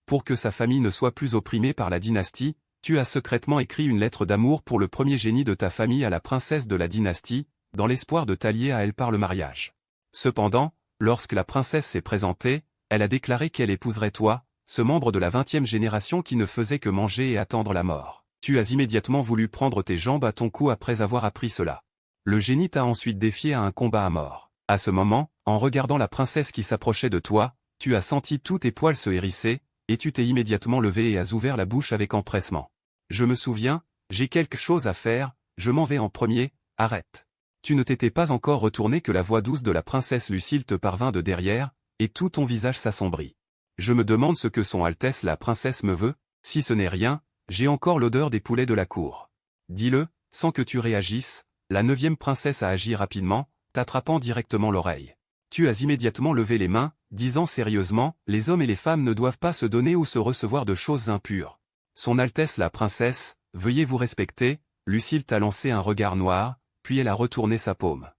Pour que sa famille ne soit plus opprimée par la dynastie, tu as secrètement écrit une lettre d'amour pour le premier génie de ta famille à la princesse de la dynastie, dans l'espoir de t'allier à elle par le mariage. Cependant, lorsque la princesse s'est présentée, elle a déclaré qu'elle épouserait toi, ce membre de la 20e génération qui ne faisait que manger et attendre la mort. Tu as immédiatement voulu prendre tes jambes à ton cou après avoir appris cela. Le génie t'a ensuite défié à un combat à mort. À ce moment, en regardant la princesse qui s'approchait de toi, tu as senti tous tes poils se hérisser, et tu t'es immédiatement levé et as ouvert la bouche avec empressement. Je me souviens, j'ai quelque chose à faire, je m'en vais en premier, arrête. Tu ne t'étais pas encore retourné que la voix douce de la princesse Lucille te parvint de derrière, et tout ton visage s'assombrit. Je me demande ce que son Altesse la princesse me veut, si ce n'est rien, j'ai encore l'odeur des poulets de la cour. Dis-le, sans que tu réagisses, la 9e princesse a agi rapidement, t'attrapant directement l'oreille. Tu as immédiatement levé les mains, disant sérieusement, les hommes et les femmes ne doivent pas se donner ou se recevoir de choses impures. Son Altesse la princesse, veuillez vous respecter, Lucille t'a lancé un regard noir, puis elle a retourné sa paume.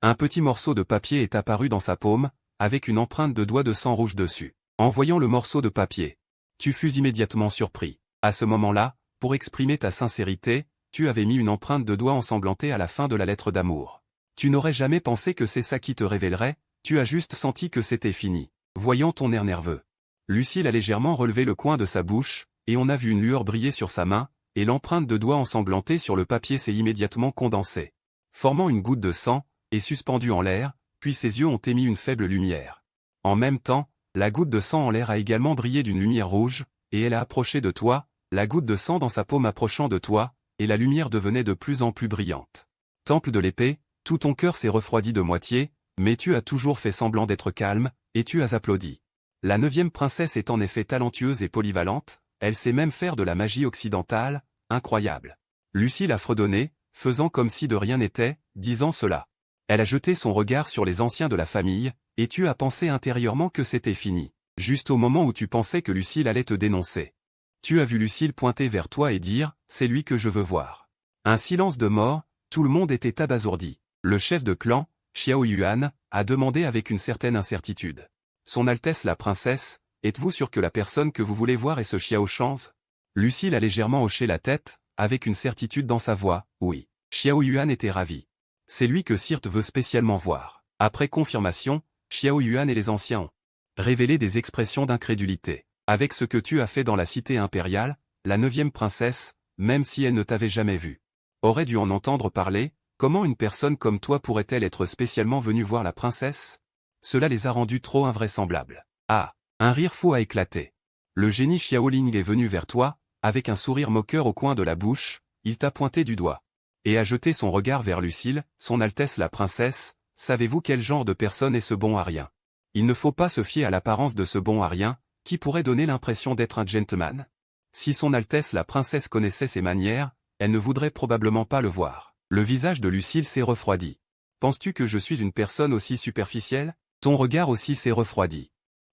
Un petit morceau de papier est apparu dans sa paume, avec une empreinte de doigt de sang rouge dessus. En voyant le morceau de papier, tu fus immédiatement surpris. À ce moment-là, pour exprimer ta sincérité, tu avais mis une empreinte de doigt ensanglantée à la fin de la lettre d'amour. Tu n'aurais jamais pensé que c'est ça qui te révélerait, tu as juste senti que c'était fini. Voyant ton air nerveux, Lucille a légèrement relevé le coin de sa bouche, et on a vu une lueur briller sur sa main, et l'empreinte de doigt ensanglantée sur le papier s'est immédiatement condensée, formant une goutte de sang, et suspendue en l'air, puis ses yeux ont émis une faible lumière. En même temps, la goutte de sang en l'air a également brillé d'une lumière rouge, et elle a approché de toi, la goutte de sang dans sa paume approchant de toi, et la lumière devenait de plus en plus brillante. Temple de l'épée, tout ton cœur s'est refroidi de moitié, mais tu as toujours fait semblant d'être calme, et tu as applaudi. La 9e princesse est en effet talentueuse et polyvalente, elle sait même faire de la magie occidentale, incroyable. Lucille a fredonné, faisant comme si de rien n'était, disant cela. Elle a jeté son regard sur les anciens de la famille, et tu as pensé intérieurement que c'était fini, juste au moment où tu pensais que Lucille allait te dénoncer. Tu as vu Lucille pointer vers toi et dire, c'est lui que je veux voir. Un silence de mort, tout le monde était abasourdi. Le chef de clan, Xiao Yuan, a demandé avec une certaine incertitude. Son Altesse la princesse, êtes-vous sûr que la personne que vous voulez voir est ce Xiao Chang's? Lucille a légèrement hoché la tête, avec une certitude dans sa voix, oui. Xiao Yuan était ravi. C'est lui que Sirte veut spécialement voir. Après confirmation, Xiao Yuan et les anciens ont révélé des expressions d'incrédulité. Avec ce que tu as fait dans la cité impériale, la 9e princesse, même si elle ne t'avait jamais vu, aurait dû en entendre parler. Comment une personne comme toi pourrait-elle être spécialement venue voir la princesse? Cela les a rendus trop invraisemblables. Ah! Un rire fou a éclaté. Le génie Xiaoling est venu vers toi, avec un sourire moqueur au coin de la bouche, il t'a pointé du doigt. Et a jeté son regard vers Lucille, son Altesse la princesse, savez-vous quel genre de personne est ce bon Arien? Il ne faut pas se fier à l'apparence de ce bon Arien, qui pourrait donner l'impression d'être un gentleman. Si son Altesse la princesse connaissait ses manières, elle ne voudrait probablement pas le voir. Le visage de Lucille s'est refroidi. Penses-tu que je suis une personne aussi superficielle? Ton regard aussi s'est refroidi.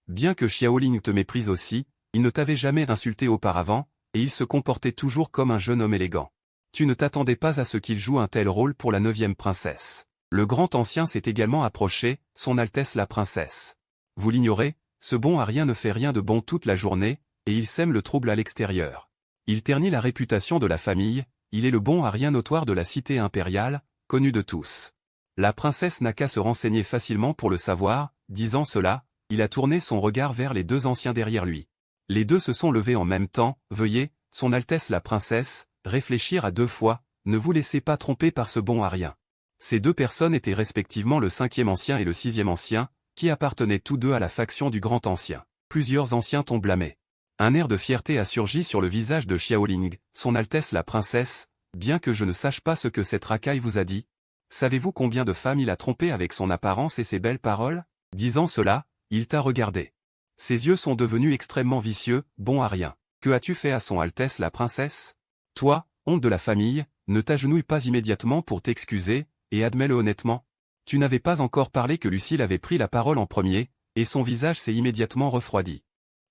Bien que Xiaoling te méprise aussi, il ne t'avait jamais insulté auparavant, et il se comportait toujours comme un jeune homme élégant. Tu ne t'attendais pas à ce qu'il joue un tel rôle pour la 9e princesse. Le grand ancien s'est également approché, son Altesse la princesse. Vous l'ignorez, ce bon Arien ne fait rien de bon toute la journée, et il sème le trouble à l'extérieur. Il ternit la réputation de la famille, il est le bon Arien notoire de la cité impériale, connu de tous. La princesse n'a qu'à se renseigner facilement pour le savoir, disant cela, il a tourné son regard vers les deux anciens derrière lui. Les deux se sont levés en même temps, veuillez, son Altesse la princesse, réfléchir à 2 fois, ne vous laissez pas tromper par ce bon Arien. Ces 2 personnes étaient respectivement le 5e ancien et le 6e ancien, qui appartenaient tous 2 à la faction du grand ancien. Plusieurs anciens t'ont blâmé. Un air de fierté a surgi sur le visage de Xiaoling, son Altesse la princesse, bien que je ne sache pas ce que cette racaille vous a dit. Savez-vous combien de femmes il a trompé avec son apparence et ses belles paroles? Disant cela, il t'a regardé. Ses yeux sont devenus extrêmement vicieux, bon Arien. Que as-tu fait à son Altesse la princesse? Toi, honte de la famille, ne t'agenouille pas immédiatement pour t'excuser, et admets-le honnêtement. Tu n'avais pas encore parlé que Lucille avait pris la parole en premier, et son visage s'est immédiatement refroidi.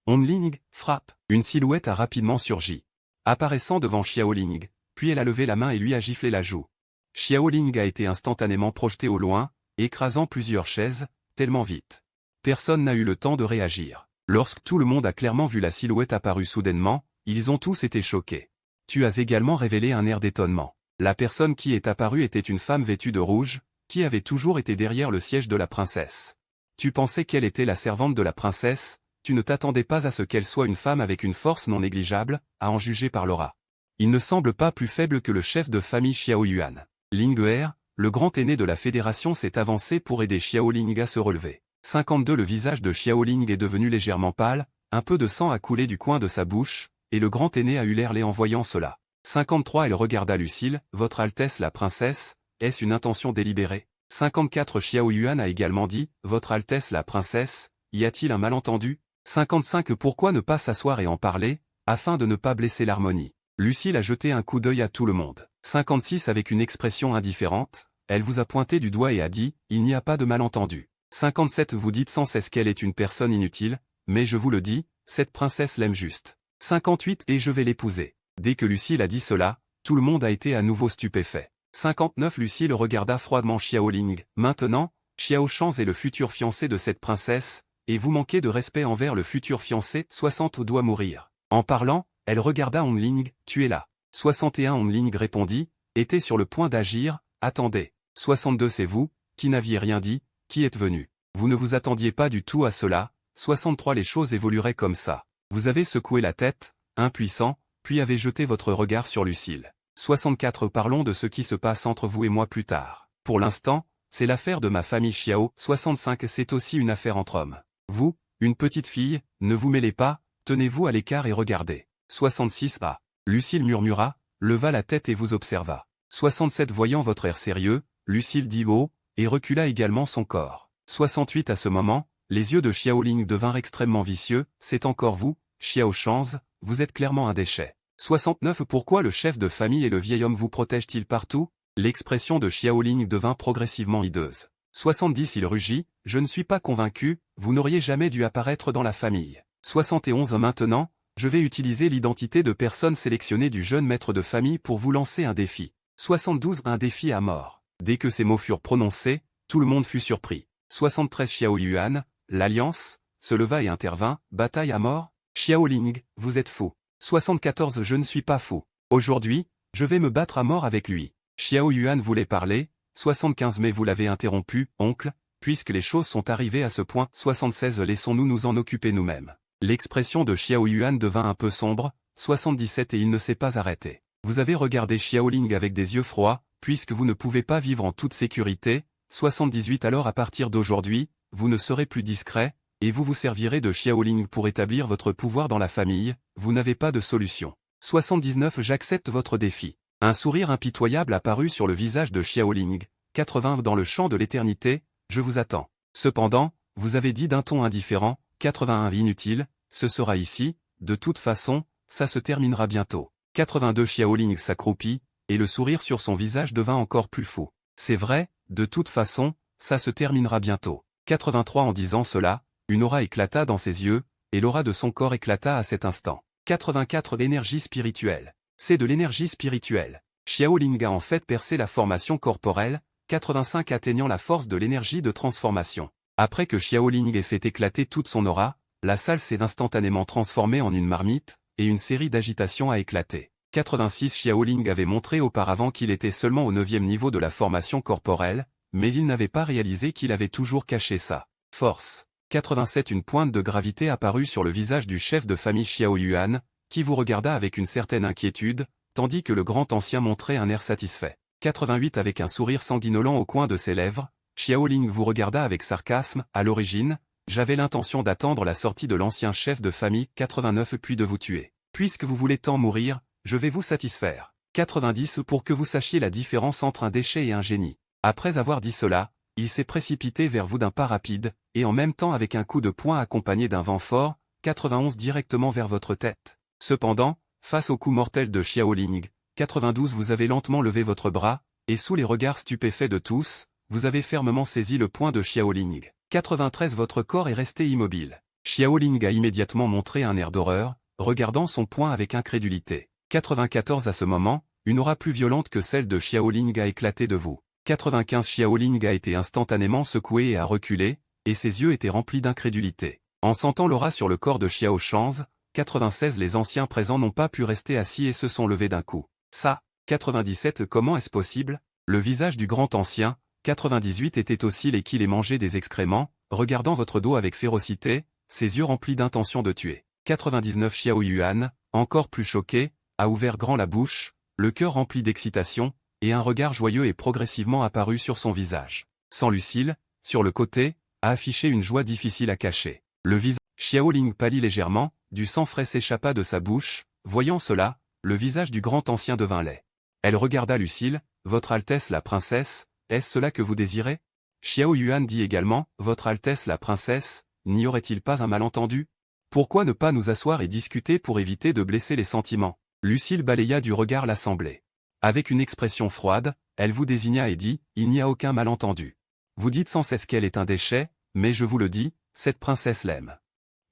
Onling, frappe. Une silhouette a rapidement surgi, apparaissant devant Xiaoling, puis elle a levé la main et lui a giflé la joue. Xiaoling a été instantanément projeté au loin, écrasant plusieurs chaises, tellement vite. Personne n'a eu le temps de réagir. Lorsque tout le monde a clairement vu la silhouette apparue soudainement, ils ont tous été choqués. Tu as également révélé un air d'étonnement. La personne qui est apparue était une femme vêtue de rouge, qui avait toujours été derrière le siège de la princesse. Tu pensais qu'elle était la servante de la princesse, tu ne t'attendais pas à ce qu'elle soit une femme avec une force non négligeable, à en juger par l'aura. Il ne semble pas plus faible que le chef de famille Xiao Yuan. Ling Er, le grand aîné de la fédération s'est avancé pour aider Xiao Ling à se relever. 52 Le visage de Xiao Ling est devenu légèrement pâle, un peu de sang a coulé du coin de sa bouche, et le grand aîné a eu l'air laid en voyant cela. 53 Elle regarda Lucille, « Votre Altesse la princesse, est-ce une intention délibérée ?» 54 Xiao Yuan a également dit, « Votre Altesse la princesse, y a-t-il un malentendu ?» 55 Pourquoi ne pas s'asseoir et en parler, afin de ne pas blesser l'harmonie? Lucille a jeté un coup d'œil à tout le monde. 56 Avec une expression indifférente, elle vous a pointé du doigt et a dit, « Il n'y a pas de malentendu. » 57 Vous dites sans cesse qu'elle est une personne inutile, mais je vous le dis, cette princesse l'aime juste. 58 Et je vais l'épouser. Dès que Lucille a dit cela, tout le monde a été à nouveau stupéfait. 59 Lucille regarda froidement Xiao Ling. Maintenant, Xiao Shangs est le futur fiancé de cette princesse, et vous manquez de respect envers le futur fiancé. 60 Doit mourir. En parlant, elle regarda Hong Ling, tu es là. 61 Hong Ling répondit, était sur le point d'agir, attendez. 62 C'est vous, qui n'aviez rien dit, qui êtes venu. Vous ne vous attendiez pas du tout à cela. 63 Les choses évolueraient comme ça. Vous avez secoué la tête, impuissant, puis avez jeté votre regard sur Lucille. 64 Parlons de ce qui se passe entre vous et moi plus tard. Pour l'instant, c'est l'affaire de ma famille Xiao. 65 C'est aussi une affaire entre hommes. Vous, une petite fille, ne vous mêlez pas, tenez-vous à l'écart et regardez. 66 Lucille murmura, leva la tête et vous observa. 67 Voyant votre air sérieux, Lucille dit haut, et recula également son corps. 68 À ce moment, les yeux de Xiao Ling devinrent extrêmement vicieux, c'est encore vous, Xiao Shangs, vous êtes clairement un déchet. 69 Pourquoi le chef de famille et le vieil homme vous protègent-ils partout? L'expression de Xiao Ling devint progressivement hideuse. 70 Il rugit, je ne suis pas convaincu, vous n'auriez jamais dû apparaître dans la famille. 71 Maintenant, je vais utiliser l'identité de personne sélectionnée du jeune maître de famille pour vous lancer un défi. 72 Un défi à mort. Dès que ces mots furent prononcés, tout le monde fut surpris. 73 Xiao Yuan, l'Alliance, se leva et intervint, bataille à mort? Xiao Ling, vous êtes fou. 74 Je ne suis pas fou. Aujourd'hui, je vais me battre à mort avec lui. Xiao Yuan voulait parler. 75 Mais vous l'avez interrompu, oncle, puisque les choses sont arrivées à ce point. 76 Laissons-nous nous en occuper nous-mêmes. L'expression de Xiao Yuan devint un peu sombre. 77 Et il ne s'est pas arrêté. Vous avez regardé Xiao Ling avec des yeux froids, puisque vous ne pouvez pas vivre en toute sécurité. 78 Alors à partir d'aujourd'hui, vous ne serez plus discret, et vous vous servirez de Xiao Ling pour établir votre pouvoir dans la famille, vous n'avez pas de solution. 79 J'accepte votre défi. Un sourire impitoyable apparut sur le visage de Xiao Ling. 80 Dans le champ de l'éternité, je vous attends. Cependant, vous avez dit d'un ton indifférent, 81 Inutile, ce sera ici, de toute façon, ça se terminera bientôt. 82 Xiao Ling s'accroupit, et le sourire sur son visage devint encore plus fou. C'est vrai, de toute façon, ça se terminera bientôt. 83 En disant cela, une aura éclata dans ses yeux, et l'aura de son corps éclata à cet instant. 84 L'énergie spirituelle. C'est de l'énergie spirituelle. Xiao Ling a en fait percé la formation corporelle, 85 atteignant la force de l'énergie de transformation. Après que Xiao Ling ait fait éclater toute son aura, la salle s'est instantanément transformée en une marmite, et une série d'agitations a éclaté. 86 Xiao Ling avait montré auparavant qu'il était seulement au 9e niveau de la formation corporelle, mais il n'avait pas réalisé qu'il avait toujours caché sa force. 87 Une pointe de gravité apparut sur le visage du chef de famille Xiao Yuan, qui vous regarda avec une certaine inquiétude, tandis que le grand ancien montrait un air satisfait. 88 Avec un sourire sanguinolent au coin de ses lèvres, Xiao Ling vous regarda avec sarcasme, à l'origine, j'avais l'intention d'attendre la sortie de l'ancien chef de famille. 89 Puis de vous tuer. Puisque vous voulez tant mourir, je vais vous satisfaire. 90 Pour que vous sachiez la différence entre un déchet et un génie. Après avoir dit cela, il s'est précipité vers vous d'un pas rapide, et en même temps avec un coup de poing accompagné d'un vent fort, 91 directement vers votre tête. Cependant, face au coup mortel de Xiao Ling, 92 Vous avez lentement levé votre bras, et sous les regards stupéfaits de tous, vous avez fermement saisi le poing de Xiao Ling. 93 Votre corps est resté immobile. Xiao Ling a immédiatement montré un air d'horreur, regardant son poing avec incrédulité. 94 À ce moment, une aura plus violente que celle de Xiao Ling a éclaté de vous. 95 Xiao Ling a été instantanément secoué et a reculé, et ses yeux étaient remplis d'incrédulité. En sentant l'aura sur le corps de Xiao Shanze, 96 les anciens présents n'ont pas pu rester assis et se sont levés d'un coup. Ça, 97 comment est-ce possible? Le visage du grand ancien, 98 était hostile qu'il ait mangé des excréments, regardant votre dos avec férocité, ses yeux remplis d'intention de tuer. 99 Xiao Yuan, encore plus choqué, a ouvert grand la bouche, le cœur rempli d'excitation, et un regard joyeux est progressivement apparu sur son visage. Sans Lucille, sur le côté, a affiché une joie difficile à cacher. Le visage Xiao Ling pâlit légèrement, du sang frais s'échappa de sa bouche, voyant cela, le visage du grand ancien devint laid. Elle regarda Lucille, « Votre Altesse la princesse, est-ce cela que vous désirez ?» Xiao Yuan dit également, « Votre Altesse la princesse, n'y aurait-il pas un malentendu? Pourquoi ne pas nous asseoir et discuter pour éviter de blesser les sentiments ?» Lucille balaya du regard l'assemblée. Avec une expression froide, elle vous désigna et dit, « Il n'y a aucun malentendu. Vous dites sans cesse qu'elle est un déchet, mais je vous le dis, cette princesse l'aime.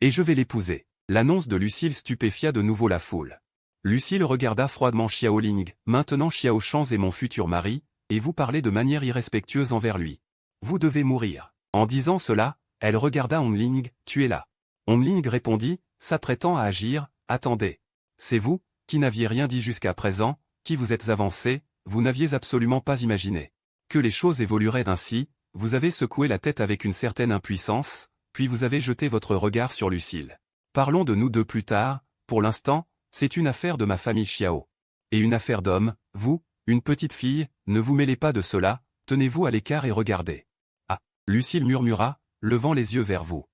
Et je vais l'épouser. » L'annonce de Lucille stupéfia de nouveau la foule. Lucille regarda froidement Xiao Ling, « Maintenant Xiao Shanze est mon futur mari, et vous parlez de manière irrespectueuse envers lui. Vous devez mourir. » En disant cela, elle regarda Onling, « Tu es là. » Onling répondit, s'apprêtant à agir, « Attendez. C'est vous, qui n'aviez rien dit jusqu'à présent, qui vous êtes avancé, vous n'aviez absolument pas imaginé que les choses évolueraient ainsi, vous avez secoué la tête avec une certaine impuissance, puis vous avez jeté votre regard sur Lucille. Parlons de nous deux plus tard, pour l'instant, c'est une affaire de ma famille Xiao. Et une affaire d'homme, vous, une petite fille, ne vous mêlez pas de cela, tenez-vous à l'écart et regardez. » Ah, Lucille murmura, levant les yeux vers vous.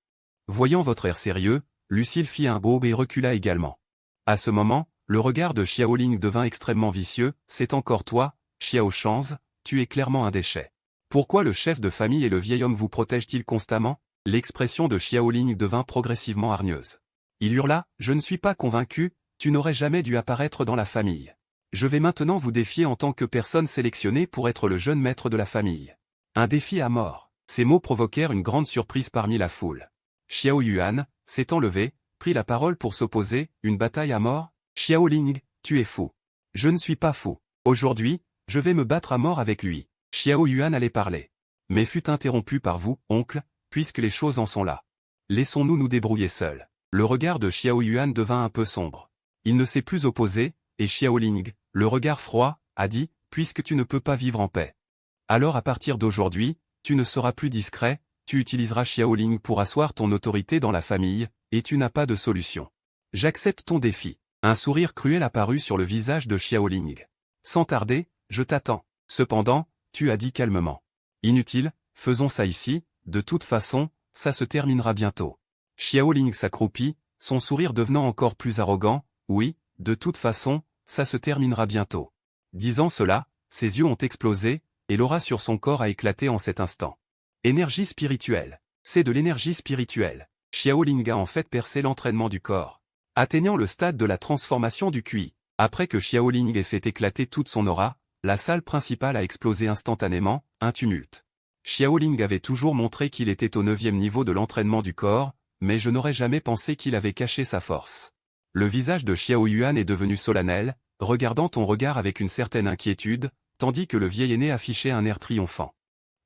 Voyant votre air sérieux, Lucille fit un bond et recula également. À ce moment, le regard de Xiao Ling devint extrêmement vicieux, « C'est encore toi, Xiao Shanze, tu es clairement un déchet. Pourquoi le chef de famille et le vieil homme vous protègent-ils constamment ?» L'expression de Xiao Ling devint progressivement hargneuse. Il hurla, « Je ne suis pas convaincu, tu n'aurais jamais dû apparaître dans la famille. Je vais maintenant vous défier en tant que personne sélectionnée pour être le jeune maître de la famille. » Un défi à mort. Ces mots provoquèrent une grande surprise parmi la foule. Xiao Yuan, s'étant levé, prit la parole pour s'opposer, « Une bataille à mort? Xiao Ling, tu es fou. » « Je ne suis pas fou. Aujourd'hui, je vais me battre à mort avec lui. » Xiao Yuan allait parler. Mais fut interrompu par vous, oncle, puisque les choses en sont là. Laissons-nous nous débrouiller seuls. Le regard de Xiao Yuan devint un peu sombre. Il ne s'est plus opposé, et Xiao Ling, le regard froid, a dit, « Puisque tu ne peux pas vivre en paix. Alors à partir d'aujourd'hui, tu ne seras plus discret, tu utiliseras Xiao Ling pour asseoir ton autorité dans la famille, et tu n'as pas de solution. J'accepte ton défi. » Un sourire cruel apparut sur le visage de Xiao Ling. « Sans tarder, je t'attends. Cependant, tu as dit calmement. Inutile, faisons ça ici, de toute façon, ça se terminera bientôt. » Xiao Ling s'accroupit, son sourire devenant encore plus arrogant, « Oui, de toute façon, ça se terminera bientôt. » Disant cela, ses yeux ont explosé, et l'aura sur son corps a éclaté en cet instant. Énergie spirituelle. C'est de l'énergie spirituelle. Xiao Ling a en fait percé l'entraînement du corps. Atteignant le stade de la transformation du QI. Après que Xiao Ling ait fait éclater toute son aura, la salle principale a explosé instantanément, un tumulte. Xiao Ling avait toujours montré qu'il était au 9e niveau de l'entraînement du corps, mais je n'aurais jamais pensé qu'il avait caché sa force. Le visage de Xiao Yuan est devenu solennel, regardant ton regard avec une certaine inquiétude, tandis que le vieil aîné affichait un air triomphant.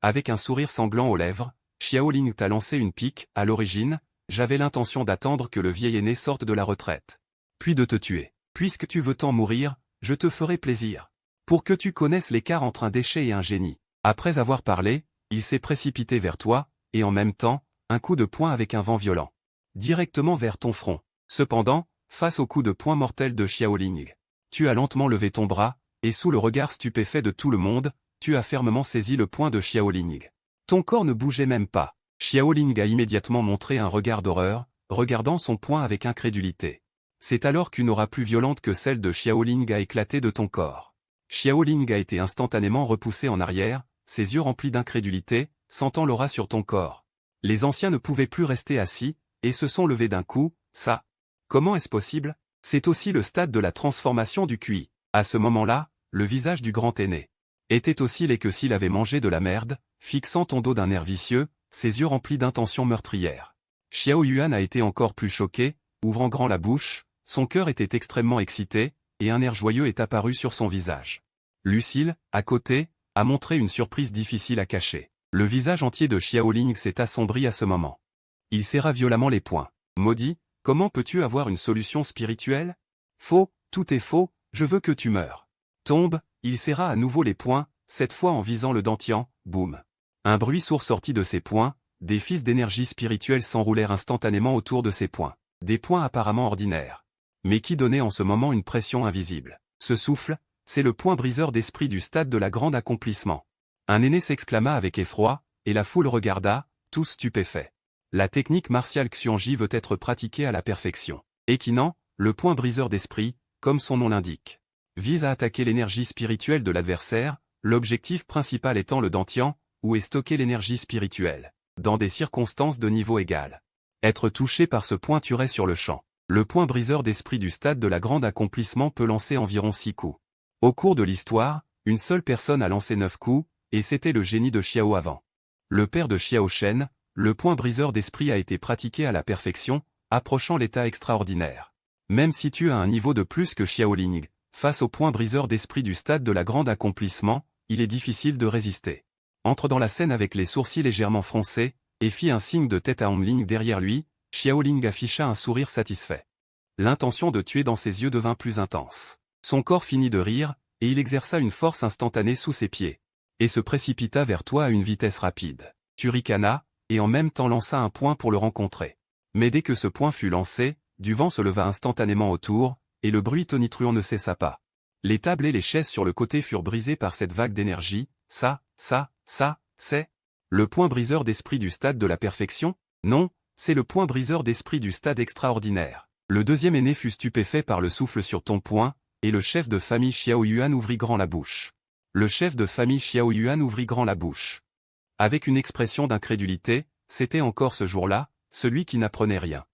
Avec un sourire sanglant aux lèvres, Xiao Ling t'a lancé une pique, à l'origine, j'avais l'intention d'attendre que le vieil aîné sorte de la retraite. Puis de te tuer. Puisque tu veux tant mourir, je te ferai plaisir. Pour que tu connaisses l'écart entre un déchet et un génie. Après avoir parlé, il s'est précipité vers toi, et en même temps, un coup de poing avec un vent violent. Directement vers ton front. Cependant, face au coup de poing mortel de Xiao Ling, tu as lentement levé ton bras, et sous le regard stupéfait de tout le monde, tu as fermement saisi le poing de Xiao Ling. Ton corps ne bougeait même pas. Xiao Ling a immédiatement montré un regard d'horreur, regardant son poing avec incrédulité. C'est alors qu'une aura plus violente que celle de Xiao Ling a éclaté de ton corps. Xiao Ling a été instantanément repoussé en arrière, ses yeux remplis d'incrédulité, sentant l'aura sur ton corps. Les anciens ne pouvaient plus rester assis, et se sont levés d'un coup, ça. Comment est-ce possible? C'est aussi le stade de la transformation du QI. À ce moment-là, le visage du grand aîné était aussi laid que s'il avait mangé de la merde, fixant ton dos d'un air vicieux, ses yeux remplis d'intentions meurtrières. Xiao Yuan a été encore plus choqué, ouvrant grand la bouche, son cœur était extrêmement excité, et un air joyeux est apparu sur son visage. Lucille, à côté, a montré une surprise difficile à cacher. Le visage entier de Xiao Ling s'est assombri à ce moment. Il serra violemment les poings. Maudit, comment peux-tu avoir une solution spirituelle? Faux, tout est faux, je veux que tu meures. Tombe, il serra à nouveau les poings, cette fois en visant le Dantian, boum. Un bruit sourd sortit de ses poings, des fils d'énergie spirituelle s'enroulèrent instantanément autour de ses poings. Des poings apparemment ordinaires. Mais qui donnaient en ce moment une pression invisible. Ce souffle, c'est le point briseur d'esprit du stade de la grande accomplissement. Un aîné s'exclama avec effroi, et la foule regarda, tous stupéfaits. La technique martiale Xuanji veut être pratiquée à la perfection. Ekinan, le point briseur d'esprit, comme son nom l'indique, vise à attaquer l'énergie spirituelle de l'adversaire, l'objectif principal étant le Dantian, où est stockée l'énergie spirituelle, dans des circonstances de niveau égal. Être touché par ce point tuerait sur le champ. Le point briseur d'esprit du stade de la grande accomplissement peut lancer environ 6 coups. Au cours de l'histoire, une seule personne a lancé 9 coups, et c'était le génie de Xiao avant. Le père de Xiao Shen, le point briseur d'esprit a été pratiqué à la perfection, approchant l'état extraordinaire. Même si tu as un niveau de plus que Xiaoling, face au point briseur d'esprit du stade de la grande accomplissement, il est difficile de résister. Entre dans la scène avec les sourcils légèrement froncés, et fit un signe de tête à Hongling derrière lui, Xiaoling afficha un sourire satisfait. L'intention de tuer dans ses yeux devint plus intense. Son corps finit de rire, et il exerça une force instantanée sous ses pieds, et se précipita vers toi à une vitesse rapide. Tu ricana, et en même temps lança un point pour le rencontrer. Mais dès que ce point fut lancé, du vent se leva instantanément autour, et le bruit tonitruant ne cessa pas. Les tables et les chaises sur le côté furent brisées par cette vague d'énergie. Ça, c'est le point briseur d'esprit du stade de la perfection? Non, c'est le point briseur d'esprit du stade extraordinaire. Le deuxième aîné fut stupéfait par le souffle sur ton poing, et le chef de famille Xiao Yuan ouvrit grand la bouche. Le chef de famille Xiao Yuan ouvrit grand la bouche. Avec une expression d'incrédulité, c'était encore ce jour-là, celui qui n'apprenait rien.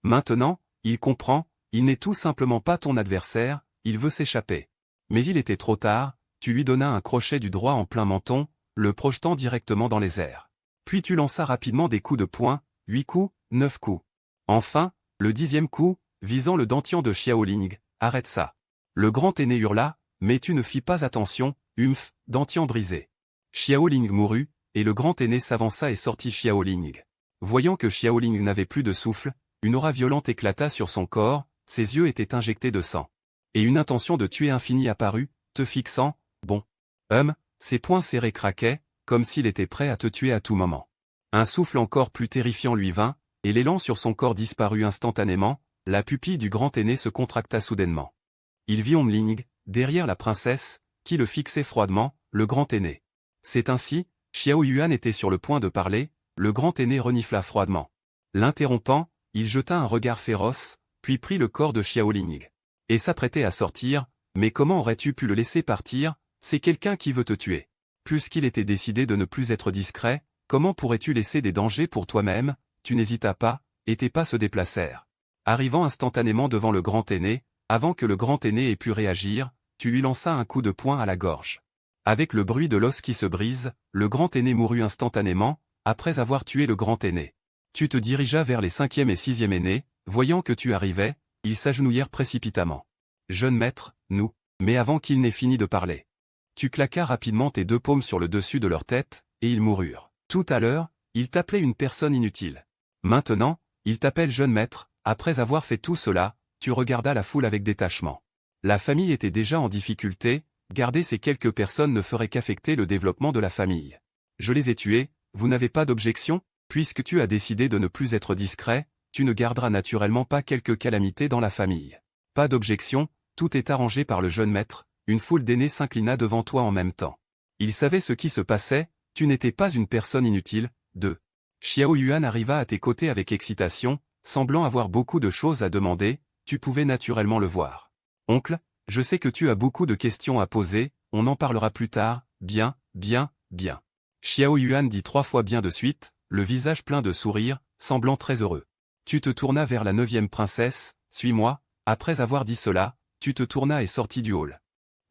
Maintenant, il comprend, il n'est tout simplement pas ton adversaire, il veut s'échapper. Mais il était trop tard, tu lui donnas un crochet du droit en plein menton, le projetant directement dans les airs. Puis tu lanças rapidement des coups de poing, 8 coups, 9 coups. Enfin, le 10e coup, visant le Dantian de Xiaoling, arrête ça. Le grand aîné hurla, mais tu ne fis pas attention, humph, Dantian brisé. Xiaoling mourut, et le grand aîné s'avança et sortit Xiaoling. Voyant que Xiaoling n'avait plus de souffle, une aura violente éclata sur son corps, ses yeux étaient injectés de sang. Et une intention de tuer infinie apparut, te fixant, bon. Ses poings serrés craquaient, comme s'il était prêt à te tuer à tout moment. Un souffle encore plus terrifiant lui vint, et l'élan sur son corps disparut instantanément, la pupille du grand aîné se contracta soudainement. Il vit Hongling, derrière la princesse, qui le fixait froidement, le grand aîné. C'est ainsi, Xiao Yuan était sur le point de parler, le grand aîné renifla froidement. L'interrompant, il jeta un regard féroce, puis prit le corps de Xiaoling. Et s'apprêtait à sortir, mais comment aurais-tu pu le laisser partir? C'est quelqu'un qui veut te tuer. Puisqu'il était décidé de ne plus être discret, comment pourrais-tu laisser des dangers pour toi-même? Tu n'hésitas pas, et tes pas se déplacèrent. Arrivant instantanément devant le grand aîné, avant que le grand aîné ait pu réagir, tu lui lanças un coup de poing à la gorge. Avec le bruit de l'os qui se brise, le grand aîné mourut instantanément, après avoir tué le grand aîné. Tu te dirigeas vers les 5e et 6e aînés, voyant que tu arrivais, ils s'agenouillèrent précipitamment. Jeune maître, nous. Mais avant qu'il n'ait fini de parler. Tu claquas rapidement tes 2 paumes sur le dessus de leur tête, et ils moururent. Tout à l'heure, ils t'appelaient une personne inutile. Maintenant, ils t'appellent jeune maître. Après avoir fait tout cela, tu regardas la foule avec détachement. La famille était déjà en difficulté, garder ces quelques personnes ne ferait qu'affecter le développement de la famille. Je les ai tués, vous n'avez pas d'objection? Puisque tu as décidé de ne plus être discret, tu ne garderas naturellement pas quelques calamités dans la famille. Pas d'objection, tout est arrangé par le jeune maître. Une foule d'aînés s'inclina devant toi en même temps. Ils savaient ce qui se passait, tu n'étais pas une personne inutile. 2. Xiao Yuan arriva à tes côtés avec excitation, semblant avoir beaucoup de choses à demander, tu pouvais naturellement le voir. Oncle, je sais que tu as beaucoup de questions à poser, on en parlera plus tard, bien. Xiao Yuan dit 3 fois bien de suite, le visage plein de sourires, semblant très heureux. Tu te tournas vers la 9e princesse, suis-moi, après avoir dit cela, tu te tournas et sortis du hall.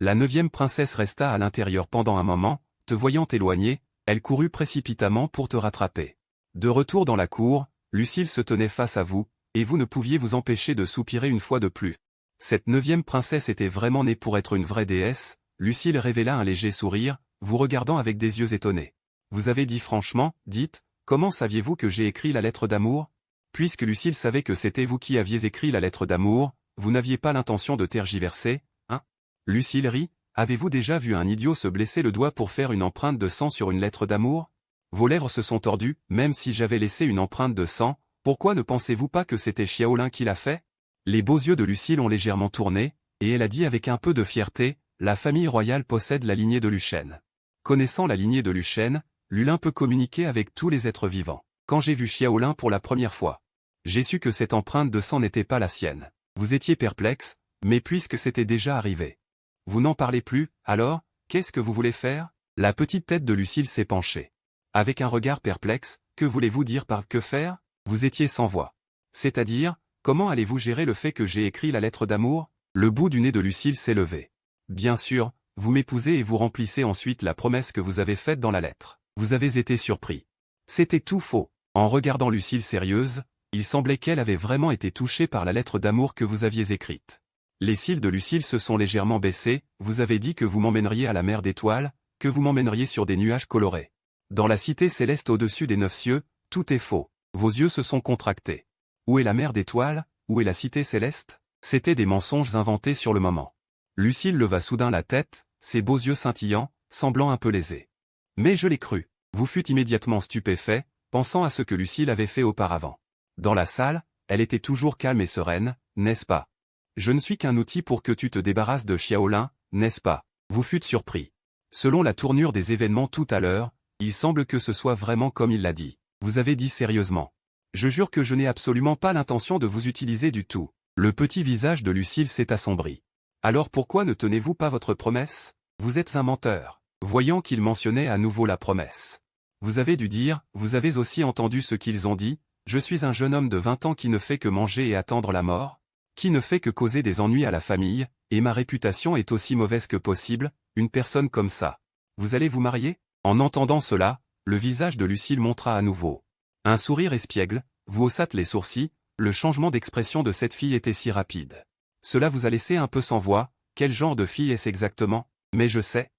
La 9e princesse resta à l'intérieur pendant un moment, te voyant t'éloigner, elle courut précipitamment pour te rattraper. De retour dans la cour, Lucille se tenait face à vous, et vous ne pouviez vous empêcher de soupirer une fois de plus. Cette 9e princesse était vraiment née pour être une vraie déesse, Lucille révéla un léger sourire, vous regardant avec des yeux étonnés. Vous avez dit franchement, dites, comment saviez-vous que j'ai écrit la lettre d'amour? Puisque Lucille savait que c'était vous qui aviez écrit la lettre d'amour, vous n'aviez pas l'intention de tergiverser, hein? Lucille rit, avez-vous déjà vu un idiot se blesser le doigt pour faire une empreinte de sang sur une lettre d'amour? Vos lèvres se sont tordues, même si j'avais laissé une empreinte de sang, pourquoi ne pensez-vous pas que c'était Xiaolin qui l'a fait? Les beaux yeux de Lucille ont légèrement tourné, et elle a dit avec un peu de fierté, la famille royale possède la lignée de Luchène. Connaissant la lignée de Luchène, Lulin peut communiquer avec tous les êtres vivants. Quand j'ai vu Xiaolin pour la première fois, j'ai su que cette empreinte de sang n'était pas la sienne. Vous étiez perplexe, mais puisque c'était déjà arrivé. Vous n'en parlez plus, alors, qu'est-ce que vous voulez faire? La petite tête de Lucille s'est penchée. Avec un regard perplexe, que voulez-vous dire par que faire? Vous étiez sans voix. C'est-à-dire, comment allez-vous gérer le fait que j'ai écrit la lettre d'amour? Le bout du nez de Lucille s'est levé. Bien sûr, vous m'épousez et vous remplissez ensuite la promesse que vous avez faite dans la lettre. Vous avez été surpris. C'était tout faux. En regardant Lucille sérieuse, il semblait qu'elle avait vraiment été touchée par la lettre d'amour que vous aviez écrite. Les cils de Lucille se sont légèrement baissés, vous avez dit que vous m'emmèneriez à la mer d'étoiles, que vous m'emmèneriez sur des nuages colorés. Dans la cité céleste au-dessus des 9 cieux, tout est faux. Vos yeux se sont contractés. Où est la mer d'étoiles? Où est la cité céleste? C'étaient des mensonges inventés sur le moment. Lucille leva soudain la tête, ses beaux yeux scintillants, semblant un peu lésés. Mais je l'ai cru. Vous fûtes immédiatement stupéfait, pensant à ce que Lucille avait fait auparavant. Dans la salle, elle était toujours calme et sereine, n'est-ce pas? Je ne suis qu'un outil pour que tu te débarrasses de Xiaolin, n'est-ce pas? Vous fûtes surpris. Selon la tournure des événements tout à l'heure, il semble que ce soit vraiment comme il l'a dit. Vous avez dit sérieusement. Je jure que je n'ai absolument pas l'intention de vous utiliser du tout. Le petit visage de Lucille s'est assombri. Alors pourquoi ne tenez-vous pas votre promesse? Vous êtes un menteur. Voyant qu'il mentionnait à nouveau la promesse. Vous avez dû dire, vous avez aussi entendu ce qu'ils ont dit, je suis un jeune homme de 20 ans qui ne fait que manger et attendre la mort, qui ne fait que causer des ennuis à la famille, et ma réputation est aussi mauvaise que possible, une personne comme ça. Vous allez vous marier? En entendant cela, le visage de Lucille montra à nouveau un sourire espiègle, vous haussâtes les sourcils, le changement d'expression de cette fille était si rapide. Cela vous a laissé un peu sans voix, quel genre de fille est-ce exactement? Mais je sais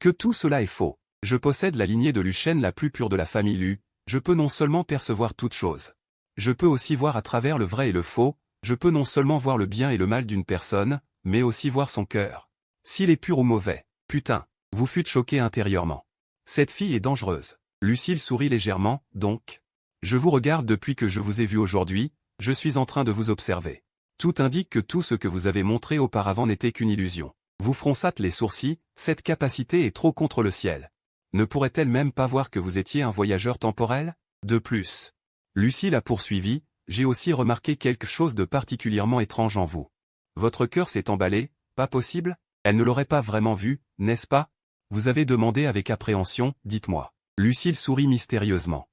que tout cela est faux. Je possède la lignée de Luchène la plus pure de la famille Lu, je peux non seulement percevoir toutes choses. Je peux aussi voir à travers le vrai et le faux, je peux non seulement voir le bien et le mal d'une personne, mais aussi voir son cœur. S'il est pur ou mauvais, putain, vous fûtes choqué intérieurement. Cette fille est dangereuse. Lucille sourit légèrement, donc. Je vous regarde depuis que je vous ai vu aujourd'hui, je suis en train de vous observer. Tout indique que tout ce que vous avez montré auparavant n'était qu'une illusion. Vous fronçâtes les sourcils, cette capacité est trop contre le ciel. Ne pourrait-elle même pas voir que vous étiez un voyageur temporel? De plus. Lucille a poursuivi, j'ai aussi remarqué quelque chose de particulièrement étrange en vous. Votre cœur s'est emballé, pas possible? Elle ne l'aurait pas vraiment vu, n'est-ce pas? Vous avez demandé avec appréhension, dites-moi. Lucille sourit mystérieusement.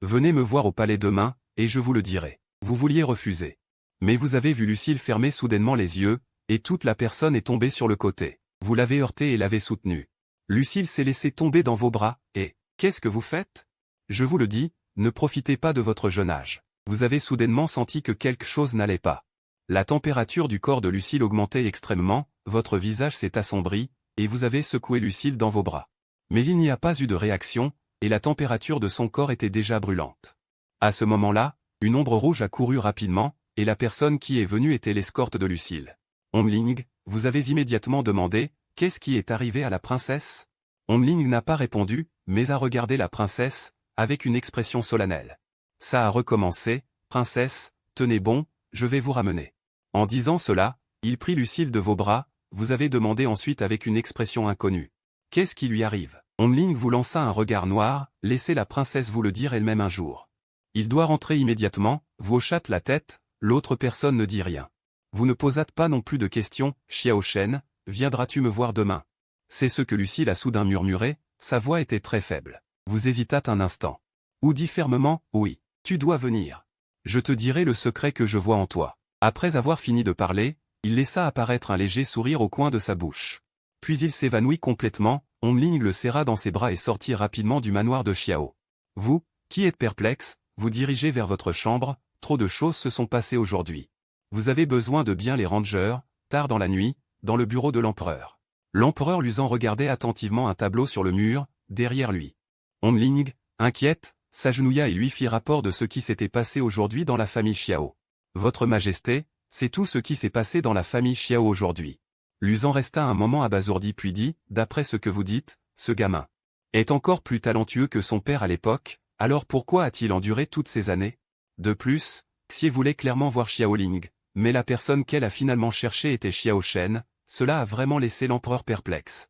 Venez me voir au palais demain, et je vous le dirai. Vous vouliez refuser. Mais vous avez vu Lucille fermer soudainement les yeux, et toute la personne est tombée sur le côté. Vous l'avez heurtée et l'avez soutenue. Lucille s'est laissée tomber dans vos bras, et, qu'est-ce que vous faites? Je vous le dis, ne profitez pas de votre jeune âge. Vous avez soudainement senti que quelque chose n'allait pas. La température du corps de Lucille augmentait extrêmement, votre visage s'est assombri, et vous avez secoué Lucille dans vos bras. Mais il n'y a pas eu de réaction, et la température de son corps était déjà brûlante. À ce moment-là, une ombre rouge a couru rapidement, et la personne qui est venue était l'escorte de Lucille. Omling, vous avez immédiatement demandé, qu'est-ce qui est arrivé à la princesse? Omling n'a pas répondu, mais a regardé la princesse, avec une expression solennelle. Ça a recommencé, princesse, tenez bon, je vais vous ramener. En disant cela, il prit Lucille de vos bras, vous avez demandé ensuite avec une expression inconnue. Qu'est-ce qui lui arrive? Omling vous lança un regard noir, laissez la princesse vous le dire elle-même un jour. Il doit rentrer immédiatement, vous hochâtes la tête, l'autre personne ne dit rien. Vous ne posâtes pas non plus de questions, Xiao Shen, viendras-tu me voir demain? C'est ce que Lucille a soudain murmuré, sa voix était très faible. Vous hésitâtes un instant. Ou dit fermement, oui, tu dois venir. Je te dirai le secret que je vois en toi. Après avoir fini de parler, il laissa apparaître un léger sourire au coin de sa bouche. Puis il s'évanouit complètement, Omling le serra dans ses bras et sortit rapidement du manoir de Xiao. Vous, qui êtes perplexe, vous dirigez vers votre chambre, trop de choses se sont passées aujourd'hui. Vous avez besoin de bien les rangers, tard dans la nuit, dans le bureau de l'empereur. L'empereur Luzhan regardait attentivement un tableau sur le mur, derrière lui. Onling, inquiète, s'agenouilla et lui fit rapport de ce qui s'était passé aujourd'hui dans la famille Xiao. Votre Majesté, c'est tout ce qui s'est passé dans la famille Xiao aujourd'hui. Luzhan resta un moment abasourdi puis dit, d'après ce que vous dites, ce gamin est encore plus talentueux que son père à l'époque, alors pourquoi a-t-il enduré toutes ces années? De plus, Xie voulait clairement voir Xiaoling, mais la personne qu'elle a finalement cherchée était Xiao Shen, cela a vraiment laissé l'empereur perplexe.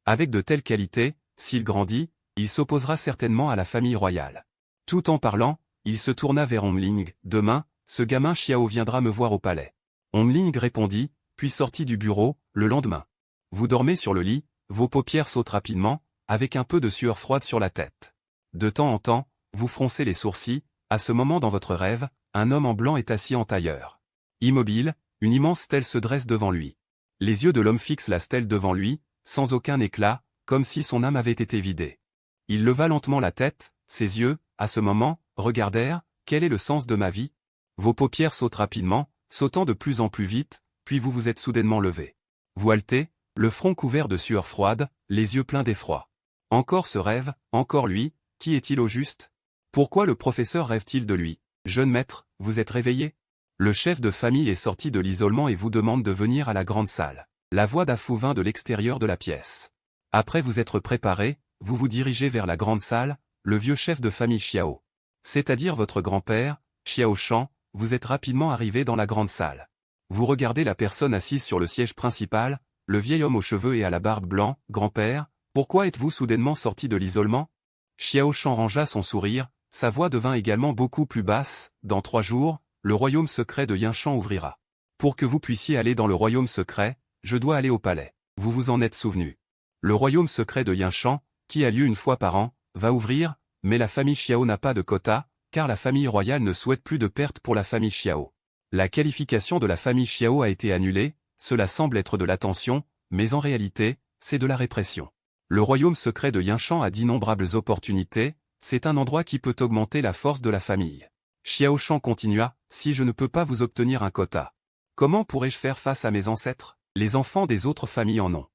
Avec de telles qualités, s'il grandit, il s'opposera certainement à la famille royale. Tout en parlant, il se tourna vers Onling, demain, ce gamin Xiao viendra me voir au palais. Onling répondit, puis sortit du bureau, le lendemain. Vous dormez sur le lit, vos paupières sautent rapidement, avec un peu de sueur froide sur la tête. De temps en temps, vous froncez les sourcils, à ce moment dans votre rêve, un homme en blanc est assis en tailleur. Immobile, une immense stèle se dresse devant lui. Les yeux de l'homme fixent la stèle devant lui, sans aucun éclat, comme si son âme avait été vidée. Il leva lentement la tête, ses yeux, à ce moment, regardèrent, quel est le sens de ma vie? Vos paupières sautent rapidement, sautant de plus en plus vite, puis vous vous êtes soudainement levé. Vous haletez, le front couvert de sueur froide, les yeux pleins d'effroi. Encore ce rêve, encore lui, qui est-il au juste? Pourquoi le professeur rêve-t-il de lui? Jeune maître, vous êtes réveillé? Le chef de famille est sorti de l'isolement et vous demande de venir à la grande salle. La voix d'Afou vint de l'extérieur de la pièce. Après vous être préparé, vous vous dirigez vers la grande salle, le vieux chef de famille Xiao. C'est-à-dire votre grand-père, Xiao Shan, vous êtes rapidement arrivé dans la grande salle. Vous regardez la personne assise sur le siège principal, le vieil homme aux cheveux et à la barbe blanc, grand-père, pourquoi êtes-vous soudainement sorti de l'isolement? Xiao Shan rangea son sourire, sa voix devint également beaucoup plus basse, dans 3 jours, le royaume secret de Yinshan ouvrira. Pour que vous puissiez aller dans le royaume secret, je dois aller au palais. Vous vous en êtes souvenu. Le royaume secret de Yinshan, qui a lieu une fois par an, va ouvrir, mais la famille Xiao n'a pas de quota, car la famille royale ne souhaite plus de pertes pour la famille Xiao. La qualification de la famille Xiao a été annulée, cela semble être de l'attention, mais en réalité, c'est de la répression. Le royaume secret de Yinshan a d'innombrables opportunités, c'est un endroit qui peut augmenter la force de la famille. Xiao Shan continua, si je ne peux pas vous obtenir un quota, comment pourrais-je faire face à mes ancêtres? Les enfants des autres familles en ont.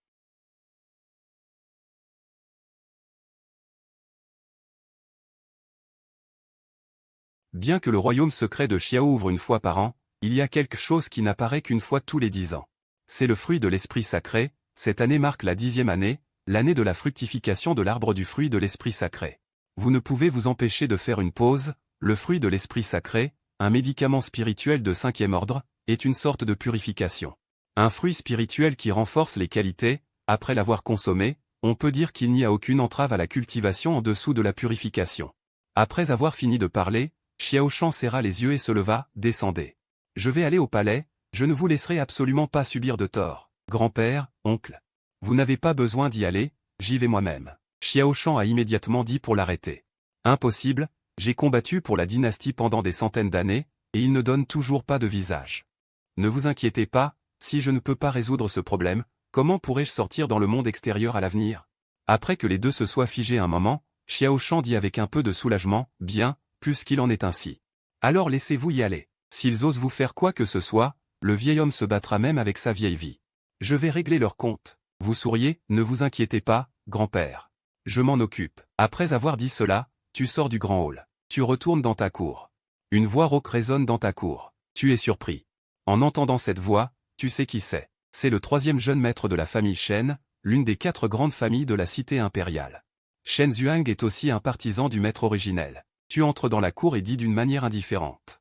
Bien que le royaume secret de Xiao ouvre une fois par an, il y a quelque chose qui n'apparaît qu'une fois tous les 10 ans. C'est le fruit de l'esprit sacré, cette année marque la 10e année, l'année de la fructification de l'arbre du fruit de l'esprit sacré. Vous ne pouvez vous empêcher de faire une pause, le fruit de l'esprit sacré, un médicament spirituel de 5e ordre, est une sorte de purification. Un fruit spirituel qui renforce les qualités, après l'avoir consommé, on peut dire qu'il n'y a aucune entrave à la cultivation en dessous de la purification. Après avoir fini de parler, Xiao Shan serra les yeux et se leva, descendez. Je vais aller au palais, je ne vous laisserai absolument pas subir de tort. Grand-père, oncle. Vous n'avez pas besoin d'y aller, j'y vais moi-même. Xiao Shan a immédiatement dit pour l'arrêter. Impossible, j'ai combattu pour la dynastie pendant des centaines d'années, et il ne donne toujours pas de visage. Ne vous inquiétez pas, si je ne peux pas résoudre ce problème, comment pourrais-je sortir dans le monde extérieur à l'avenir? Après que les deux se soient figés un moment, Xiao Shan dit avec un peu de soulagement, bien, puisqu'il en est ainsi. Alors laissez-vous y aller. S'ils osent vous faire quoi que ce soit, le vieil homme se battra même avec sa vieille vie. Je vais régler leur compte. Vous souriez, ne vous inquiétez pas, grand-père. Je m'en occupe. Après avoir dit cela, tu sors du grand hall. Tu retournes dans ta cour. Une voix rauque résonne dans ta cour. Tu es surpris. En entendant cette voix, tu sais qui c'est. C'est le 3e jeune maître de la famille Shen, l'une des 4 grandes familles de la cité impériale. Shen Zhuang est aussi un partisan du maître originel. Tu entres dans la cour et dis d'une manière indifférente.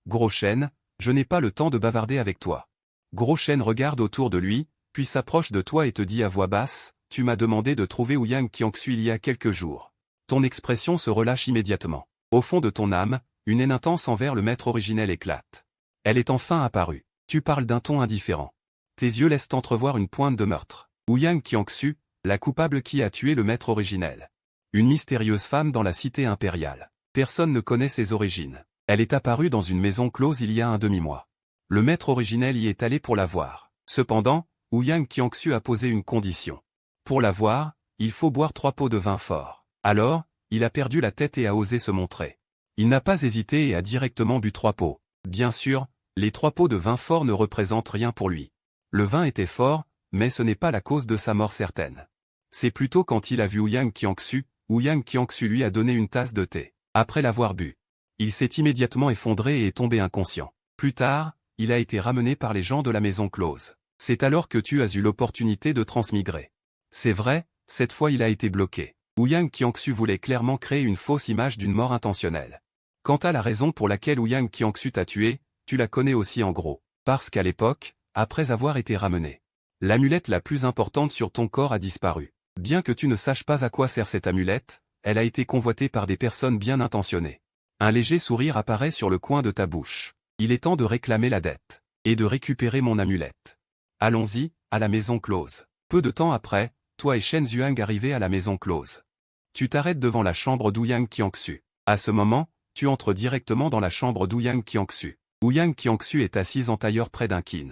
Gros Shen, je n'ai pas le temps de bavarder avec toi. Gros Shen regarde autour de lui, puis s'approche de toi et te dit à voix basse, tu m'as demandé de trouver Ouyang Qiangxu il y a quelques jours. Ton expression se relâche immédiatement. Au fond de ton âme, une haine intense envers le maître originel éclate. Elle est enfin apparue. Tu parles d'un ton indifférent. Tes yeux laissent entrevoir une pointe de meurtre. Ouyang Qiangxu, la coupable qui a tué le maître originel. Une mystérieuse femme dans la cité impériale. Personne ne connaît ses origines. Elle est apparue dans une maison close il y a un demi-mois. Le maître originel y est allé pour la voir. Cependant, Ouyang Qiangxu a posé une condition. Pour la voir, il faut boire 3 pots de vin fort. Alors, il a perdu la tête et a osé se montrer. Il n'a pas hésité et a directement bu 3 pots. Bien sûr, les 3 pots de vin fort ne représentent rien pour lui. Le vin était fort, mais ce n'est pas la cause de sa mort certaine. C'est plutôt quand il a vu Ouyang Qiangxu, Ouyang Qiangxu lui a donné une tasse de thé. Après l'avoir bu, il s'est immédiatement effondré et est tombé inconscient. Plus tard, il a été ramené par les gens de la maison close. C'est alors que tu as eu l'opportunité de transmigrer. C'est vrai, cette fois il a été bloqué. Ouyang Qiangxu voulait clairement créer une fausse image d'une mort intentionnelle. Quant à la raison pour laquelle Ouyang Qiangxu t'a tué, tu la connais aussi en gros. Parce qu'à l'époque, après avoir été ramené, l'amulette la plus importante sur ton corps a disparu. Bien que tu ne saches pas à quoi sert cette amulette, elle a été convoitée par des personnes bien intentionnées. Un léger sourire apparaît sur le coin de ta bouche. Il est temps de réclamer la dette, et de récupérer mon amulette. Allons-y, à la maison close. Peu de temps après, toi et Shen Zhuang arrivez à la maison close. Tu t'arrêtes devant la chambre d'Ouyang Qiangxu. À ce moment, tu entres directement dans la chambre d'Ouyang Qiangxu. Ouyang Qiangxu est assise en tailleur près d'un kin.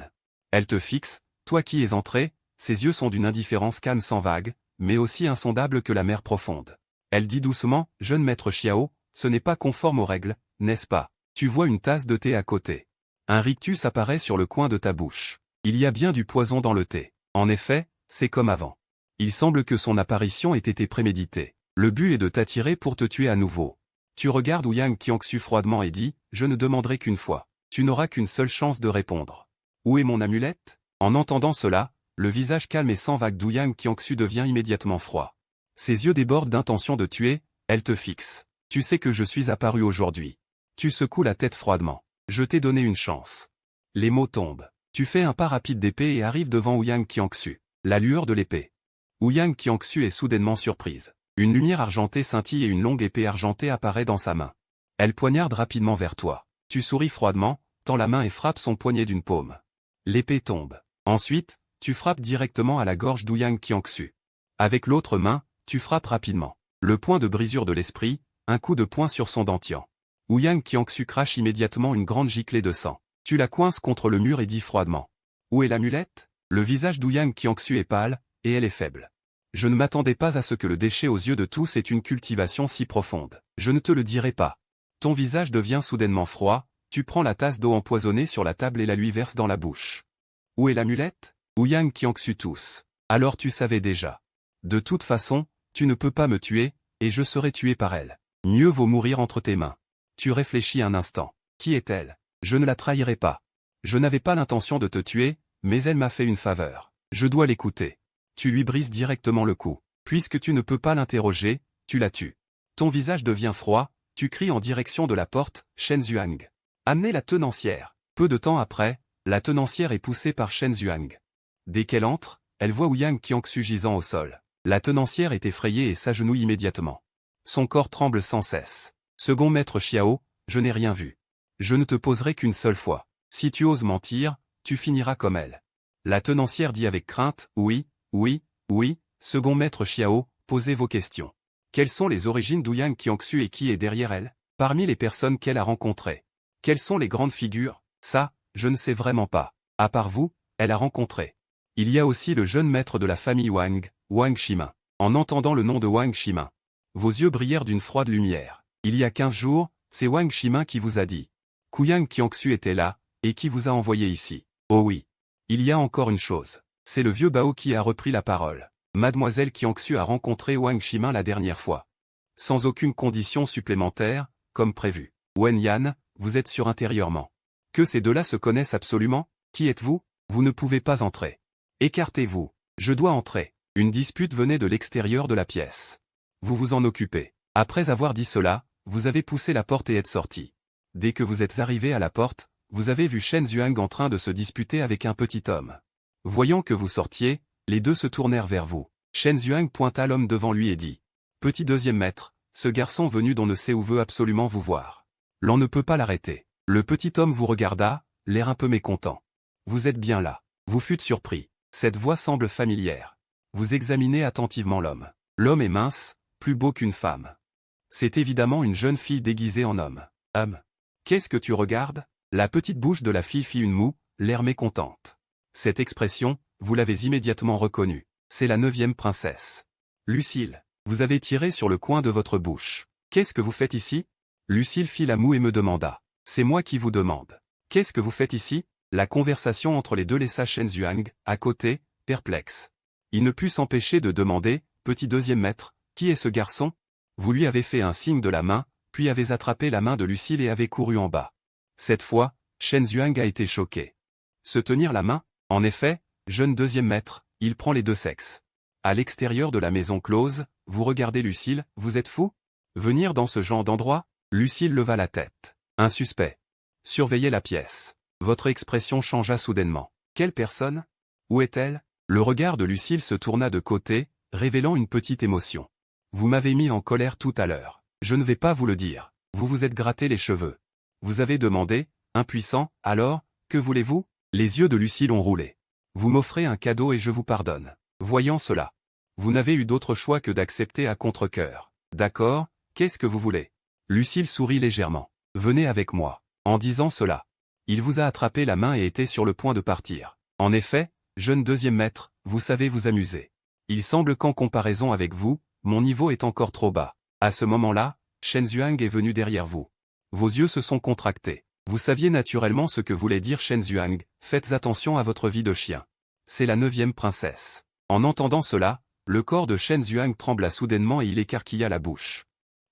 Elle te fixe, toi qui es entré, ses yeux sont d'une indifférence calme sans vague, mais aussi insondable que la mer profonde. Elle dit doucement, « Jeune maître Xiao, ce n'est pas conforme aux règles, n'est-ce pas ?» Tu vois une tasse de thé à côté. Un rictus apparaît sur le coin de ta bouche. Il y a bien du poison dans le thé. En effet, c'est comme avant. Il semble que son apparition ait été préméditée. Le but est de t'attirer pour te tuer à nouveau. Tu regardes Ouyang Qiangxu froidement et dis, « Je ne demanderai qu'une fois. Tu n'auras qu'une seule chance de répondre. Où est mon amulette ?» En entendant cela, le visage calme et sans vague d'Ouyang Qiangxu devient immédiatement froid. Ses yeux débordent d'intention de tuer, elle te fixe. Tu sais que je suis apparu aujourd'hui. Tu secoues la tête froidement. Je t'ai donné une chance. Les mots tombent. Tu fais un pas rapide d'épée et arrives devant Ouyang Qiangxu. La lueur de l'épée. Ouyang Qiangxu est soudainement surprise. Une lumière argentée scintille et une longue épée argentée apparaît dans sa main. Elle poignarde rapidement vers toi. Tu souris froidement, tends la main et frappes son poignet d'une paume. L'épée tombe. Ensuite, tu frappes directement à la gorge d'Ouyang Qiangxu. Avec l'autre main, tu frappes rapidement. Le point de brisure de l'esprit, un coup de poing sur son dentian. Ouyang Qiangxu crache immédiatement une grande giclée de sang. Tu la coinces contre le mur et dis froidement. Où est l'amulette? Le visage d'Ouyang Qiangxu est pâle, et elle est faible. Je ne m'attendais pas à ce que le déchet aux yeux de tous ait une cultivation si profonde. Je ne te le dirai pas. Ton visage devient soudainement froid, tu prends la tasse d'eau empoisonnée sur la table et la lui verses dans la bouche. Où est l'amulette? Ouyang Qiangxu tousse. Alors tu savais déjà. De toute façon, tu ne peux pas me tuer, et je serai tué par elle. Mieux vaut mourir entre tes mains. Tu réfléchis un instant. Qui est-elle? Je ne la trahirai pas. Je n'avais pas l'intention de te tuer, mais elle m'a fait une faveur. Je dois l'écouter. Tu lui brises directement le cou. Puisque tu ne peux pas l'interroger, tu la tues. Ton visage devient froid, tu cries en direction de la porte, Shen Zhuang. Amenez la tenancière. Peu de temps après, la tenancière est poussée par Shen Zhuang. Dès qu'elle entre, elle voit Ouyang Qiangxu gisant au sol. La tenancière est effrayée et s'agenouille immédiatement. Son corps tremble sans cesse. Second maître Xiao, je n'ai rien vu. Je ne te poserai qu'une seule fois. Si tu oses mentir, tu finiras comme elle. La tenancière dit avec crainte, oui, oui, oui, second maître Xiao, posez vos questions. Quelles sont les origines d'Ouyang Qiangxu et qui est derrière elle? Parmi les personnes qu'elle a rencontrées. Quelles sont les grandes figures? Ça, je ne sais vraiment pas. À part vous, elle a rencontré. Il y a aussi le jeune maître de la famille Wang, Wang Shimin. En entendant le nom de Wang Shimin, vos yeux brillèrent d'une froide lumière. Il y a 15 jours, c'est Wang Shimin qui vous a dit. Ouyang Qiangxu était là, et qui vous a envoyé ici. Oh oui. Il y a encore une chose. C'est le vieux Bao qui a repris la parole. Mademoiselle Qiangxu a rencontré Wang Shimin la dernière fois. Sans aucune condition supplémentaire, comme prévu. Wen Yan, vous êtes sûr intérieurement. Que ces deux-là se connaissent absolument? Qui êtes-vous? Vous ne pouvez pas entrer. Écartez-vous. Je dois entrer. Une dispute venait de l'extérieur de la pièce. Vous vous en occupez. Après avoir dit cela, vous avez poussé la porte et êtes sorti. Dès que vous êtes arrivé à la porte, vous avez vu Shen Zhuang en train de se disputer avec un petit homme. Voyant que vous sortiez, les deux se tournèrent vers vous. Shen Zhuang pointa l'homme devant lui et dit. Petit deuxième maître, ce garçon venu d'on ne sait où veut absolument vous voir. L'on ne peut pas l'arrêter. Le petit homme vous regarda, l'air un peu mécontent. Vous êtes bien là. Vous fûtes surpris. Cette voix semble familière. Vous examinez attentivement l'homme. L'homme est mince, plus beau qu'une femme. C'est évidemment une jeune fille déguisée en homme. Qu'est-ce que tu regardes? La petite bouche de la fille fit une moue, l'air mécontente. Cette expression, vous l'avez immédiatement reconnue. C'est la 9e princesse. Lucille, vous avez tiré sur le coin de votre bouche. Qu'est-ce que vous faites ici? Lucille fit la moue et me demanda. C'est moi qui vous demande. Qu'est-ce que vous faites ici? La conversation entre les deux laissa Shen Zhuang, à côté, perplexe. Il ne put s'empêcher de demander, « Petit deuxième maître, qui est ce garçon ?» Vous lui avez fait un signe de la main, puis avez attrapé la main de Lucille et avez couru en bas. Cette fois, Shen Zhuang a été choqué. Se tenir la main? En effet, jeune deuxième maître, il prend les deux sexes. À l'extérieur de la maison close, vous regardez Lucille, vous êtes fou? Venir dans ce genre d'endroit? Lucille leva la tête. Un suspect. Surveillez la pièce. Votre expression changea soudainement. Quelle personne? Où est-elle? Le regard de Lucille se tourna de côté, révélant une petite émotion. Vous m'avez mis en colère tout à l'heure. Je ne vais pas vous le dire. Vous vous êtes gratté les cheveux. Vous avez demandé, impuissant, alors, que voulez-vous? Les yeux de Lucille ont roulé. Vous m'offrez un cadeau et je vous pardonne. Voyant cela. Vous n'avez eu d'autre choix que d'accepter à contre-cœur. D'accord, qu'est-ce que vous voulez? Lucille sourit légèrement. Venez avec moi. En disant cela, il vous a attrapé la main et était sur le point de partir. En effet, jeune deuxième maître, vous savez vous amuser. Il semble qu'en comparaison avec vous, mon niveau est encore trop bas. À ce moment-là, Shen Zhuang est venu derrière vous. Vos yeux se sont contractés. Vous saviez naturellement ce que voulait dire Shen Zhuang, faites attention à votre vie de chien. C'est la 9e princesse. En entendant cela, le corps de Shen Zhuang trembla soudainement et il écarquilla la bouche.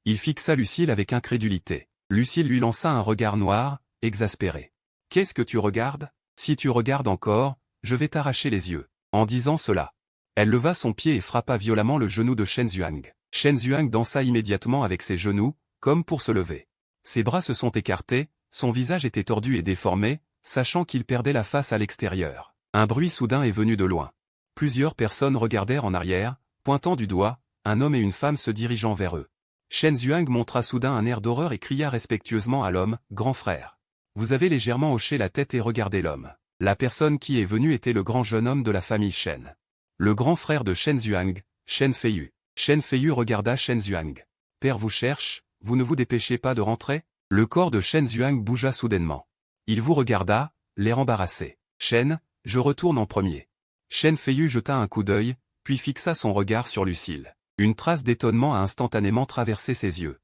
Il fixa Lucille avec incrédulité. Lucille lui lança un regard noir, exaspéré. « Qu'est-ce que tu regardes? Si tu regardes encore, je vais t'arracher les yeux. » En disant cela, elle leva son pied et frappa violemment le genou de Shen Zhuang. Shen Zhuang dansa immédiatement avec ses genoux, comme pour se lever. Ses bras se sont écartés, son visage était tordu et déformé, sachant qu'il perdait la face à l'extérieur. Un bruit soudain est venu de loin. Plusieurs personnes regardèrent en arrière, pointant du doigt, un homme et une femme se dirigeant vers eux. Shen Zhuang montra soudain un air d'horreur et cria respectueusement à l'homme, « Grand frère. » Vous avez légèrement hoché la tête et regardé l'homme. La personne qui est venue était le grand jeune homme de la famille Shen. Le grand frère de Shen Zhuang, Shen Feiyu. Shen Feiyu regarda Shen Zhuang. « Père vous cherche, vous ne vous dépêchez pas de rentrer ?» Le corps de Shen Zhuang bougea soudainement. Il vous regarda, l'air embarrassé. « Shen, je retourne en premier. » Shen Feiyu jeta un coup d'œil, puis fixa son regard sur Lucille. Une trace d'étonnement a instantanément traversé ses yeux.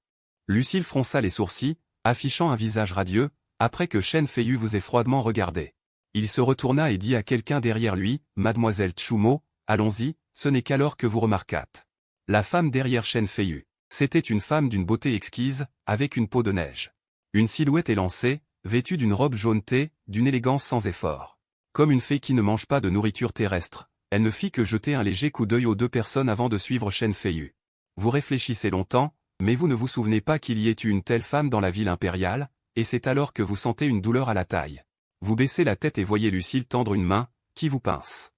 Lucille fronça les sourcils, affichant un visage radieux, après que Shen Feiyu vous ait froidement regardé. Il se retourna et dit à quelqu'un derrière lui, « Mademoiselle Tchumo, allons-y, ce n'est qu'alors que vous remarquâtes. » La femme derrière Shen Feiyu. C'était une femme d'une beauté exquise, avec une peau de neige. Une silhouette élancée, vêtue d'une robe jaune thé, d'une élégance sans effort. Comme une fée qui ne mange pas de nourriture terrestre, elle ne fit que jeter un léger coup d'œil aux deux personnes avant de suivre Shen Feiyu. Vous réfléchissez longtemps, mais vous ne vous souvenez pas qu'il y ait eu une telle femme dans la ville impériale, et c'est alors que vous sentez une douleur à la taille. Vous baissez la tête et voyez Lucille tendre une main, qui vous pince.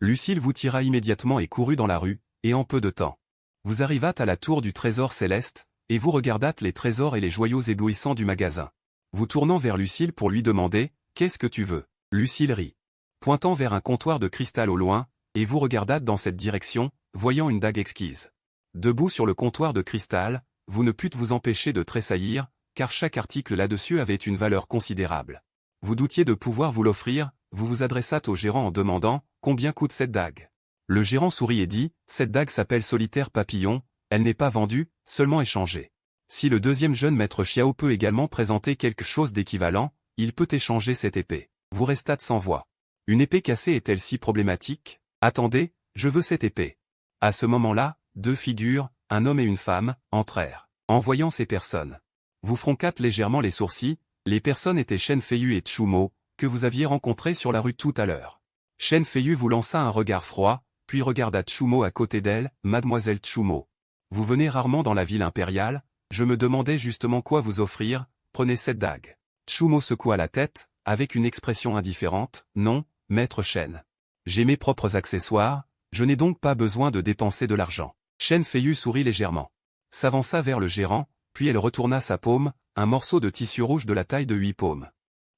Lucille vous tira immédiatement et courut dans la rue, et en peu de temps. Vous arrivâtes à la tour du trésor céleste, et vous regardâtes les trésors et les joyaux éblouissants du magasin. Vous tournant vers Lucille pour lui demander, « Qu'est-ce que tu veux ?» Lucille rit. Pointant vers un comptoir de cristal au loin, et vous regardâtes dans cette direction, voyant une dague exquise. Debout sur le comptoir de cristal, vous ne pûtes vous empêcher de tressaillir, car chaque article là-dessus avait une valeur considérable. Vous doutiez de pouvoir vous l'offrir, vous vous adressâtes au gérant en demandant, « Combien coûte cette dague ?» Le gérant sourit et dit, « Cette dague s'appelle Solitaire Papillon, elle n'est pas vendue, seulement échangée. Si le deuxième jeune maître Xiao peut également présenter quelque chose d'équivalent, il peut échanger cette épée. » Vous restâtes sans voix. Une épée cassée est-elle si problématique? Attendez, je veux cette épée. À ce moment-là, deux figures, un homme et une femme, entrèrent. En voyant ces personnes, vous froncâtes légèrement les sourcils, les personnes étaient Shen Feiyu et Tchumo, que vous aviez rencontrés sur la rue tout à l'heure. Shen Feiyu vous lança un regard froid, puis regarda Tchumo à côté d'elle, « Mademoiselle Tchumo. Vous venez rarement dans la ville impériale, je me demandais justement quoi vous offrir, prenez cette dague. » Tchumo secoua la tête, avec une expression indifférente, « Non, maître Shen. J'ai mes propres accessoires, je n'ai donc pas besoin de dépenser de l'argent. » Shen Feiyu sourit légèrement. S'avança vers le gérant, puis elle retourna sa paume, un morceau de tissu rouge de la taille de 8 paumes.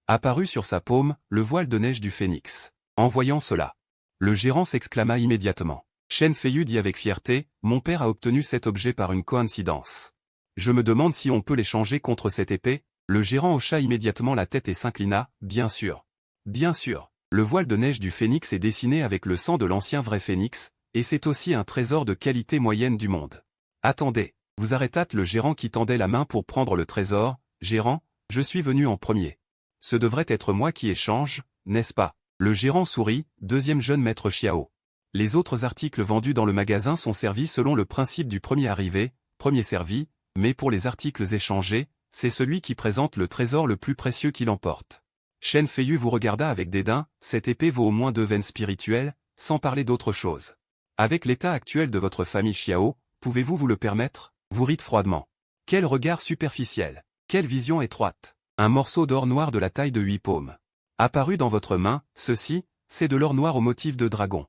Apparut sur sa paume, le voile de neige du phénix. En voyant cela, le gérant s'exclama immédiatement. Shen Feiyu dit avec fierté, « Mon père a obtenu cet objet par une coïncidence. Je me demande si on peut l'échanger contre cette épée. » Le gérant hocha immédiatement la tête et s'inclina, « Bien sûr. Bien sûr. Le voile de neige du phénix est dessiné avec le sang de l'ancien vrai phénix, et c'est aussi un trésor de qualité moyenne du monde. » Attendez, vous arrêtâtes le gérant qui tendait la main pour prendre le trésor. « Gérant, Je suis venu en premier. Ce devrait être moi qui échange, n'est-ce pas? Le gérant sourit, deuxième jeune maître Xiao. Les autres articles vendus dans le magasin sont servis selon le principe du premier arrivé, premier servi, mais pour les articles échangés, c'est celui qui présente le trésor le plus précieux qui l'emporte. Shen Feiyu vous regarda avec dédain, cette épée vaut au moins 2 veines spirituelles, sans parler d'autre chose. Avec l'état actuel de votre famille Xiao, pouvez-vous vous le permettre? Vous rîtes froidement. Quel regard superficiel! Quelle vision étroite! Un morceau d'or noir de la taille de 8 paumes. Apparu dans votre main, ceci, c'est de l'or noir au motif de dragon.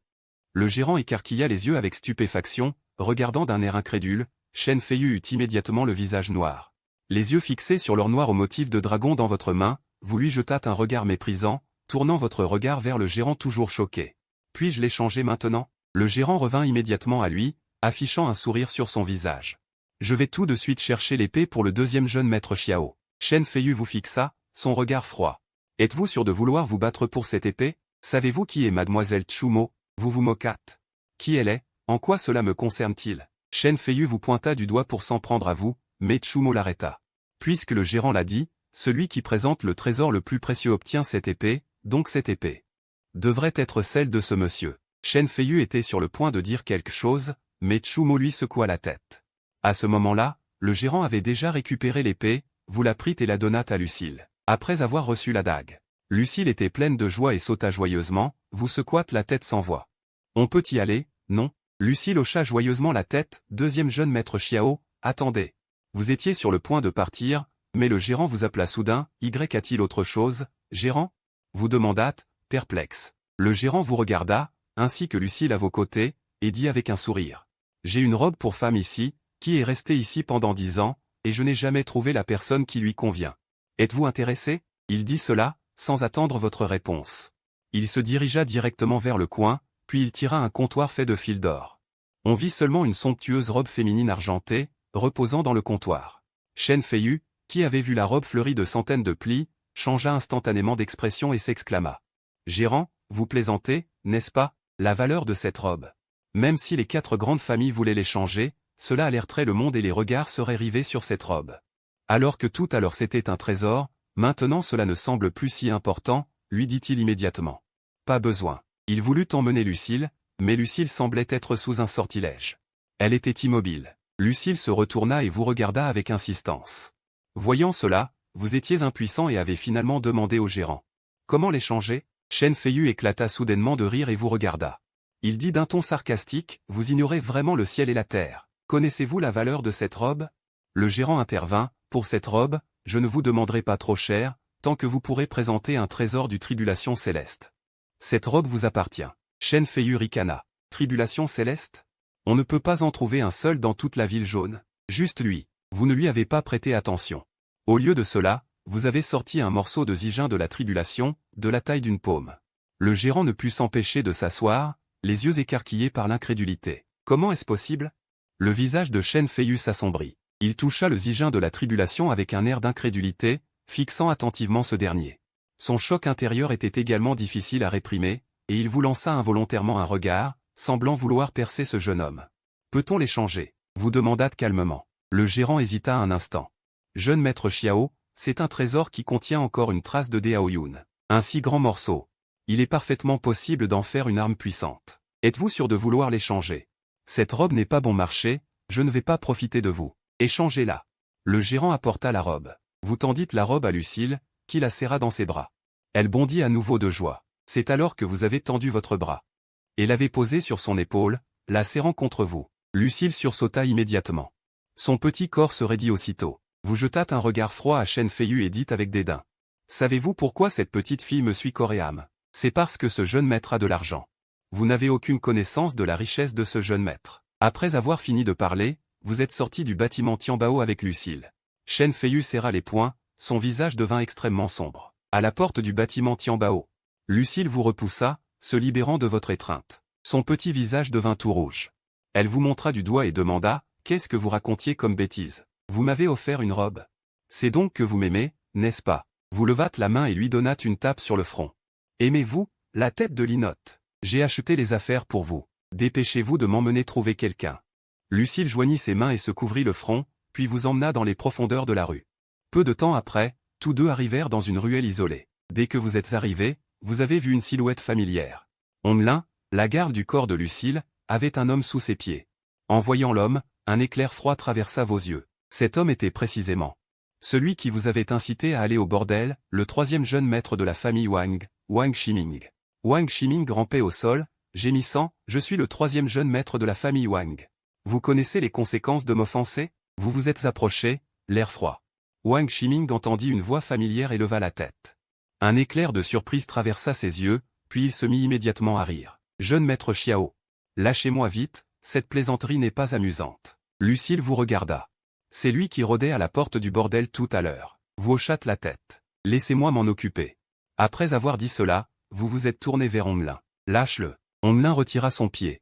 Le gérant écarquilla les yeux avec stupéfaction, regardant d'un air incrédule, Shen Feiyu eut immédiatement le visage noir. Les yeux fixés sur l'or noir au motif de dragon dans votre main, vous lui jetâtes un regard méprisant, tournant votre regard vers le gérant toujours choqué. Puis-je l'échanger maintenant? Le gérant revint immédiatement à lui, affichant un sourire sur son visage. Je vais tout de suite chercher l'épée pour le deuxième jeune maître Xiao. Shen Feiyu vous fixa, son regard froid. Êtes-vous sûr de vouloir vous battre pour cette épée? Savez-vous qui est mademoiselle Tsumo? Vous vous moquâtes. Qui elle est? En quoi cela me concerne-t-il? Shen Feiyu vous pointa du doigt pour s'en prendre à vous, mais Tsumo l'arrêta. Puisque le gérant l'a dit, celui qui présente le trésor le plus précieux obtient cette épée, donc cette épée devrait être celle de ce monsieur. Shen Feiyu était sur le point de dire quelque chose, mais Tsumo lui secoua la tête. À ce moment-là, le gérant avait déjà récupéré l'épée, vous la prîtes et la donnâtes à Lucille. Après avoir reçu la dague, Lucille était pleine de joie et sauta joyeusement, vous secouâtes la tête sans voix. On peut y aller, non? Lucille hocha joyeusement la tête, deuxième jeune maître Xiao, attendez. Vous étiez sur le point de partir, mais le gérant vous appela soudain, a-t-il autre chose, gérant? Vous demandâtes, perplexe. Le gérant vous regarda, ainsi que Lucille à vos côtés, et dit avec un sourire. J'ai une robe pour femme ici, qui est restée ici pendant 10 ans, et je n'ai jamais trouvé la personne qui lui convient. Êtes-vous intéressé? Il dit cela, sans attendre votre réponse. Il se dirigea directement vers le coin, puis il tira un comptoir fait de fil d'or. On vit seulement une somptueuse robe féminine argentée, reposant dans le comptoir. Shen Feiyu, qui avait vu la robe fleurie de centaines de plis, changea instantanément d'expression et s'exclama. Gérant, vous plaisantez, n'est-ce pas, la valeur de cette robe? Même si les 4 grandes familles voulaient l'échanger, cela alerterait le monde et les regards seraient rivés sur cette robe. Alors que tout alors c'était un trésor, maintenant cela ne semble plus si important, lui dit-il immédiatement. Pas besoin. Il voulut emmener Lucille, mais Lucille semblait être sous un sortilège. Elle était immobile. Lucille se retourna et vous regarda avec insistance. Voyant cela, vous étiez impuissant et avez finalement demandé au gérant. Comment l'échanger? Shen Feiyu éclata soudainement de rire et vous regarda. Il dit d'un ton sarcastique, vous ignorez vraiment le ciel et la terre. Connaissez-vous la valeur de cette robe? Le gérant intervint, pour cette robe, je ne vous demanderai pas trop cher, tant que vous pourrez présenter un trésor du tribulation céleste. Cette robe vous appartient. Shen Feiyu ricana. Tribulation céleste? On ne peut pas en trouver un seul dans toute la ville jaune. Juste lui. Vous ne lui avez pas prêté attention. Au lieu de cela, vous avez sorti un morceau de zigin de la tribulation, de la taille d'une paume. Le gérant ne put s'empêcher de s'asseoir, les yeux écarquillés par l'incrédulité. Comment est-ce possible? Le visage de Shen Feiyu s'assombrit. Il toucha le zigin de la tribulation avec un air d'incrédulité, fixant attentivement ce dernier. Son choc intérieur était également difficile à réprimer, et il vous lança involontairement un regard, semblant vouloir percer ce jeune homme. Peut-on l'échanger? Vous demandâtes calmement. Le gérant hésita un instant. Jeune maître Xiao, c'est un trésor qui contient encore une trace de Daoyun. Un si grand morceau. Il est parfaitement possible d'en faire une arme puissante. Êtes-vous sûr de vouloir l'échanger? Cette robe n'est pas bon marché, je ne vais pas profiter de vous. Échangez-la. Le gérant apporta la robe. Vous tendîtes la robe à Lucille, qui la serra dans ses bras. Elle bondit à nouveau de joie. C'est alors que vous avez tendu votre bras. Et l'avez posé sur son épaule, la serrant contre vous. Lucille sursauta immédiatement. Son petit corps se raidit aussitôt. Vous jetâtes un regard froid à Shen Feiyu et dit avec dédain. Savez-vous pourquoi cette petite fille me suit corps et âme? C'est parce que ce jeune maître a de l'argent. Vous n'avez aucune connaissance de la richesse de ce jeune maître. Après avoir fini de parler, vous êtes sorti du bâtiment Tianbao avec Lucille. Shen Feiyu serra les poings, son visage devint extrêmement sombre. À la porte du bâtiment Tianbao, Lucille vous repoussa, se libérant de votre étreinte. Son petit visage devint tout rouge. Elle vous montra du doigt et demanda, qu'est-ce que vous racontiez comme bêtise? Vous m'avez offert une robe. C'est donc que vous m'aimez, n'est-ce pas? Vous levâtes la main et lui donnâtes une tape sur le front. Aimez-vous, la tête de Linotte? J'ai acheté les affaires pour vous. Dépêchez-vous de m'emmener trouver quelqu'un. Lucille joignit ses mains et se couvrit le front, puis vous emmena dans les profondeurs de la rue. Peu de temps après, Tous deux arrivèrent dans une ruelle isolée. Dès que vous êtes arrivés, vous avez vu une silhouette familière. Ondelin, la garde du corps de Lucille, avait un homme sous ses pieds. En voyant l'homme, un éclair froid traversa vos yeux. Cet homme était précisément celui qui vous avait incité à aller au bordel, le troisième jeune maître de la famille Wang, Wang Shiming. Wang Shiming rampait au sol, gémissant, « Je suis le troisième jeune maître de la famille Wang. Vous connaissez les conséquences de m'offenser ?» Vous vous êtes approché, l'air froid. Wang Shiming entendit une voix familière et leva la tête. Un éclair de surprise traversa ses yeux, puis il se mit immédiatement à rire. « Jeune maître Xiao. Lâchez-moi vite, cette plaisanterie n'est pas amusante. » Lucille vous regarda. C'est lui qui rôdait à la porte du bordel tout à l'heure. Vous hochâtes la tête. Laissez-moi m'en occuper. Après avoir dit cela, vous vous êtes tourné vers Ondelin. Lâche-le. Ondelin retira son pied.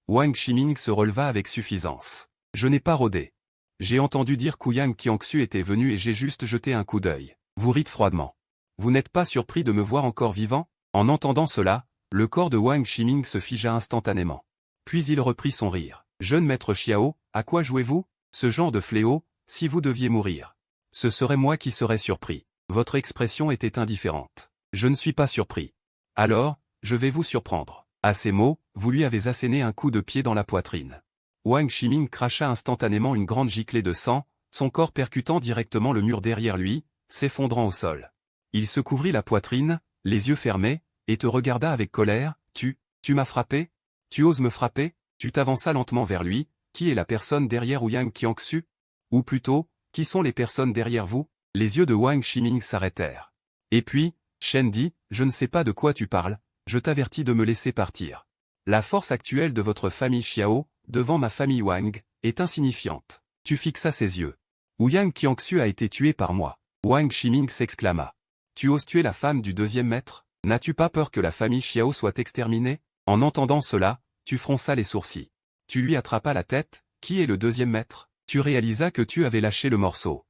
Wang Shiming se releva avec suffisance. Je n'ai pas rôdé. J'ai entendu dire qu'Ouyang Qiangxu était venu et j'ai juste jeté un coup d'œil. Vous rîtes froidement. Vous n'êtes pas surpris de me voir encore vivant? En entendant cela, le corps de Wang Shiming se figea instantanément. Puis il reprit son rire. Jeune maître Xiao, à quoi jouez-vous? Ce genre de fléau, si vous deviez mourir. Ce serait moi qui serais surpris. Votre expression était indifférente. Je ne suis pas surpris. Alors, je vais vous surprendre. À ces mots, vous lui avez asséné un coup de pied dans la poitrine. Wang Shiming cracha instantanément une grande giclée de sang, son corps percutant directement le mur derrière lui, s'effondrant au sol. Il se couvrit la poitrine, les yeux fermés, et te regarda avec colère. Tu m'as frappé? Tu oses me frapper? Tu t'avanças lentement vers lui. Qui est la personne derrière Ouyang Qiangxu? Ou plutôt, qui sont les personnes derrière vous? Les yeux de Wang Shiming s'arrêtèrent. Et puis, Shen dit, je ne sais pas de quoi tu parles, je t'avertis de me laisser partir. La force actuelle de votre famille Xiao, devant ma famille Wang, est insignifiante. Tu fixas ses yeux. Ouyang Qiangxu a été tué par moi. Wang Shiming s'exclama. Tu oses tuer la femme du deuxième maître? N'as-tu pas peur que la famille Xiao soit exterminée? En entendant cela, tu fronças les sourcils. Tu lui attrapas la tête. Qui est le deuxième maître? Tu réalisas que tu avais lâché le morceau.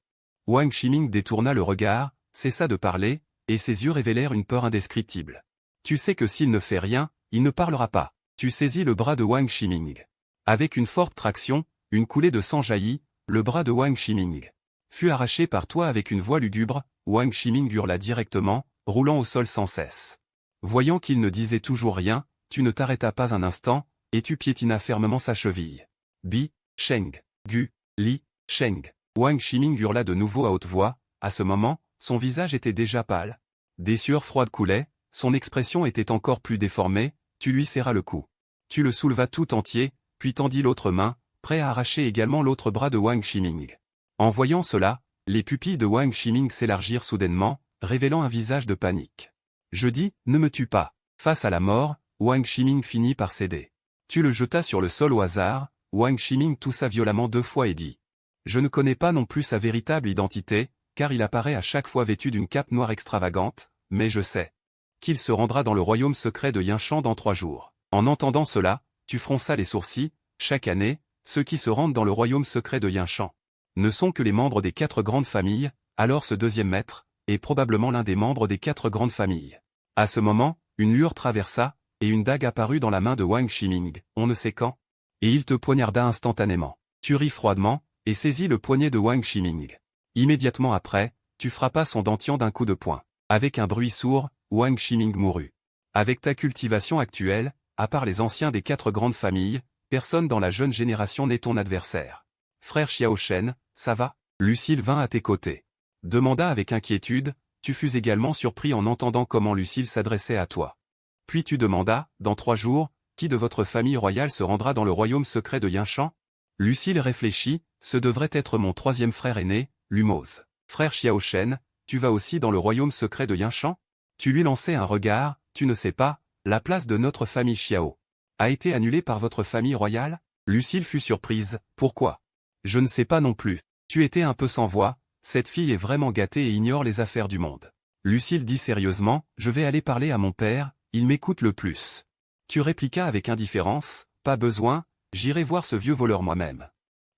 Wang Shiming détourna le regard, cessa de parler, et ses yeux révélèrent une peur indescriptible. Tu sais que s'il ne fait rien, il ne parlera pas. Tu saisis le bras de Wang Shiming. Avec une forte traction, une coulée de sang jaillit, le bras de Wang Shiming fut arraché par toi avec une voix lugubre. Wang Shiming hurla directement, roulant au sol sans cesse. Voyant qu'il ne disait toujours rien, tu ne t'arrêtas pas un instant, et tu piétinas fermement sa cheville. Bi, Sheng, Gu, Li, Sheng. Wang Shiming hurla de nouveau à haute voix. À ce moment, son visage était déjà pâle. Des sueurs froides coulaient, son expression était encore plus déformée, tu lui serras le cou. Tu le soulevas tout entier, puis tendis l'autre main, prêt à arracher également l'autre bras de Wang Shiming. En voyant cela, les pupilles de Wang Shiming s'élargirent soudainement, révélant un visage de panique. Je dis, ne me tue pas. Face à la mort, Wang Shiming finit par céder. Tu le jetas sur le sol au hasard. Wang Shiming toussa violemment 2 fois et dit. Je ne connais pas non plus sa véritable identité, car il apparaît à chaque fois vêtu d'une cape noire extravagante, mais je sais qu'il se rendra dans le royaume secret de Yinshan dans 3 jours. En entendant cela, tu fronças les sourcils. Chaque année, ceux qui se rendent dans le royaume secret de Yinshan ne sont que les membres des 4 grandes familles, alors ce deuxième maître est probablement l'un des membres des 4 grandes familles. À ce moment, une lueur traversa, et une dague apparut dans la main de Wang Shiming, on ne sait quand, et il te poignarda instantanément. Tu ris froidement, et saisis le poignet de Wang Shiming. Immédiatement après, tu frappas son dentier d'un coup de poing. Avec un bruit sourd, Wang Shiming mourut. Avec ta cultivation actuelle, à part les anciens des 4 grandes familles, personne dans la jeune génération n'est ton adversaire. Frère Xiao Shen, ça va? Lucille vint à tes côtés. Demanda avec inquiétude, tu fus également surpris en entendant comment Lucille s'adressait à toi. Puis tu demandas, dans 3 jours, qui de votre famille royale se rendra dans le royaume secret de Yinshan? Lucille réfléchit, ce devrait être mon 3e frère aîné, Lumose. Frère Xiao Shen, tu vas aussi dans le royaume secret de Yinshan? Tu lui lançais un regard, tu ne sais pas, la place de notre famille Xiao a été annulée par votre famille royale? Lucille fut surprise, pourquoi? Je ne sais pas non plus. Tu étais un peu sans voix, cette fille est vraiment gâtée et ignore les affaires du monde. Lucille dit sérieusement, je vais aller parler à mon père, il m'écoute le plus. Tu répliqua avec indifférence, pas besoin, j'irai voir ce vieux voleur moi-même.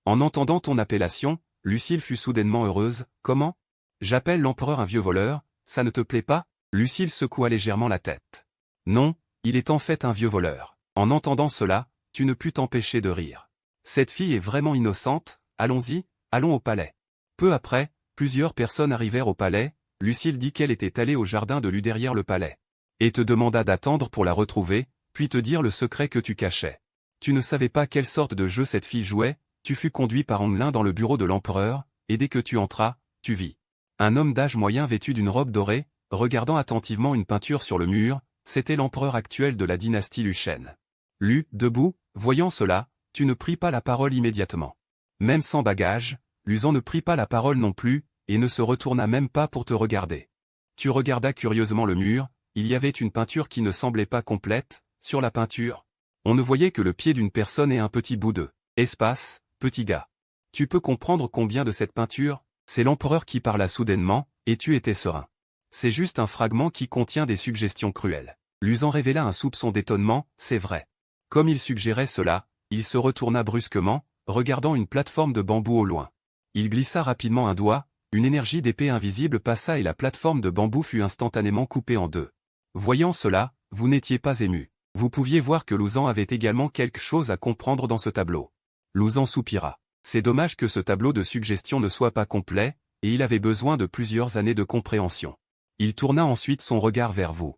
En entendant ton appellation, Lucille fut soudainement heureuse, comment? J'appelle l'empereur un vieux voleur, ça ne te plaît pas? Lucille secoua légèrement la tête. Non, il est en fait un vieux voleur. En entendant cela, tu ne pus t'empêcher de rire. Cette fille est vraiment innocente, allons-y, allons au palais. Peu après, plusieurs personnes arrivèrent au palais, Lucille dit qu'elle était allée au jardin de Lu derrière le palais. Et te demanda d'attendre pour la retrouver, puis te dire le secret que tu cachais. Tu ne savais pas quelle sorte de jeu cette fille jouait, tu fus conduit par Honglin dans le bureau de l'empereur, et dès que tu entras, tu vis un homme d'âge moyen vêtu d'une robe dorée, regardant attentivement une peinture sur le mur, c'était l'empereur actuel de la dynastie Luchène. Lu, debout, voyant cela, tu ne pris pas la parole immédiatement. Même sans bagage, Luzon ne prit pas la parole non plus, et ne se retourna même pas pour te regarder. Tu regardas curieusement le mur, il y avait une peinture qui ne semblait pas complète, sur la peinture. On ne voyait que le pied d'une personne et un petit bout de espace, petit gars. Tu peux comprendre combien de cette peinture, c'est l'empereur qui parla soudainement, et tu étais serein. C'est juste un fragment qui contient des suggestions cruelles. Luzon révéla un soupçon d'étonnement, c'est vrai. Comme il suggérait cela, il se retourna brusquement, regardant une plateforme de bambou au loin. Il glissa rapidement un doigt, une énergie d'épée invisible passa et la plateforme de bambou fut instantanément coupée en deux. Voyant cela, vous n'étiez pas ému. Vous pouviez voir que Luzon avait également quelque chose à comprendre dans ce tableau. Luzon soupira. C'est dommage que ce tableau de suggestion ne soit pas complet, et il avait besoin de plusieurs années de compréhension. Il tourna ensuite son regard vers vous.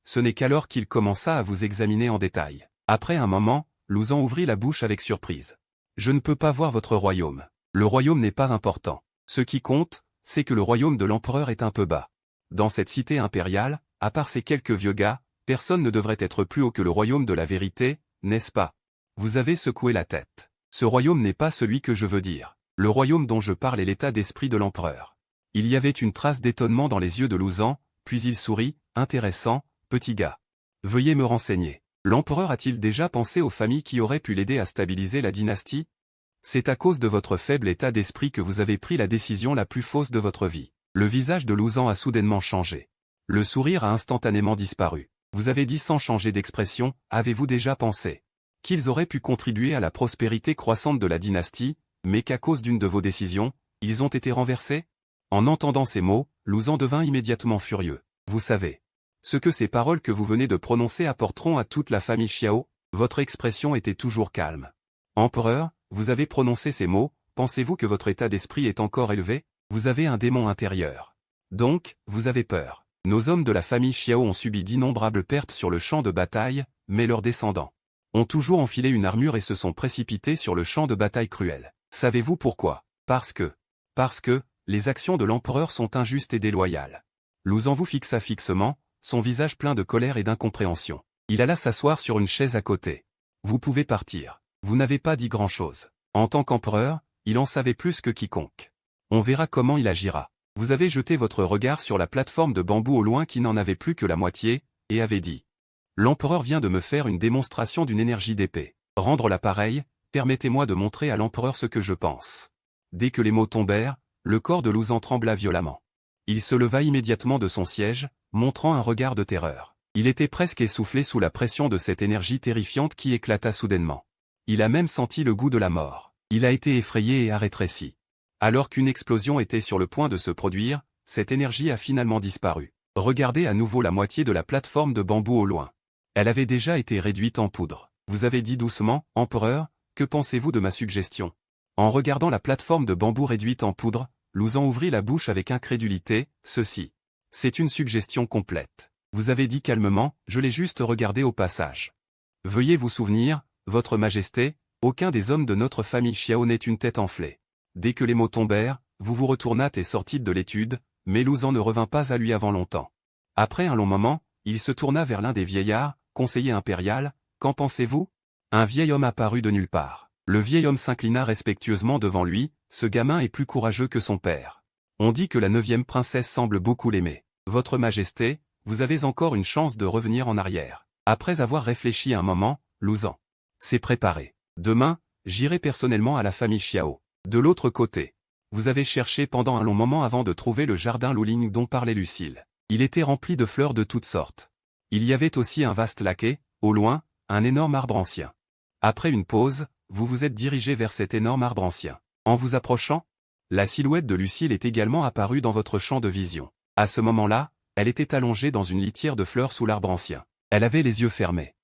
Ce n'est qu'alors qu'il commença à vous examiner en détail. Après un moment, Luzon ouvrit la bouche avec surprise. Je ne peux pas voir votre royaume. Le royaume n'est pas important. Ce qui compte, c'est que le royaume de l'empereur est un peu bas. Dans cette cité impériale, à part ces quelques vieux gars, personne ne devrait être plus haut que le royaume de la vérité, n'est-ce pas? Vous avez secoué la tête. Ce royaume n'est pas celui que je veux dire. Le royaume dont je parle est l'état d'esprit de l'empereur. Il y avait une trace d'étonnement dans les yeux de Luzon, puis il sourit, intéressant, petit gars. Veuillez me renseigner. L'empereur a-t-il déjà pensé aux familles qui auraient pu l'aider à stabiliser la dynastie? C'est à cause de votre faible état d'esprit que vous avez pris la décision la plus fausse de votre vie. Le visage de Luzon a soudainement changé. Le sourire a instantanément disparu. Vous avez dit sans changer d'expression, avez-vous déjà pensé qu'ils auraient pu contribuer à la prospérité croissante de la dynastie, mais qu'à cause d'une de vos décisions, ils ont été renversés? En entendant ces mots, Luzon devint immédiatement furieux. Vous savez ce que ces paroles que vous venez de prononcer apporteront à toute la famille Xiao? Votre expression était toujours calme. Empereur, vous avez prononcé ces mots, pensez-vous que votre état d'esprit est encore élevé? Vous avez un démon intérieur. Donc, vous avez peur. Nos hommes de la famille Xiao ont subi d'innombrables pertes sur le champ de bataille, mais leurs descendants ont toujours enfilé une armure et se sont précipités sur le champ de bataille cruel. Savez-vous pourquoi? Parce que, les actions de l'empereur sont injustes et déloyales. Luzon vous fixa fixement, son visage plein de colère et d'incompréhension. Il alla s'asseoir sur une chaise à côté. Vous pouvez partir. Vous n'avez pas dit grand-chose. En tant qu'empereur, il en savait plus que quiconque. On verra comment il agira. Vous avez jeté votre regard sur la plateforme de bambou au loin qui n'en avait plus que la moitié, et avez dit. L'empereur vient de me faire une démonstration d'une énergie d'épée. Rendre l'appareil, permettez-moi de montrer à l'empereur ce que je pense. Dès que les mots tombèrent, le corps de Luzon trembla violemment. Il se leva immédiatement de son siège, montrant un regard de terreur. Il était presque essoufflé sous la pression de cette énergie terrifiante qui éclata soudainement. Il a même senti le goût de la mort. Il a été effrayé et a rétréci. Alors qu'une explosion était sur le point de se produire, cette énergie a finalement disparu. Regardez à nouveau la moitié de la plateforme de bambou au loin. Elle avait déjà été réduite en poudre. Vous avez dit doucement, Empereur, que pensez-vous de ma suggestion? En regardant la plateforme de bambou réduite en poudre, Luzon ouvrit la bouche avec incrédulité, ceci. C'est une suggestion complète. Vous avez dit calmement, je l'ai juste regardé au passage. Veuillez vous souvenir, Votre Majesté, aucun des hommes de notre famille Xiao n'est une tête enflée. Dès que les mots tombèrent, vous vous retournâtes et sortîtes de l'étude, mais Luzon ne revint pas à lui avant longtemps. Après un long moment, il se tourna vers l'un des vieillards, conseiller impérial, qu'en pensez-vous? Un vieil homme apparut de nulle part. Le vieil homme s'inclina respectueusement devant lui, ce gamin est plus courageux que son père. On dit que la 9e princesse semble beaucoup l'aimer. Votre Majesté, vous avez encore une chance de revenir en arrière. Après avoir réfléchi un moment, Luzon s'est préparé. Demain, j'irai personnellement à la famille Xiao. De l'autre côté, vous avez cherché pendant un long moment avant de trouver le jardin Luling dont parlait Lucille. Il était rempli de fleurs de toutes sortes. Il y avait aussi un vaste laquais, au loin, un énorme arbre ancien. Après une pause, vous vous êtes dirigé vers cet énorme arbre ancien. En vous approchant, la silhouette de Lucille est également apparue dans votre champ de vision. À ce moment-là, elle était allongée dans une litière de fleurs sous l'arbre ancien. Elle avait les yeux fermés.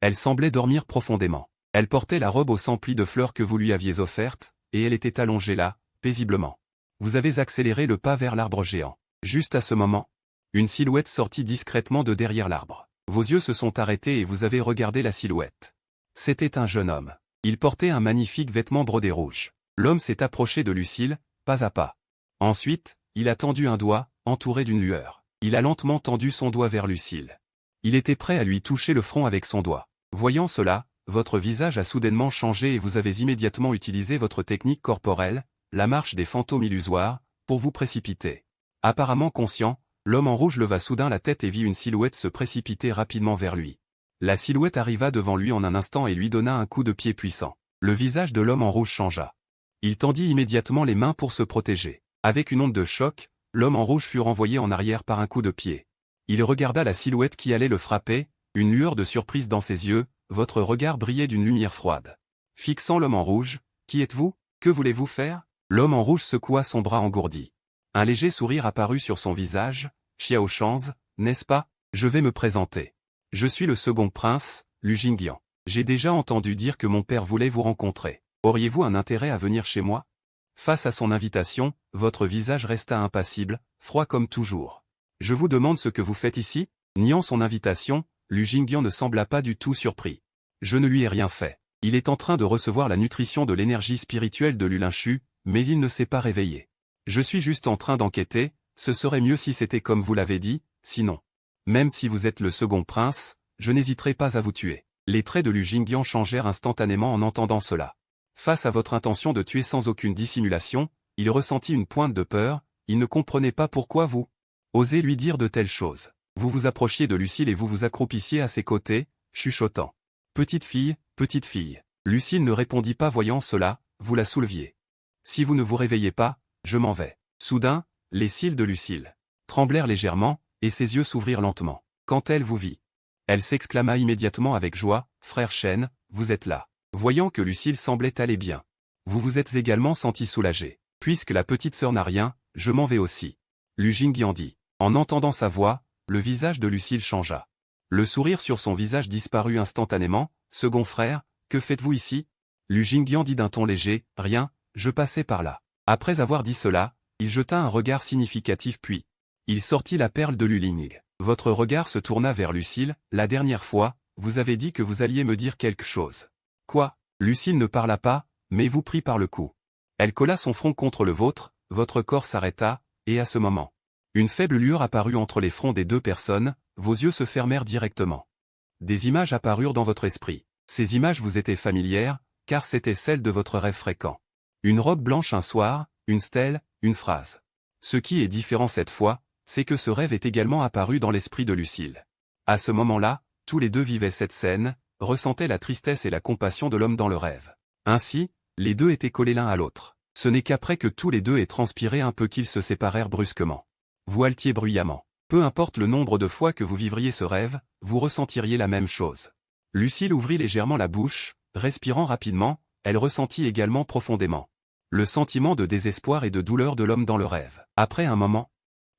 Elle semblait dormir profondément. Elle portait la robe aux 100 plis de fleurs que vous lui aviez offerte, et elle était allongée là, paisiblement. Vous avez accéléré le pas vers l'arbre géant. Juste à ce moment, une silhouette sortit discrètement de derrière l'arbre. Vos yeux se sont arrêtés et vous avez regardé la silhouette. C'était un jeune homme. Il portait un magnifique vêtement brodé rouge. L'homme s'est approché de Lucille, pas à pas. Ensuite, il a tendu un doigt, entouré d'une lueur. Il a lentement tendu son doigt vers Lucille. Il était prêt à lui toucher le front avec son doigt. Voyant cela, votre visage a soudainement changé et vous avez immédiatement utilisé votre technique corporelle, la marche des fantômes illusoires, pour vous précipiter. Apparemment conscient, l'homme en rouge leva soudain la tête et vit une silhouette se précipiter rapidement vers lui. La silhouette arriva devant lui en un instant et lui donna un coup de pied puissant. Le visage de l'homme en rouge changea. Il tendit immédiatement les mains pour se protéger. Avec une onde de choc, l'homme en rouge fut renvoyé en arrière par un coup de pied. Il regarda la silhouette qui allait le frapper, une lueur de surprise dans ses yeux, votre regard brillait d'une lumière froide. Fixant l'homme en rouge, « Qui êtes-vous? Que voulez-vous faire ?» L'homme en rouge secoua son bras engourdi. Un léger sourire apparut sur son visage. « Xiao Shanze, n'est-ce pas? Je vais me présenter. Je suis le second prince, Lu Jingyan. J'ai déjà entendu dire que mon père voulait vous rencontrer. Auriez-vous un intérêt à venir chez moi ?» Face à son invitation, votre visage resta impassible, froid comme toujours. « Je vous demande ce que vous faites ici ?» Niant son invitation, Lu Jingyan ne sembla pas du tout surpris. « Je ne lui ai rien fait. Il est en train de recevoir la nutrition de l'énergie spirituelle de Lulinchu, mais il ne s'est pas réveillé. Je suis juste en train d'enquêter, ce serait mieux si c'était comme vous l'avez dit, sinon. Même si vous êtes le second prince, je n'hésiterai pas à vous tuer. » Les traits de Lu Jingyan changèrent instantanément en entendant cela. Face à votre intention de tuer sans aucune dissimulation, il ressentit une pointe de peur, il ne comprenait pas pourquoi vous osez lui dire de telles choses. Vous vous approchiez de Lucille et vous vous accroupissiez à ses côtés, chuchotant. « Petite fille, petite fille. » Lucille ne répondit pas voyant cela, vous la souleviez. « Si vous ne vous réveillez pas, je m'en vais. » Soudain, les cils de Lucille tremblèrent légèrement, et ses yeux s'ouvrirent lentement. Quand elle vous vit, elle s'exclama immédiatement avec joie, « Frère Shen, vous êtes là. » Voyant que Lucille semblait aller bien. Vous vous êtes également senti soulagé. « Puisque la petite sœur n'a rien, je m'en vais aussi. » Lu Jingyan dit. En entendant sa voix, le visage de Lucille changea. Le sourire sur son visage disparut instantanément. « Second frère, que faites-vous ici ?» Lu Jingyan dit d'un ton léger, « Rien, je passais par là. » Après avoir dit cela, il jeta un regard significatif puis il sortit la perle de Luling. Votre regard se tourna vers Lucille. « La dernière fois, vous avez dit que vous alliez me dire quelque chose. » Quoi? Lucille ne parla pas, mais vous prit par le cou. Elle colla son front contre le vôtre, votre corps s'arrêta, et à ce moment, une faible lueur apparut entre les fronts des deux personnes, vos yeux se fermèrent directement. Des images apparurent dans votre esprit. Ces images vous étaient familières, car c'étaient celles de votre rêve fréquent. Une robe blanche un soir, une stèle, une phrase. Ce qui est différent cette fois, c'est que ce rêve est également apparu dans l'esprit de Lucille. À ce moment-là, tous les deux vivaient cette scène, ressentaient la tristesse et la compassion de l'homme dans le rêve. Ainsi, les deux étaient collés l'un à l'autre. Ce n'est qu'après que tous les deux aient transpiré un peu qu'ils se séparèrent brusquement. Vous haletiez bruyamment. Peu importe le nombre de fois que vous vivriez ce rêve, vous ressentiriez la même chose. Lucille ouvrit légèrement la bouche, respirant rapidement, elle ressentit également profondément le sentiment de désespoir et de douleur de l'homme dans le rêve. Après un moment,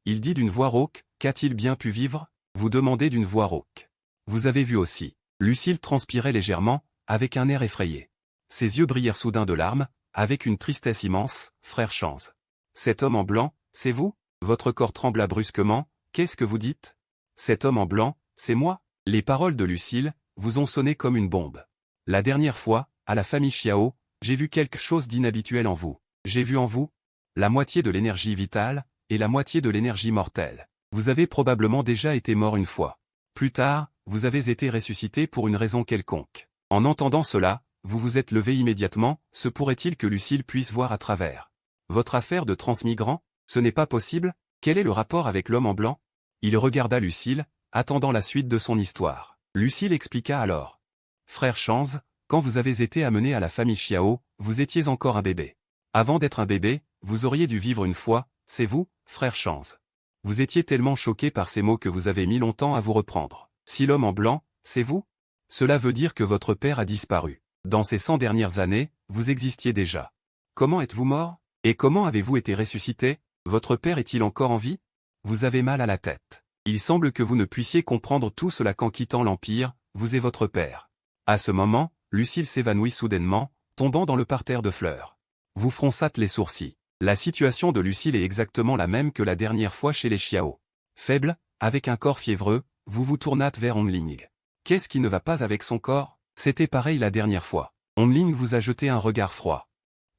il dit d'une voix rauque, « Qu'a-t-il bien pu vivre ?» Vous demandez d'une voix rauque. Vous avez vu aussi. Lucille transpirait légèrement, avec un air effrayé. Ses yeux brillèrent soudain de larmes, avec une tristesse immense, « Frère Shanze. Cet homme en blanc, c'est vous ?» Votre corps trembla brusquement, « Qu'est-ce que vous dites ?»« Cet homme en blanc, c'est moi ?» Les paroles de Lucille vous ont sonné comme une bombe. La dernière fois, à la famille Xiao, j'ai vu quelque chose d'inhabituel en vous. J'ai vu en vous la moitié de l'énergie vitale, et la moitié de l'énergie mortelle. Vous avez probablement déjà été mort une fois. Plus tard, vous avez été ressuscité pour une raison quelconque. En entendant cela, vous vous êtes levé immédiatement, se pourrait-il que Lucille puisse voir à travers votre affaire de transmigrant? Ce n'est pas possible? Quel est le rapport avec l'homme en blanc? Il regarda Lucille, attendant la suite de son histoire. Lucille expliqua alors. Frère Shanze, quand vous avez été amené à la famille Xiao, vous étiez encore un bébé. Avant d'être un bébé, vous auriez dû vivre une fois, c'est vous, frère Shanze. Vous étiez tellement choqué par ces mots que vous avez mis longtemps à vous reprendre. Si l'homme en blanc, c'est vous? Cela veut dire que votre père a disparu. Dans ces 100 dernières années, vous existiez déjà. Comment êtes-vous mort? Et comment avez-vous été ressuscité? Votre père est-il encore en vie? Vous avez mal à la tête. Il semble que vous ne puissiez comprendre tout cela qu'en quittant l'Empire, vous et votre père. À ce moment, Lucille s'évanouit soudainement, tombant dans le parterre de fleurs. Vous fronçâtes les sourcils. La situation de Lucille est exactement la même que la dernière fois chez les Xiao. Faible, avec un corps fiévreux, vous vous tournâtes vers Onling. Qu'est-ce qui ne va pas avec son corps? C'était pareil la dernière fois. Onling vous a jeté un regard froid.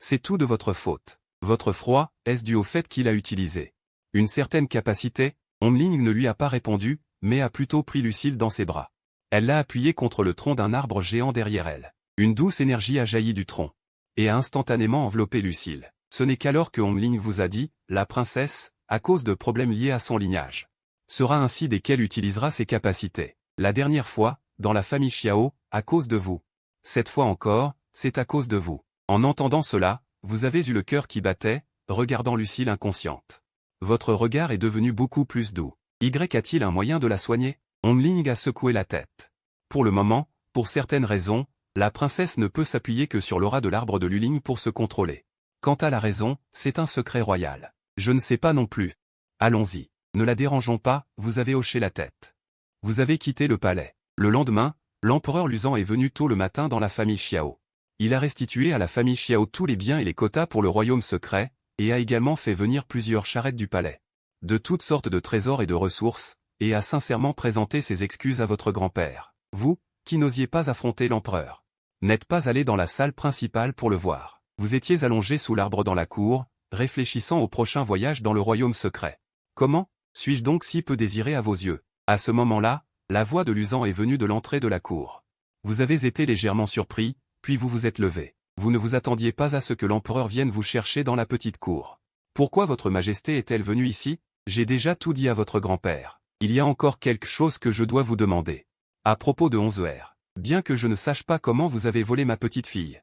C'est tout de votre faute. Votre froid, est-ce dû au fait qu'il a utilisé une certaine capacité? Onling ne lui a pas répondu, mais a plutôt pris Lucille dans ses bras. Elle l'a appuyé contre le tronc d'un arbre géant derrière elle. Une douce énergie a jailli du tronc et a instantanément enveloppé Lucille. Ce n'est qu'alors que Onling vous a dit, la princesse, à cause de problèmes liés à son lignage, sera ainsi desquels utilisera ses capacités. La dernière fois, dans la famille Xiao, à cause de vous. Cette fois encore, c'est à cause de vous. En entendant cela, vous avez eu le cœur qui battait, regardant Lucille inconsciente. Votre regard est devenu beaucoup plus doux. Y a-t-il un moyen de la soigner? Onling a secoué la tête. Pour le moment, pour certaines raisons, la princesse ne peut s'appuyer que sur l'aura de l'arbre de Luling pour se contrôler. Quant à la raison, c'est un secret royal. Je ne sais pas non plus. Allons-y. Ne la dérangeons pas, vous avez hoché la tête. Vous avez quitté le palais. Le lendemain, l'empereur Luzan est venu tôt le matin dans la famille Xiao. Il a restitué à la famille Xiao tous les biens et les quotas pour le royaume secret, et a également fait venir plusieurs charrettes du palais. De toutes sortes de trésors et de ressources, et a sincèrement présenté ses excuses à votre grand-père. Vous, qui n'osiez pas affronter l'empereur, n'êtes pas allé dans la salle principale pour le voir. Vous étiez allongé sous l'arbre dans la cour, réfléchissant au prochain voyage dans le royaume secret. Comment suis-je donc si peu désiré à vos yeux? À ce moment-là, la voix de Luzan est venue de l'entrée de la cour. Vous avez été légèrement surpris, puis vous vous êtes levé. Vous ne vous attendiez pas à ce que l'empereur vienne vous chercher dans la petite cour. Pourquoi votre majesté est-elle venue ici? J'ai déjà tout dit à votre grand-père. Il y a encore quelque chose que je dois vous demander. À propos de 11R. Bien que je ne sache pas comment vous avez volé ma petite fille.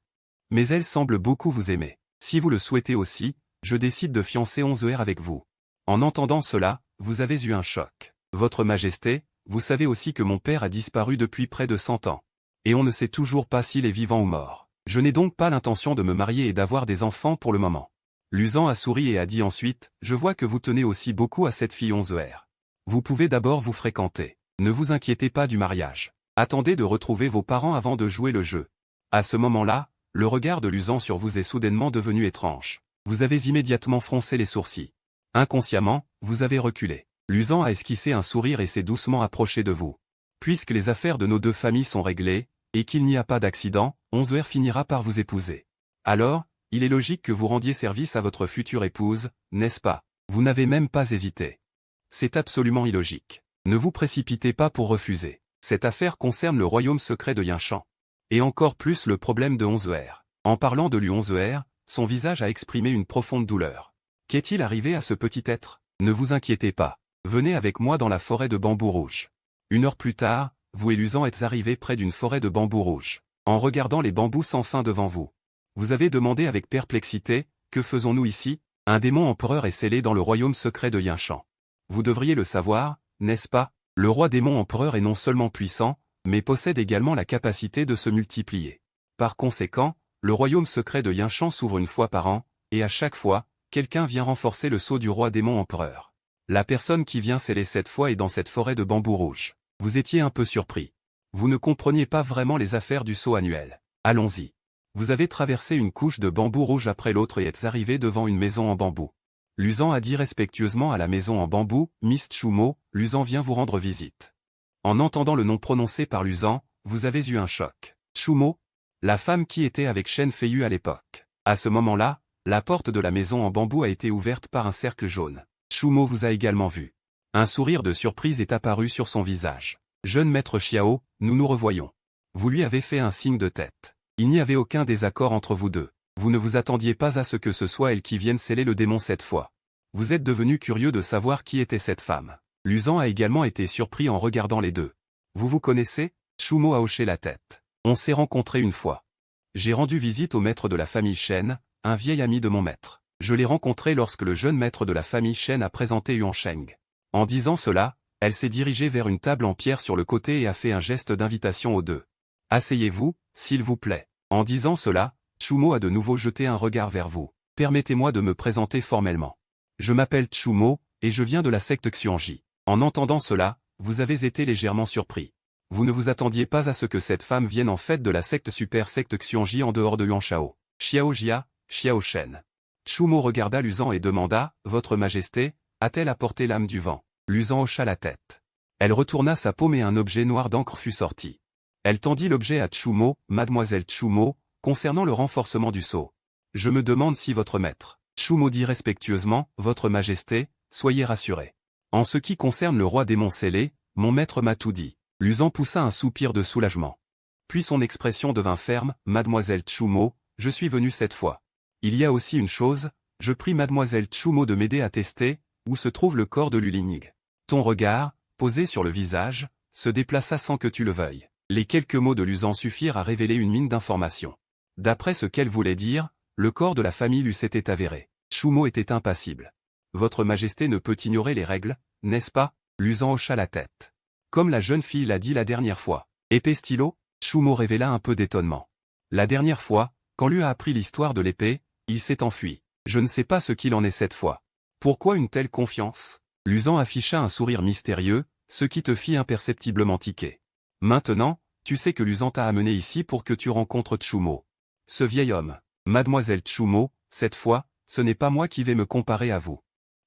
Mais elle semble beaucoup vous aimer. Si vous le souhaitez aussi, je décide de fiancer 11R avec vous. En entendant cela, vous avez eu un choc. Votre majesté, vous savez aussi que mon père a disparu depuis près de 100 ans. Et on ne sait toujours pas s'il est vivant ou mort. Je n'ai donc pas l'intention de me marier et d'avoir des enfants pour le moment. Luzan a souri et a dit ensuite, je vois que vous tenez aussi beaucoup à cette fille 11R. Vous pouvez d'abord vous fréquenter. Ne vous inquiétez pas du mariage. Attendez de retrouver vos parents avant de jouer le jeu. À ce moment-là, le regard de Luzan sur vous est soudainement devenu étrange. Vous avez immédiatement froncé les sourcils. Inconsciemment, vous avez reculé. Luzan a esquissé un sourire et s'est doucement approché de vous. Puisque les affaires de nos deux familles sont réglées, et qu'il n'y a pas d'accident, 11R finira par vous épouser. Alors, il est logique que vous rendiez service à votre future épouse, n'est-ce pas? Vous n'avez même pas hésité. C'est absolument illogique. Ne vous précipitez pas pour refuser. Cette affaire concerne le royaume secret de Yinshan. Et encore plus le problème de 11R. En parlant de lui 11R, son visage a exprimé une profonde douleur. Qu'est-il arrivé à ce petit être? Ne vous inquiétez pas. Venez avec moi dans la forêt de bambous rouge. 1 heure plus tard, vous et Luzan êtes arrivés près d'une forêt de bambous rouge. En regardant les bambous sans fin devant vous, vous avez demandé avec perplexité, que faisons-nous ici? Un démon empereur est scellé dans le royaume secret de Yinshan. Vous devriez le savoir, n'est-ce pas? Le roi démon empereur est non seulement puissant, mais possède également la capacité de se multiplier. Par conséquent, le royaume secret de Yinshan s'ouvre une fois par an, et à chaque fois, quelqu'un vient renforcer le sceau du roi démon empereur. La personne qui vient sceller cette fois est dans cette forêt de bambous rouge. Vous étiez un peu surpris. Vous ne compreniez pas vraiment les affaires du sceau annuel. Allons-y. Vous avez traversé une couche de bambou rouge après l'autre et êtes arrivé devant une maison en bambou. Luzan a dit respectueusement à la maison en bambou, Miss Chumo, Luzan vient vous rendre visite. En entendant le nom prononcé par Luzan, vous avez eu un choc. Chumo? La femme qui était avec Shen Feiyu à l'époque. À ce moment-là, la porte de la maison en bambou a été ouverte par un cercle jaune. Chumo vous a également vu. Un sourire de surprise est apparu sur son visage. Jeune maître Xiao, nous nous revoyons. Vous lui avez fait un signe de tête. Il n'y avait aucun désaccord entre vous deux. Vous ne vous attendiez pas à ce que ce soit elle qui vienne sceller le démon cette fois. Vous êtes devenu curieux de savoir qui était cette femme. Luzan a également été surpris en regardant les deux. Vous vous connaissez? Chumo a hoché la tête. On s'est rencontrés une fois. J'ai rendu visite au maître de la famille Shen, un vieil ami de mon maître. Je l'ai rencontré lorsque le jeune maître de la famille Shen a présenté Yuan Sheng. En disant cela, elle s'est dirigée vers une table en pierre sur le côté et a fait un geste d'invitation aux deux. Asseyez-vous, s'il vous plaît. En disant cela, Chumo a de nouveau jeté un regard vers vous. Permettez-moi de me présenter formellement. Je m'appelle Chumo, et je viens de la secte Xuanji. En entendant cela, vous avez été légèrement surpris. Vous ne vous attendiez pas à ce que cette femme vienne en fait de la secte super secte Xuanji en dehors de Yuanshao. Xiao Jia, Xiao Shen. Chumo regarda Luzan et demanda, « Votre Majesté, a-t-elle apporté l'âme du vent ?» Luzan hocha la tête. Elle retourna sa paume et un objet noir d'encre fut sorti. Elle tendit l'objet à Chumo, « Mademoiselle Chumo, concernant le renforcement du sceau. Je me demande si votre maître. » Chumo dit respectueusement, « Votre Majesté, soyez rassurée. En ce qui concerne le roi démon scellé, mon maître m'a tout dit. » Luzan poussa un soupir de soulagement. Puis son expression devint ferme, « Mademoiselle Chumo, je suis venu cette fois. Il y a aussi une chose, je prie Mademoiselle Chumo de m'aider à tester, où se trouve le corps de Lulinig. » Ton regard, posé sur le visage, se déplaça sans que tu le veuilles. Les quelques mots de Luzan suffirent à révéler une mine d'information. D'après ce qu'elle voulait dire, le corps de la famille lui s'était avéré. Chumo était impassible. « Votre Majesté ne peut ignorer les règles, n'est-ce pas ?» Luzan hocha la tête. Comme la jeune fille l'a dit la dernière fois. « Épée stylo ?» Chumo révéla un peu d'étonnement. La dernière fois, quand lui a appris l'histoire de l'épée, il s'est enfui. Je ne sais pas ce qu'il en est cette fois. Pourquoi une telle confiance? Luzan afficha un sourire mystérieux, ce qui te fit imperceptiblement tiquer. Maintenant, tu sais que Luzan t'a amené ici pour que tu rencontres Chumo. Ce vieil homme. Mademoiselle Chumo, cette fois, ce n'est pas moi qui vais me comparer à vous.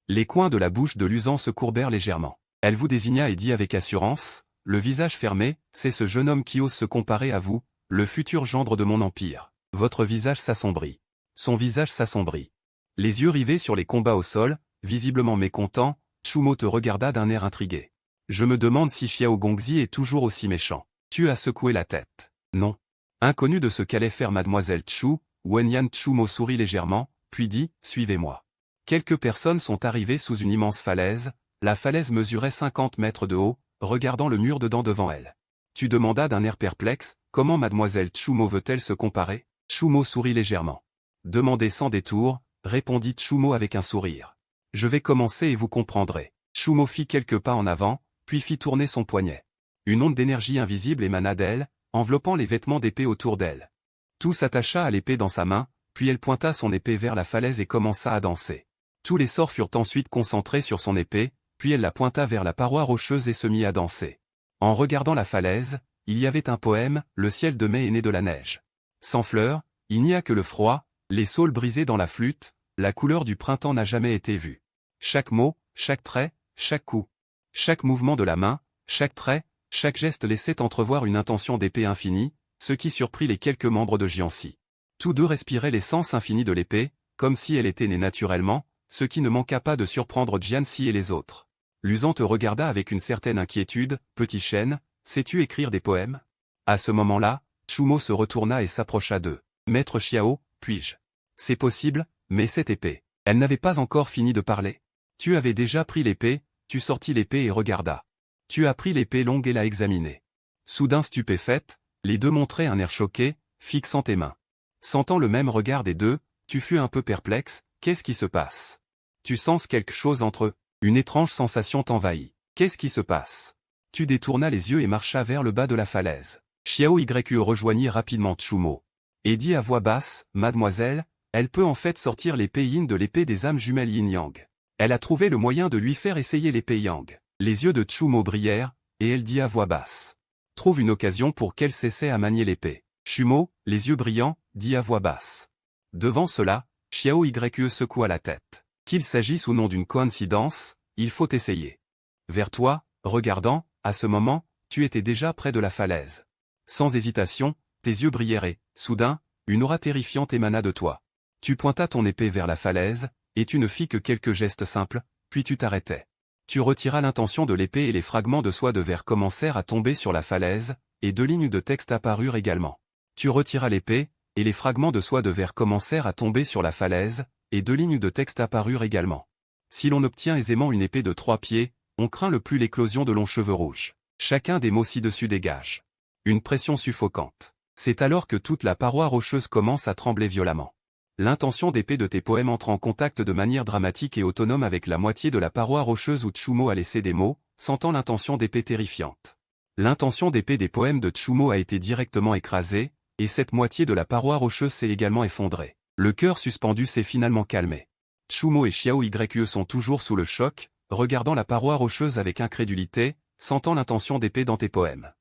Les coins de la bouche de Luzan se courbèrent légèrement. Elle vous désigna et dit avec assurance, le visage fermé, c'est ce jeune homme qui ose se comparer à vous, le futur gendre de mon empire. Votre visage s'assombrit. Son visage s'assombrit. Les yeux rivés sur les combats au sol, visiblement mécontent, Chumo te regarda d'un air intrigué. Je me demande si Xiao Gongzi est toujours aussi méchant. Tu as secoué la tête. Non. Inconnu de ce qu'allait faire Mademoiselle Chu, Wenyan Chumo sourit légèrement, puis dit, suivez-moi. Quelques personnes sont arrivées sous une immense falaise, la falaise mesurait 50 mètres de haut, regardant le mur dedans devant elle. Tu demandas d'un air perplexe, comment Mademoiselle Chumo veut-elle se comparer? Chumo sourit légèrement. Demandez sans détour, répondit Chumo avec un sourire. Je vais commencer et vous comprendrez. Chumo fit quelques pas en avant, puis fit tourner son poignet. Une onde d'énergie invisible émana d'elle, enveloppant les vêtements d'épée autour d'elle. Tout s'attacha à l'épée dans sa main, puis elle pointa son épée vers la falaise et commença à danser. Tous les sorts furent ensuite concentrés sur son épée, puis elle la pointa vers la paroi rocheuse et se mit à danser. En regardant la falaise, il y avait un poème, le ciel de mai est né de la neige. Sans fleurs, il n'y a que le froid, les saules brisés dans la flûte, la couleur du printemps n'a jamais été vue. Chaque mot, chaque trait, chaque coup, chaque mouvement de la main, chaque trait, chaque geste laissait entrevoir une intention d'épée infinie, ce qui surprit les quelques membres de Jianxi. Tous deux respiraient l'essence infinie de l'épée, comme si elle était née naturellement, ce qui ne manqua pas de surprendre Jianxi et les autres. Luzan te regarda avec une certaine inquiétude, « Petit chêne, sais-tu écrire des poèmes ?» À ce moment-là, Chumo se retourna et s'approcha d'eux. « Maître Xiao, puis-je » ? « C'est possible, mais cette épée. » Elle n'avait pas encore fini de parler. « Tu avais déjà pris l'épée, tu sortis l'épée et regarda. Tu as pris l'épée longue et l'a examinée. » Soudain stupéfaite, les deux montraient un air choqué, fixant tes mains. Sentant le même regard des deux, tu fus un peu perplexe, « Qu'est-ce qui se passe ?» Tu sens quelque chose entre eux. Une étrange sensation t'envahit. Qu'est-ce qui se passe? Tu détournas les yeux et marcha vers le bas de la falaise. Xiao Yue rejoignit rapidement Chumo. Et dit à voix basse, « Mademoiselle, elle peut en fait sortir l'épée yin de l'épée des âmes jumelles yin-yang. Elle a trouvé le moyen de lui faire essayer l'épée yang. » Les yeux de Chumo brillèrent, et elle dit à voix basse. « Trouve une occasion pour qu'elle s'essaie à manier l'épée. » Chumo, les yeux brillants, dit à voix basse. Devant cela, Xiao Yue secoua la tête. Qu'il s'agisse ou non d'une coïncidence, il faut essayer. Vers toi, regardant, à ce moment, tu étais déjà près de la falaise. Sans hésitation, tes yeux brillèrent et, soudain, une aura terrifiante émana de toi. Tu pointas ton épée vers la falaise, et tu ne fis que quelques gestes simples, puis tu t'arrêtais. Tu retiras l'intention de l'épée et les fragments de soie de verre commencèrent à tomber sur la falaise, et 2 lignes de texte apparurent également. Tu retiras l'épée, et les fragments de soie de verre commencèrent à tomber sur la falaise, et 2 lignes de texte apparurent également. Si l'on obtient aisément une épée de 3 pieds, on craint le plus l'éclosion de longs cheveux rouges. Chacun des mots ci-dessus dégage une pression suffocante. C'est alors que toute la paroi rocheuse commence à trembler violemment. L'intention d'épée de tes poèmes entre en contact de manière dramatique et autonome avec la moitié de la paroi rocheuse où Chumo a laissé des mots, sentant l'intention d'épée terrifiante. L'intention d'épée des poèmes de Chumo a été directement écrasée, et cette moitié de la paroi rocheuse s'est également effondrée. Le cœur suspendu s'est finalement calmé. Chumo et Xiao Yue sont toujours sous le choc, regardant la paroi rocheuse avec incrédulité, sentant l'intention d'épée dans tes poèmes.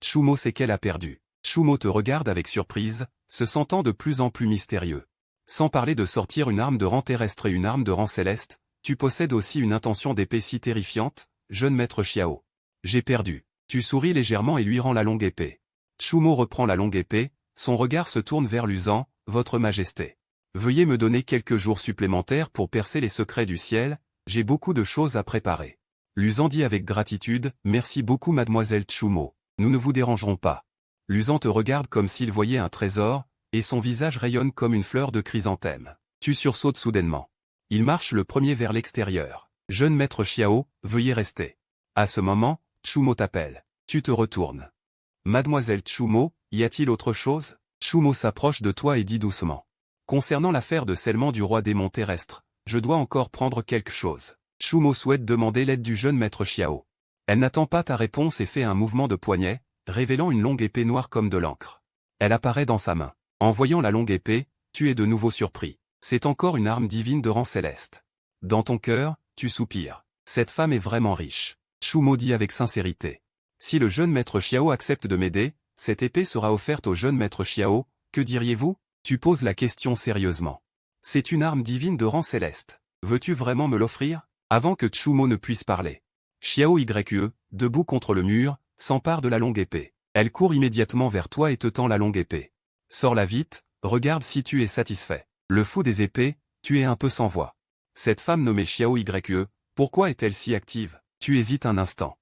Chumo sait qu'elle a perdu. Chumo te regarde avec surprise, se sentant de plus en plus mystérieux. Sans parler de sortir une arme de rang terrestre et une arme de rang céleste, tu possèdes aussi une intention d'épée si terrifiante, jeune maître Xiao. J'ai perdu. Tu souris légèrement et lui rends la longue épée. Chumo reprend la longue épée, son regard se tourne vers Luzan, « Votre Majesté. Veuillez me donner quelques jours supplémentaires pour percer les secrets du ciel, j'ai beaucoup de choses à préparer. » Luzan dit avec gratitude, « Merci beaucoup mademoiselle Chumo, nous ne vous dérangerons pas. » Luzan te regarde comme s'il voyait un trésor, et son visage rayonne comme une fleur de chrysanthème. Tu sursautes soudainement. Il marche le premier vers l'extérieur. « Jeune maître Xiao, veuillez rester. » À ce moment, Chumo t'appelle. Tu te retournes. « Mademoiselle Chumo, y a-t-il autre chose ?» Chumo s'approche de toi et dit doucement. « Concernant l'affaire de scellement du roi démon terrestre, je dois encore prendre quelque chose. » Chumo souhaite demander l'aide du jeune maître Xiao. Elle n'attend pas ta réponse et fait un mouvement de poignet, révélant une longue épée noire comme de l'encre. Elle apparaît dans sa main. En voyant la longue épée, tu es de nouveau surpris. C'est encore une arme divine de rang céleste. Dans ton cœur, tu soupires. Cette femme est vraiment riche. Chumo dit avec sincérité. Si le jeune maître Xiao accepte de m'aider, cette épée sera offerte au jeune maître Xiao, que diriez-vous? Tu poses la question sérieusement. C'est une arme divine de rang céleste. Veux-tu vraiment me l'offrir? Avant que Chumo ne puisse parler. Xiao Yue, debout contre le mur, s'empare de la longue épée. Elle court immédiatement vers toi et te tend la longue épée. Sors-la vite, regarde si tu es satisfait. Le fou des épées, tu es un peu sans voix. Cette femme nommée Xiao Yue, pourquoi est-elle si active? Tu hésites un instant.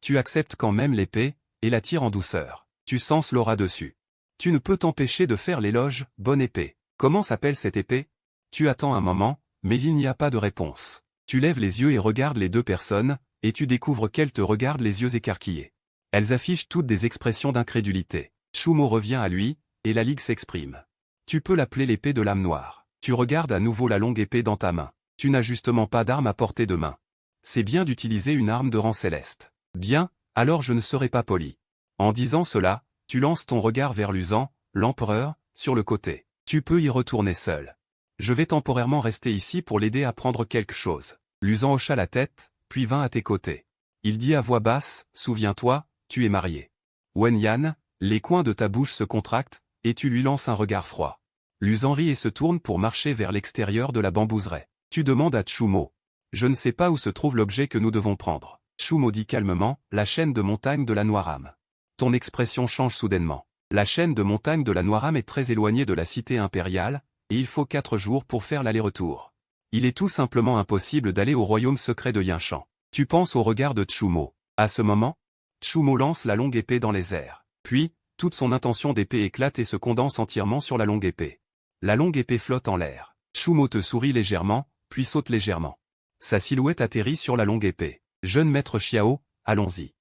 Tu acceptes quand même l'épée, et la tires en douceur. Tu sens l'aura dessus. Tu ne peux t'empêcher de faire l'éloge, bonne épée. Comment s'appelle cette épée? Tu attends un moment, mais il n'y a pas de réponse. Tu lèves les yeux et regardes les deux personnes, et tu découvres qu'elles te regardent les yeux écarquillés. Elles affichent toutes des expressions d'incrédulité. Chumo revient à lui, et la ligue s'exprime. Tu peux l'appeler l'épée de l'âme noire. Tu regardes à nouveau la longue épée dans ta main. Tu n'as justement pas d'arme à portée de main. C'est bien d'utiliser une arme de rang céleste. Bien, alors je ne serai pas poli. En disant cela, tu lances ton regard vers Luzan, l'empereur, sur le côté. Tu peux y retourner seul. Je vais temporairement rester ici pour l'aider à prendre quelque chose. Luzan hocha la tête, puis vint à tes côtés. Il dit à voix basse, souviens-toi, tu es marié. Wen Yan, les coins de ta bouche se contractent, et tu lui lances un regard froid. Luzan rit et se tourne pour marcher vers l'extérieur de la bambouseraie. Tu demandes à Chumo. Je ne sais pas où se trouve l'objet que nous devons prendre. Chumo dit calmement, la chaîne de montagne de la Noiram. Ton expression change soudainement. La chaîne de montagne de la Noiram est très éloignée de la cité impériale, et il faut 4 jours pour faire l'aller-retour. Il est tout simplement impossible d'aller au royaume secret de Yinshan. Tu penses au regard de Chumo. À ce moment, Chumo lance la longue épée dans les airs. Puis, toute son intention d'épée éclate et se condense entièrement sur la longue épée. La longue épée flotte en l'air. Chumo te sourit légèrement, puis saute légèrement. Sa silhouette atterrit sur la longue épée. Jeune maître Xiao, allons-y.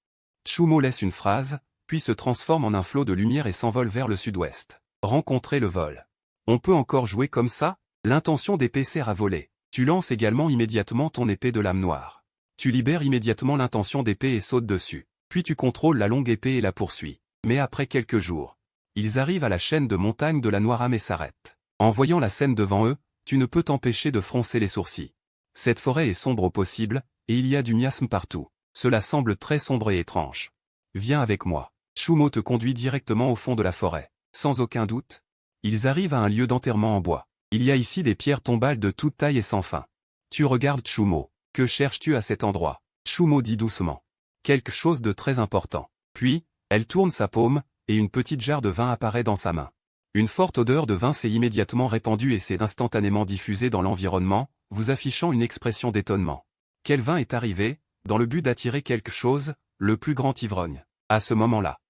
Chumo laisse une phrase, puis se transforme en un flot de lumière et s'envole vers le sud-ouest. Rencontrer le vol. On peut encore jouer comme ça? L'intention d'épée sert à voler. Tu lances également immédiatement ton épée de lame noire. Tu libères immédiatement l'intention d'épée et sautes dessus. Puis tu contrôles la longue épée et la poursuis. Mais après quelques jours, ils arrivent à la chaîne de montagne de la Noiram et s'arrêtent. En voyant la scène devant eux, tu ne peux t'empêcher de froncer les sourcils. Cette forêt est sombre au possible, et il y a du miasme partout. Cela semble très sombre et étrange. Viens avec moi. Chumo te conduit directement au fond de la forêt. Sans aucun doute, ils arrivent à un lieu d'enterrement en bois. Il y a ici des pierres tombales de toute taille et sans fin. Tu regardes Chumo. Que cherches-tu à cet endroit? Chumo dit doucement. Quelque chose de très important. Puis, elle tourne sa paume, et une petite jarre de vin apparaît dans sa main. Une forte odeur de vin s'est immédiatement répandue et s'est instantanément diffusée dans l'environnement, vous affichant une expression d'étonnement. Quel vin est arrivé, dans le but d'attirer quelque chose, le plus grand ivrogne? À ce moment-là,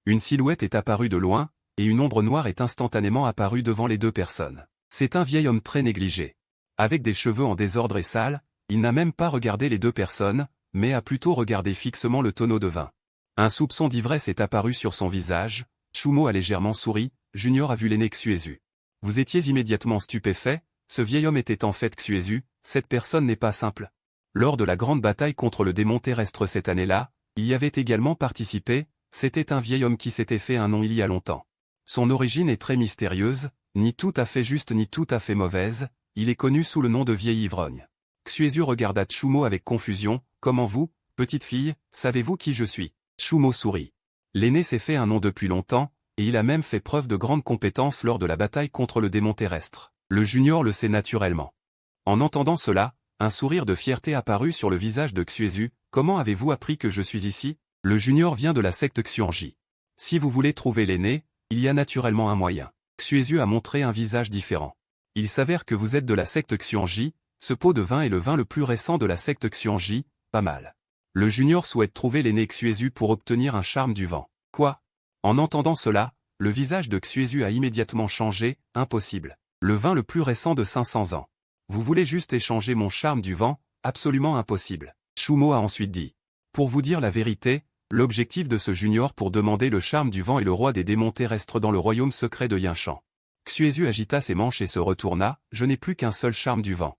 une silhouette est apparue de loin, et une ombre noire est instantanément apparue devant les deux personnes. C'est un vieil homme très négligé. Avec des cheveux en désordre et sales, il n'a même pas regardé les deux personnes, mais a plutôt regardé fixement le tonneau de vin. Un soupçon d'ivresse est apparu sur son visage, Chumo a légèrement souri, Junior a vu l'aîné Xuezu. Vous étiez immédiatement stupéfait, ce vieil homme était en fait Xuezu, cette personne n'est pas simple. Lors de la grande bataille contre le démon terrestre cette année-là, il y avait également participé, c'était un vieil homme qui s'était fait un nom il y a longtemps. Son origine est très mystérieuse, ni tout à fait juste ni tout à fait mauvaise, il est connu sous le nom de vieil ivrogne. Xuezu regarda Chumo avec confusion, comment vous, petite fille, savez-vous qui je suis? Chumo sourit. L'aîné s'est fait un nom depuis longtemps, et il a même fait preuve de grandes compétences lors de la bataille contre le démon terrestre. Le junior le sait naturellement. En entendant cela, un sourire de fierté apparut sur le visage de Xuezu. Comment avez-vous appris que je suis ici? Le junior vient de la secte Xuanji. Si vous voulez trouver l'aîné, il y a naturellement un moyen. Xuezu a montré un visage différent. Il s'avère que vous êtes de la secte Xuanji, ce pot de vin est le vin le plus récent de la secte Xuanji, pas mal. Le junior souhaite trouver l'aîné Xuezu pour obtenir un charme du vent. Quoi? En entendant cela, le visage de Xuezu a immédiatement changé, impossible. Le vin le plus récent de 500 ans. Vous voulez juste échanger mon charme du vent? Absolument impossible. Shumo a ensuite dit. Pour vous dire la vérité, l'objectif de ce junior pour demander le charme du vent et le roi des démons terrestres dans le royaume secret de Yinshan. Xuezu agita ses manches et se retourna, je n'ai plus qu'un seul charme du vent.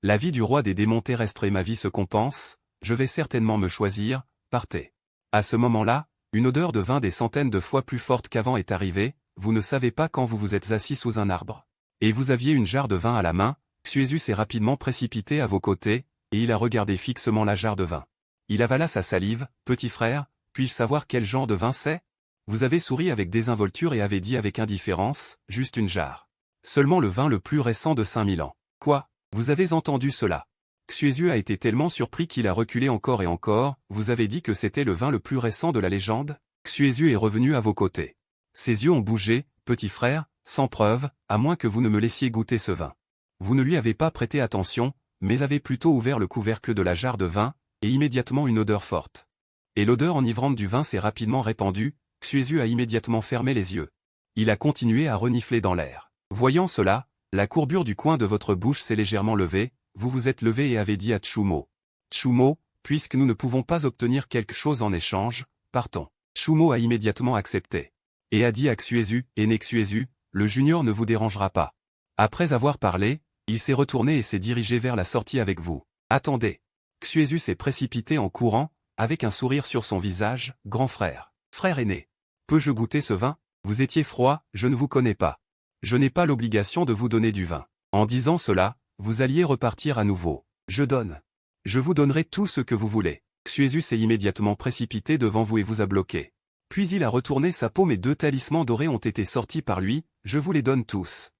La vie du roi des démons terrestres et ma vie se compensent, je vais certainement me choisir, partez. À ce moment-là, une odeur de vin des centaines de fois plus forte qu'avant est arrivée, vous ne savez pas quand vous vous êtes assis sous un arbre. Et vous aviez une jarre de vin à la main, Xuezu s'est rapidement précipité à vos côtés, et il a regardé fixement la jarre de vin. Il avala sa salive, petit frère, puis-je savoir quel genre de vin c'est? Vous avez souri avec désinvolture et avez dit avec indifférence, juste une jarre. Seulement le vin le plus récent de 5000 ans. Quoi? Vous avez entendu cela? Xuezu a été tellement surpris qu'il a reculé encore et encore, vous avez dit que c'était le vin le plus récent de la légende? Xuezu est revenu à vos côtés. Ses yeux ont bougé, petit frère, sans preuve, à moins que vous ne me laissiez goûter ce vin. Vous ne lui avez pas prêté attention, mais avez plutôt ouvert le couvercle de la jarre de vin, et immédiatement une odeur forte. Et l'odeur enivrante du vin s'est rapidement répandue, Xuezu a immédiatement fermé les yeux. Il a continué à renifler dans l'air. Voyant cela, la courbure du coin de votre bouche s'est légèrement levée, vous vous êtes levé et avez dit à Tsumo. Tsumo, puisque nous ne pouvons pas obtenir quelque chose en échange, partons. Tsumo a immédiatement accepté. Et a dit à Xuezu, aîné Xuezu, le junior ne vous dérangera pas. Après avoir parlé, il s'est retourné et s'est dirigé vers la sortie avec vous. Attendez. Xuezu s'est précipité en courant, avec un sourire sur son visage, grand frère. Frère aîné. Peux-je goûter ce vin? Vous étiez froid, je ne vous connais pas. Je n'ai pas l'obligation de vous donner du vin. En disant cela, vous alliez repartir à nouveau. Je donne. Je vous donnerai tout ce que vous voulez. Xuezu s'est immédiatement précipité devant vous et vous a bloqué. Puis il a retourné sa paume et 2 talismans dorés ont été sortis par lui, je vous les donne tous.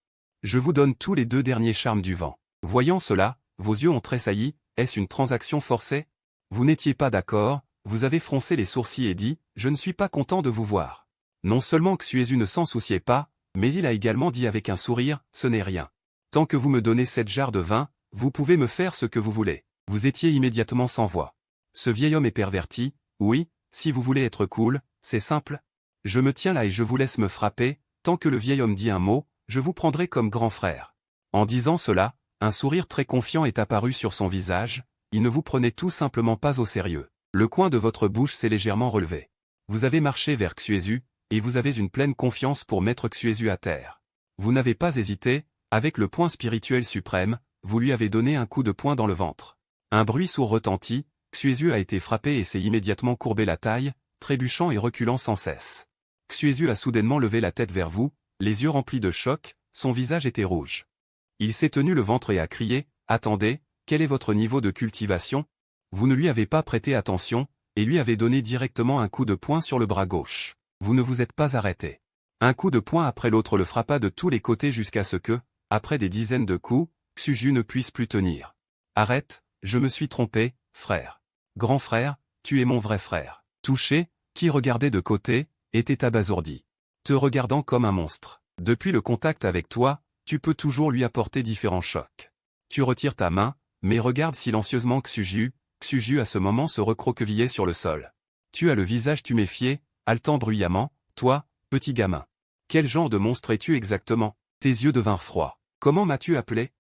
Je vous donne tous les 2 derniers charmes du vent. Voyant cela, vos yeux ont tressailli, est-ce une transaction forcée? Vous n'étiez pas d'accord, vous avez froncé les sourcils et dit, je ne suis pas content de vous voir. Non seulement Xuezu ne s'en souciait pas, mais il a également dit avec un sourire, ce n'est rien. Tant que vous me donnez cette jarre de vin, vous pouvez me faire ce que vous voulez. Vous étiez immédiatement sans voix. Ce vieil homme est perverti, oui, si vous voulez être cool, c'est simple. Je me tiens là et je vous laisse me frapper, tant que le vieil homme dit un mot, je vous prendrai comme grand frère. En disant cela, un sourire très confiant est apparu sur son visage, il ne vous prenait tout simplement pas au sérieux. Le coin de votre bouche s'est légèrement relevé. Vous avez marché vers Xuezu, et vous avez une pleine confiance pour mettre Xuezu à terre. Vous n'avez pas hésité, avec le point spirituel suprême, vous lui avez donné un coup de poing dans le ventre. Un bruit sourd retentit, Xuezu a été frappé et s'est immédiatement courbé la taille, trébuchant et reculant sans cesse. Xuezu a soudainement levé la tête vers vous, les yeux remplis de choc, son visage était rouge. Il s'est tenu le ventre et a crié, « Attendez, quel est votre niveau de cultivation ?» Vous ne lui avez pas prêté attention, et lui avez donné directement un coup de poing sur le bras gauche. Vous ne vous êtes pas arrêté. Un coup de poing après l'autre le frappa de tous les côtés jusqu'à ce que, après des dizaines de coups, Xuezu ne puisse plus tenir. « Arrête, je me suis trompé, frère. Grand frère, tu es mon vrai frère. » Touché, qui regardait de côté, était abasourdi. Te regardant comme un monstre. Depuis le contact avec toi, tu peux toujours lui apporter différents chocs. Tu retires ta main, mais regarde silencieusement Xuezu. Xuezu à ce moment se recroquevillait sur le sol. Tu as le visage tuméfié, haletant bruyamment, toi, petit gamin. Quel genre de monstre es-tu exactement? Tes yeux devinrent froids. Comment m'as-tu appelé?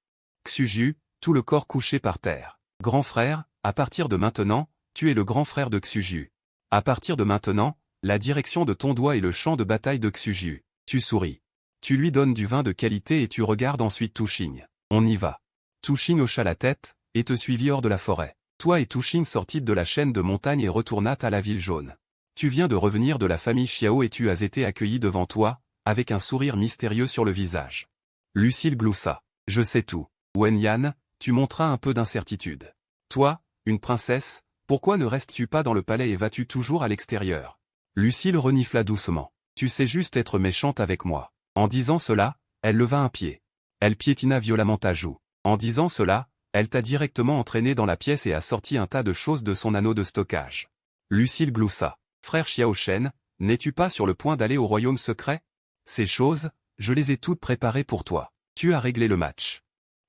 Xuezu, tout le corps couché par terre. Grand frère, à partir de maintenant, tu es le grand frère de Xuezu. À partir de maintenant, la direction de ton doigt est le champ de bataille de Xuezu. Tu souris. Tu lui donnes du vin de qualité et tu regardes ensuite Tushing. On y va. Tushing hocha la tête, et te suivit hors de la forêt. Toi et Tushing sortîtes de la chaîne de montagne et retournâtes à la ville jaune. Tu viens de revenir de la famille Xiao et tu as été accueilli devant toi, avec un sourire mystérieux sur le visage. Lucille gloussa. Je sais tout. Wen Yan, tu montras un peu d'incertitude. Toi, une princesse, pourquoi ne restes-tu pas dans le palais et vas-tu toujours à l'extérieur? Lucille renifla doucement. Tu sais juste être méchante avec moi. En disant cela, elle leva un pied. Elle piétina violemment ta joue. En disant cela, elle t'a directement entraîné dans la pièce et a sorti un tas de choses de son anneau de stockage. Lucille gloussa. Frère Xiaoshen, n'es-tu pas sur le point d'aller au royaume secret? Ces choses, je les ai toutes préparées pour toi. Tu as réglé le match.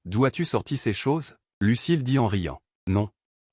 D'où as-tu sorti ces choses? Lucille dit en riant. Non.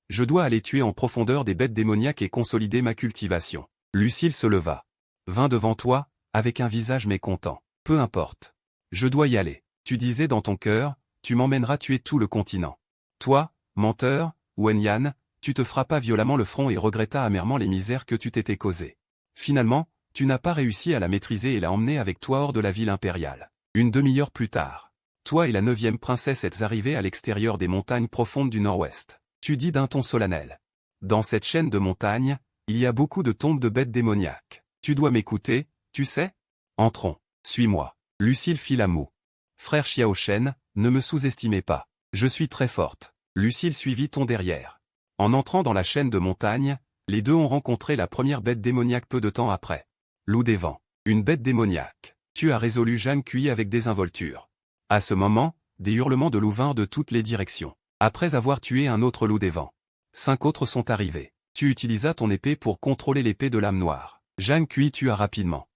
Je dois aller tuer en profondeur des bêtes démoniaques et consolider ma cultivation. Lucille se leva. Vint devant toi, avec un visage mécontent. Peu importe. Je dois y aller. Tu disais dans ton cœur, tu m'emmèneras tuer tout le continent. Toi, menteur, Wenyan, tu te frappas violemment le front et regrettas amèrement les misères que tu t'étais causées. Finalement, tu n'as pas réussi à la maîtriser et l'as emmenée avec toi hors de la ville impériale. Une demi-heure plus tard, toi et la 9e princesse êtes arrivés à l'extérieur des montagnes profondes du nord-ouest. Tu dis d'un ton solennel. Dans cette chaîne de montagnes, il y a beaucoup de tombes de bêtes démoniaques. Tu dois m'écouter, tu sais? Entrons. Suis-moi. Lucille fit la moue. Frère Xiaoshen, ne me sous-estimez pas. Je suis très forte. Lucille suivit ton derrière. En entrant dans la chaîne de montagnes, les deux ont rencontré la première bête démoniaque peu de temps après. Loup des vents. Une bête démoniaque. Tu as résolu Zhang Kui avec désinvolture. À ce moment, des hurlements de loups vinrent de toutes les directions. Après avoir tué un autre loup des vents, 5 autres sont arrivés. Tu utilisas ton épée pour contrôler l'épée de l'âme noire. Zhang Kui tua rapidement.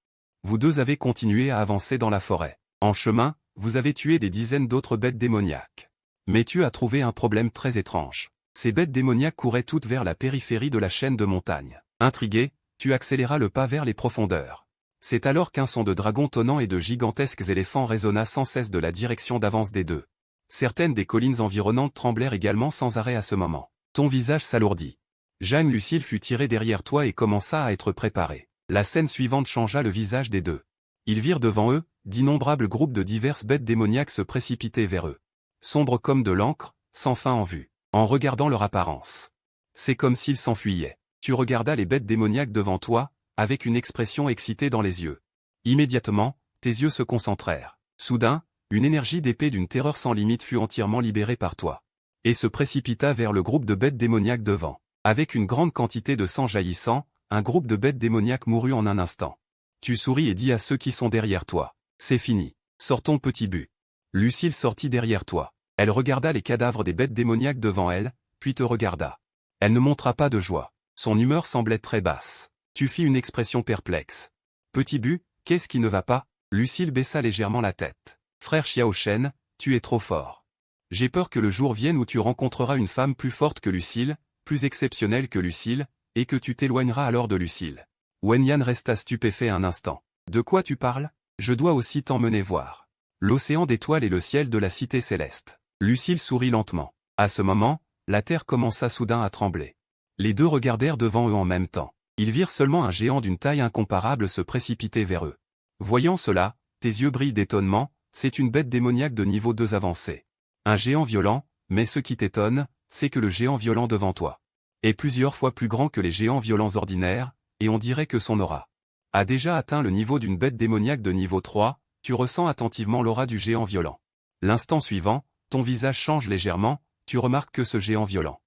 Vous deux avez continué à avancer dans la forêt. En chemin, vous avez tué des dizaines d'autres bêtes démoniaques. Mais tu as trouvé un problème très étrange. Ces bêtes démoniaques couraient toutes vers la périphérie de la chaîne de montagne. Intrigué, tu accéléras le pas vers les profondeurs. C'est alors qu'un son de dragons tonnants et de gigantesques éléphants résonna sans cesse de la direction d'avance des deux. Certaines des collines environnantes tremblèrent également sans arrêt à ce moment. Ton visage s'alourdit. Jeanne Lucille fut tirée derrière toi et commença à être préparée. La scène suivante changea le visage des deux. Ils virent devant eux, d'innombrables groupes de diverses bêtes démoniaques se précipiter vers eux. Sombres comme de l'encre, sans fin en vue, en regardant leur apparence. C'est comme s'ils s'enfuyaient. Tu regardas les bêtes démoniaques devant toi, avec une expression excitée dans les yeux. Immédiatement, tes yeux se concentrèrent. Soudain, une énergie d'épée d'une terreur sans limite fut entièrement libérée par toi. Et se précipita vers le groupe de bêtes démoniaques devant. Avec une grande quantité de sang jaillissant, un groupe de bêtes démoniaques mourut en un instant. Tu souris et dis à ceux qui sont derrière toi. C'est fini. Sortons petit but. Lucille sortit derrière toi. Elle regarda les cadavres des bêtes démoniaques devant elle, puis te regarda. Elle ne montra pas de joie. Son humeur semblait très basse. Tu fis une expression perplexe. Petit but, qu'est-ce qui ne va pas? Lucille baissa légèrement la tête. Frère Xiaoshen, tu es trop fort. J'ai peur que le jour vienne où tu rencontreras une femme plus forte que Lucille, plus exceptionnelle que Lucille, et que tu t'éloigneras alors de Lucille. Wenyan resta stupéfait un instant. De quoi tu parles? Je dois aussi t'emmener voir l'océan d'étoiles et le ciel de la cité céleste. Lucille sourit lentement. À ce moment, la terre commença soudain à trembler. Les deux regardèrent devant eux en même temps. Ils virent seulement un géant d'une taille incomparable se précipiter vers eux. Voyant cela, tes yeux brillent d'étonnement, c'est une bête démoniaque de niveau 2 avancé. Un géant violent, mais ce qui t'étonne, c'est que le géant violent devant toi est plusieurs fois plus grand que les géants violents ordinaires, et on dirait que son aura a déjà atteint le niveau d'une bête démoniaque de niveau 3, tu ressens attentivement l'aura du géant violent. L'instant suivant, ton visage change légèrement, tu remarques que ce géant violent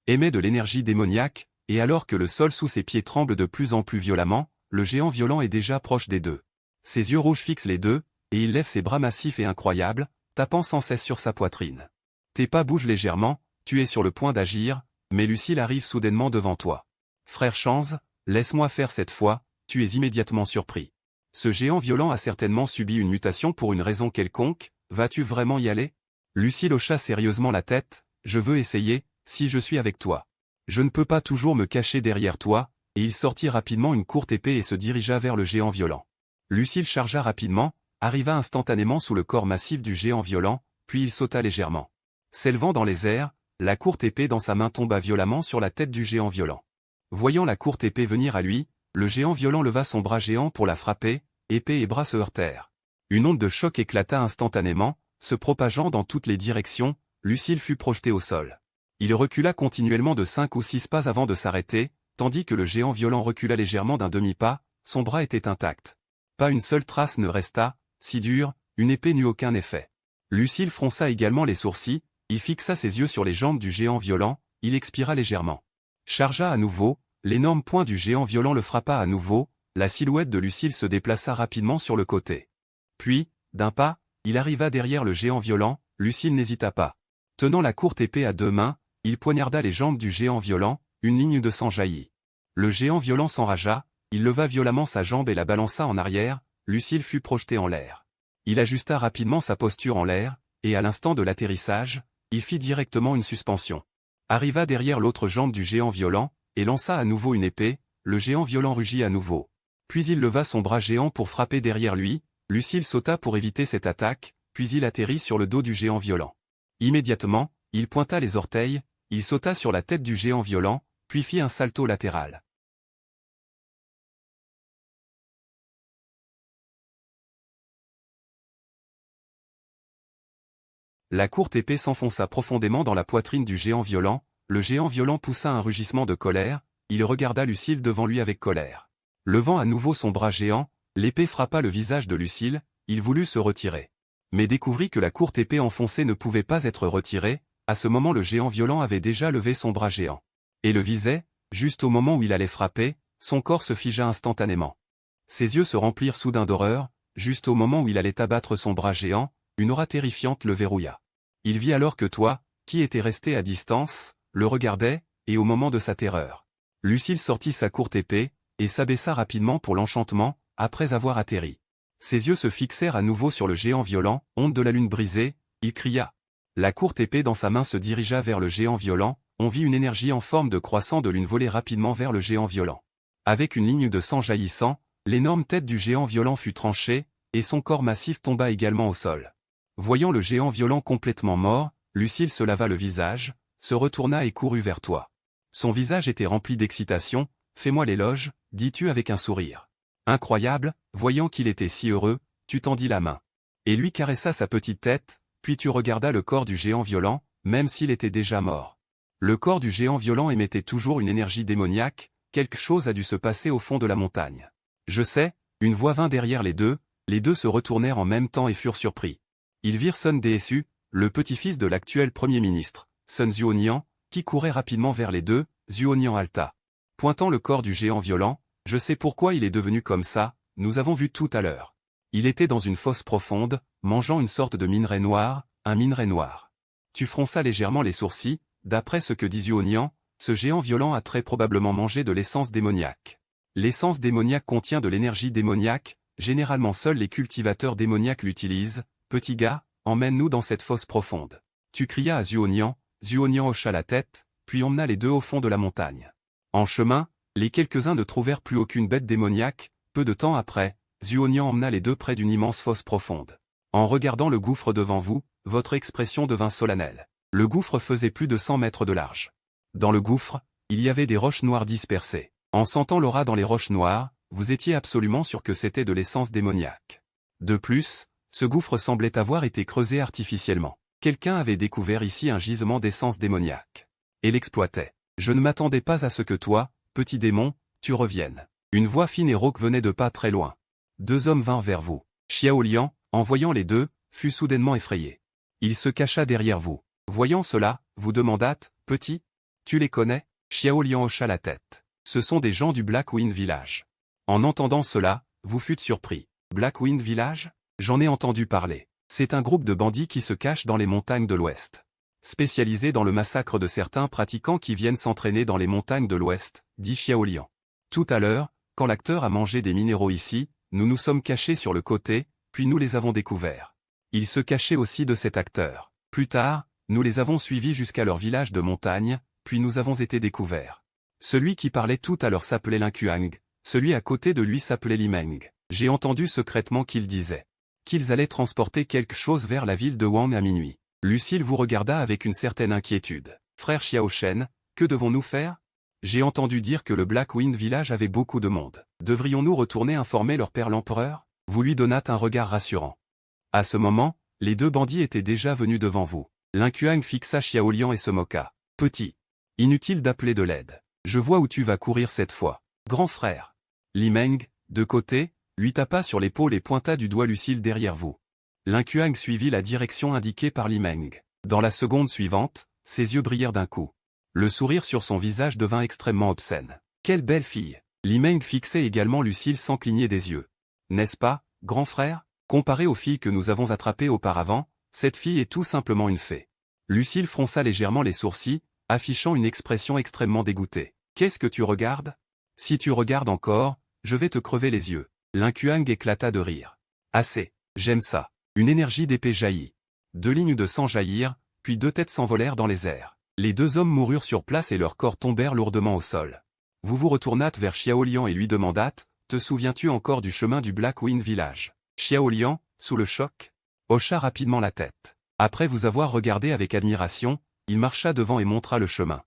émet de l'énergie démoniaque, et alors que le sol sous ses pieds tremble de plus en plus violemment, le géant violent est déjà proche des deux. Ses yeux rouges fixent les deux, et il lève ses bras massifs et incroyables, tapant sans cesse sur sa poitrine. Tes pas bougent légèrement, tu es sur le point d'agir, mais Lucille arrive soudainement devant toi. Frère Chanz, laisse-moi faire cette fois, tu es immédiatement surpris. Ce géant violent a certainement subi une mutation pour une raison quelconque, vas-tu vraiment y aller? Lucille hocha sérieusement la tête, je veux essayer, si je suis avec toi. Je ne peux pas toujours me cacher derrière toi, et il sortit rapidement une courte épée et se dirigea vers le géant violent. Lucille chargea rapidement, arriva instantanément sous le corps massif du géant violent, puis il sauta légèrement. S'élevant dans les airs, la courte épée dans sa main tomba violemment sur la tête du géant violent. Voyant la courte épée venir à lui, le géant violent leva son bras géant pour la frapper, épée et bras se heurtèrent. Une onde de choc éclata instantanément, se propageant dans toutes les directions, Lucille fut projetée au sol. Il recula continuellement de 5 ou 6 pas avant de s'arrêter, tandis que le géant violent recula légèrement d'un demi-pas, son bras était intact. Pas une seule trace ne resta, si dure, une épée n'eut aucun effet. Lucille fronça également les sourcils, il fixa ses yeux sur les jambes du géant violent, il expira légèrement. Chargea à nouveau, l'énorme poing du géant violent le frappa à nouveau, la silhouette de Lucille se déplaça rapidement sur le côté. Puis, d'un pas, Il arriva derrière le géant violent, Lucile n'hésita pas. Tenant la courte épée à deux mains, il poignarda les jambes du géant violent, une ligne de sang jaillit. Le géant violent s'enragea, il leva violemment sa jambe et la balança en arrière, Lucile fut projeté en l'air. Il ajusta rapidement sa posture en l'air, et à l'instant de l'atterrissage, il fit directement une suspension. Arriva derrière l'autre jambe du géant violent, et lança à nouveau une épée, le géant violent rugit à nouveau. Puis il leva son bras géant pour frapper derrière lui, Lucile sauta pour éviter cette attaque, puis il atterrit sur le dos du géant violent. Immédiatement, il pointa les orteils, il sauta sur la tête du géant violent, puis fit un salto latéral. La courte épée s'enfonça profondément dans la poitrine du géant violent, le géant violent poussa un rugissement de colère, il regarda Lucile devant lui avec colère. Levant à nouveau son bras géant, l'épée frappa le visage de Lucile, il voulut se retirer. Mais découvrit que la courte épée enfoncée ne pouvait pas être retirée, à ce moment le géant violent avait déjà levé son bras géant. Et le visait, juste au moment où il allait frapper, son corps se figea instantanément. Ses yeux se remplirent soudain d'horreur, juste au moment où il allait abattre son bras géant, une aura terrifiante le verrouilla. Il vit alors que toi, qui étais resté à distance, le regardait, et au moment de sa terreur. Lucile sortit sa courte épée, et s'abaissa rapidement pour l'enchantement, après avoir atterri. Ses yeux se fixèrent à nouveau sur le géant violent, onde de la lune brisée, il cria. La courte épée dans sa main se dirigea vers le géant violent, on vit une énergie en forme de croissant de lune voler rapidement vers le géant violent. Avec une ligne de sang jaillissant, l'énorme tête du géant violent fut tranchée, et son corps massif tomba également au sol. Voyant le géant violent complètement mort, Lucile se lava le visage, se retourna et courut vers toi. Son visage était rempli d'excitation, « Fais-moi l'éloge », dis-tu avec un sourire. Incroyable, voyant qu'il était si heureux, tu tendis la main. Et lui caressa sa petite tête, puis tu regardas le corps du géant violent, même s'il était déjà mort. Le corps du géant violent émettait toujours une énergie démoniaque, quelque chose a dû se passer au fond de la montagne. Je sais, une voix vint derrière les deux se retournèrent en même temps et furent surpris. Ils virent Sun Desu, le petit-fils de l'actuel Premier ministre, Sun Zuonian, qui courait rapidement vers les deux, Zuonian Alta. Pointant le corps du géant violent, « Je sais pourquoi il est devenu comme ça, nous avons vu tout à l'heure. Il était dans une fosse profonde, mangeant une sorte de minerai noir, un minerai noir. » Tu fronças légèrement les sourcils, d'après ce que dit Zuonian, ce géant violent a très probablement mangé de l'essence démoniaque. L'essence démoniaque contient de l'énergie démoniaque, généralement seuls les cultivateurs démoniaques l'utilisent. Petit gars, emmène-nous dans cette fosse profonde. Tu cria à Zuonian, Zuonian hocha la tête, puis emmena les deux au fond de la montagne. En chemin, les quelques-uns ne trouvèrent plus aucune bête démoniaque, peu de temps après, Zuonian emmena les deux près d'une immense fosse profonde. En regardant le gouffre devant vous, votre expression devint solennelle. Le gouffre faisait plus de 100 mètres de large. Dans le gouffre, il y avait des roches noires dispersées. En sentant l'aura dans les roches noires, vous étiez absolument sûr que c'était de l'essence démoniaque. De plus, ce gouffre semblait avoir été creusé artificiellement. Quelqu'un avait découvert ici un gisement d'essence démoniaque. Et l'exploitait. Je ne m'attendais pas à ce que toi, petit démon, tu reviennes. Une voix fine et rauque venait de pas très loin. Deux hommes vinrent vers vous. Xiao Lian, en voyant les deux, fut soudainement effrayé. Il se cacha derrière vous. Voyant cela, vous demandâtes, petit, tu les connais? Xiao Lian hocha la tête. Ce sont des gens du Black Wind Village. En entendant cela, vous fûtes surpris. Black Wind Village? J'en ai entendu parler. C'est un groupe de bandits qui se cachent dans les montagnes de l'Ouest. Spécialisé dans le massacre de certains pratiquants qui viennent s'entraîner dans les montagnes de l'Ouest, dit Xiao Lian. Tout à l'heure, quand l'acteur a mangé des minéraux ici, nous nous sommes cachés sur le côté, puis nous les avons découverts. Ils se cachaient aussi de cet acteur. Plus tard, nous les avons suivis jusqu'à leur village de montagne, puis nous avons été découverts. Celui qui parlait tout à l'heure s'appelait Linkuang, celui à côté de lui s'appelait Limeng. J'ai entendu secrètement qu'ils disaient qu'ils allaient transporter quelque chose vers la ville de Wang à minuit. Lucile vous regarda avec une certaine inquiétude. Frère Xiao Shen, que devons-nous faire? J'ai entendu dire que le Black Wind Village avait beaucoup de monde. Devrions-nous retourner informer leur père l'empereur? Vous lui donnâtes un regard rassurant. À ce moment, les deux bandits étaient déjà venus devant vous. Linkuang fixa Xiao Lian et se moqua. Petit. Inutile d'appeler de l'aide. Je vois où tu vas courir cette fois. Grand frère. Limeng, de côté, lui tapa sur l'épaule et pointa du doigt Lucile derrière vous. Linkuang suivit la direction indiquée par Limeng. Dans la seconde suivante, ses yeux brillèrent d'un coup. Le sourire sur son visage devint extrêmement obscène. Quelle belle fille! Limeng fixait également Lucile sans cligner des yeux. N'est-ce pas, grand frère? Comparé aux filles que nous avons attrapées auparavant, cette fille est tout simplement une fée. Lucille fronça légèrement les sourcils, affichant une expression extrêmement dégoûtée. Qu'est-ce que tu regardes? Si tu regardes encore, je vais te crever les yeux. Linkuang éclata de rire. Assez, j'aime ça. Une énergie d'épée jaillit. 2 lignes de sang jaillirent, puis 2 têtes s'envolèrent dans les airs. Les 2 hommes moururent sur place et leurs corps tombèrent lourdement au sol. Vous vous retournâtes vers Xiaolian et lui demandâtes, te souviens-tu encore du chemin du Black Wind Village? Xiaolian, sous le choc, hocha rapidement la tête. Après vous avoir regardé avec admiration, il marcha devant et montra le chemin.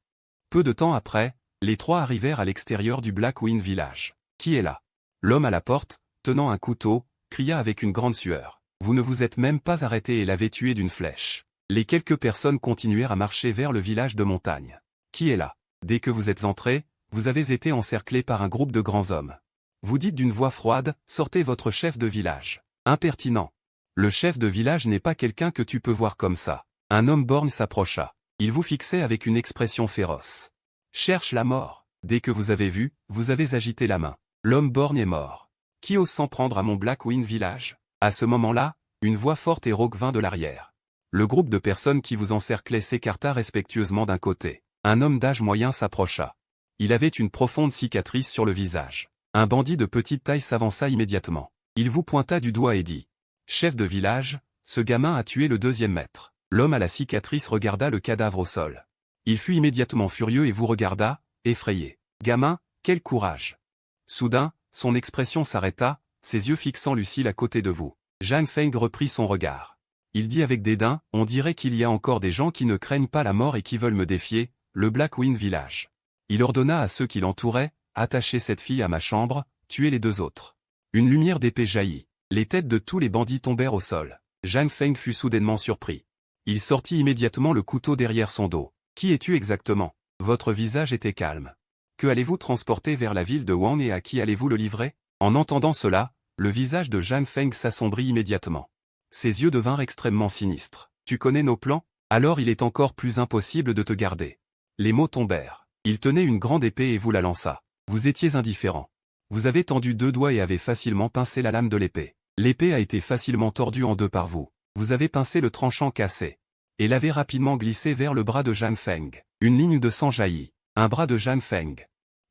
Peu de temps après, les 3 arrivèrent à l'extérieur du Black Wind Village. Qui est là? L'homme à la porte, tenant un couteau, cria avec une grande sueur. Vous ne vous êtes même pas arrêté et l'avez tué d'une flèche. Les quelques personnes continuèrent à marcher vers le village de montagne. Qui est là? Dès que vous êtes entrés, vous avez été encerclés par un groupe de grands hommes. Vous dites d'une voix froide, sortez votre chef de village. Impertinent. Le chef de village n'est pas quelqu'un que tu peux voir comme ça. Un homme borgne s'approcha. Il vous fixait avec une expression féroce. Cherche la mort. Dès que vous avez vu, vous avez agité la main. L'homme borgne est mort. Qui ose s'en prendre à mon Black Wind Village? À ce moment-là, une voix forte et rauque vint de l'arrière. Le groupe de personnes qui vous encerclaient s'écarta respectueusement d'un côté. Un homme d'âge moyen s'approcha. Il avait une profonde cicatrice sur le visage. Un bandit de petite taille s'avança immédiatement. Il vous pointa du doigt et dit. Chef de village, ce gamin a tué le 2e maître. L'homme à la cicatrice regarda le cadavre au sol. Il fut immédiatement furieux et vous regarda, effrayé. Gamin, quel courage! Soudain, son expression s'arrêta, ses yeux fixant Lucille à côté de vous. Zhang Feng reprit son regard. Il dit avec dédain, on dirait qu'il y a encore des gens qui ne craignent pas la mort et qui veulent me défier, le Black Wind Village. Il ordonna à ceux qui l'entouraient, attachez cette fille à ma chambre, tuez les 2 autres. Une lumière d'épée jaillit. Les têtes de tous les bandits tombèrent au sol. Zhang Feng fut soudainement surpris. Il sortit immédiatement le couteau derrière son dos. Qui es-tu exactement? Votre visage était calme. Que allez-vous transporter vers la ville de Wang et à qui allez-vous le livrer? En entendant cela, le visage de Zhang Feng s'assombrit immédiatement. Ses yeux devinrent extrêmement sinistres. Tu connais nos plans? Alors il est encore plus impossible de te garder. Les mots tombèrent. Il tenait une grande épée et vous la lança. Vous étiez indifférent. Vous avez tendu 2 doigts et avez facilement pincé la lame de l'épée. L'épée a été facilement tordue en 2 par vous. Vous avez pincé le tranchant cassé. Et l'avez rapidement glissé vers le bras de Zhang Feng. Une ligne de sang jaillit. Un bras de Zhang Feng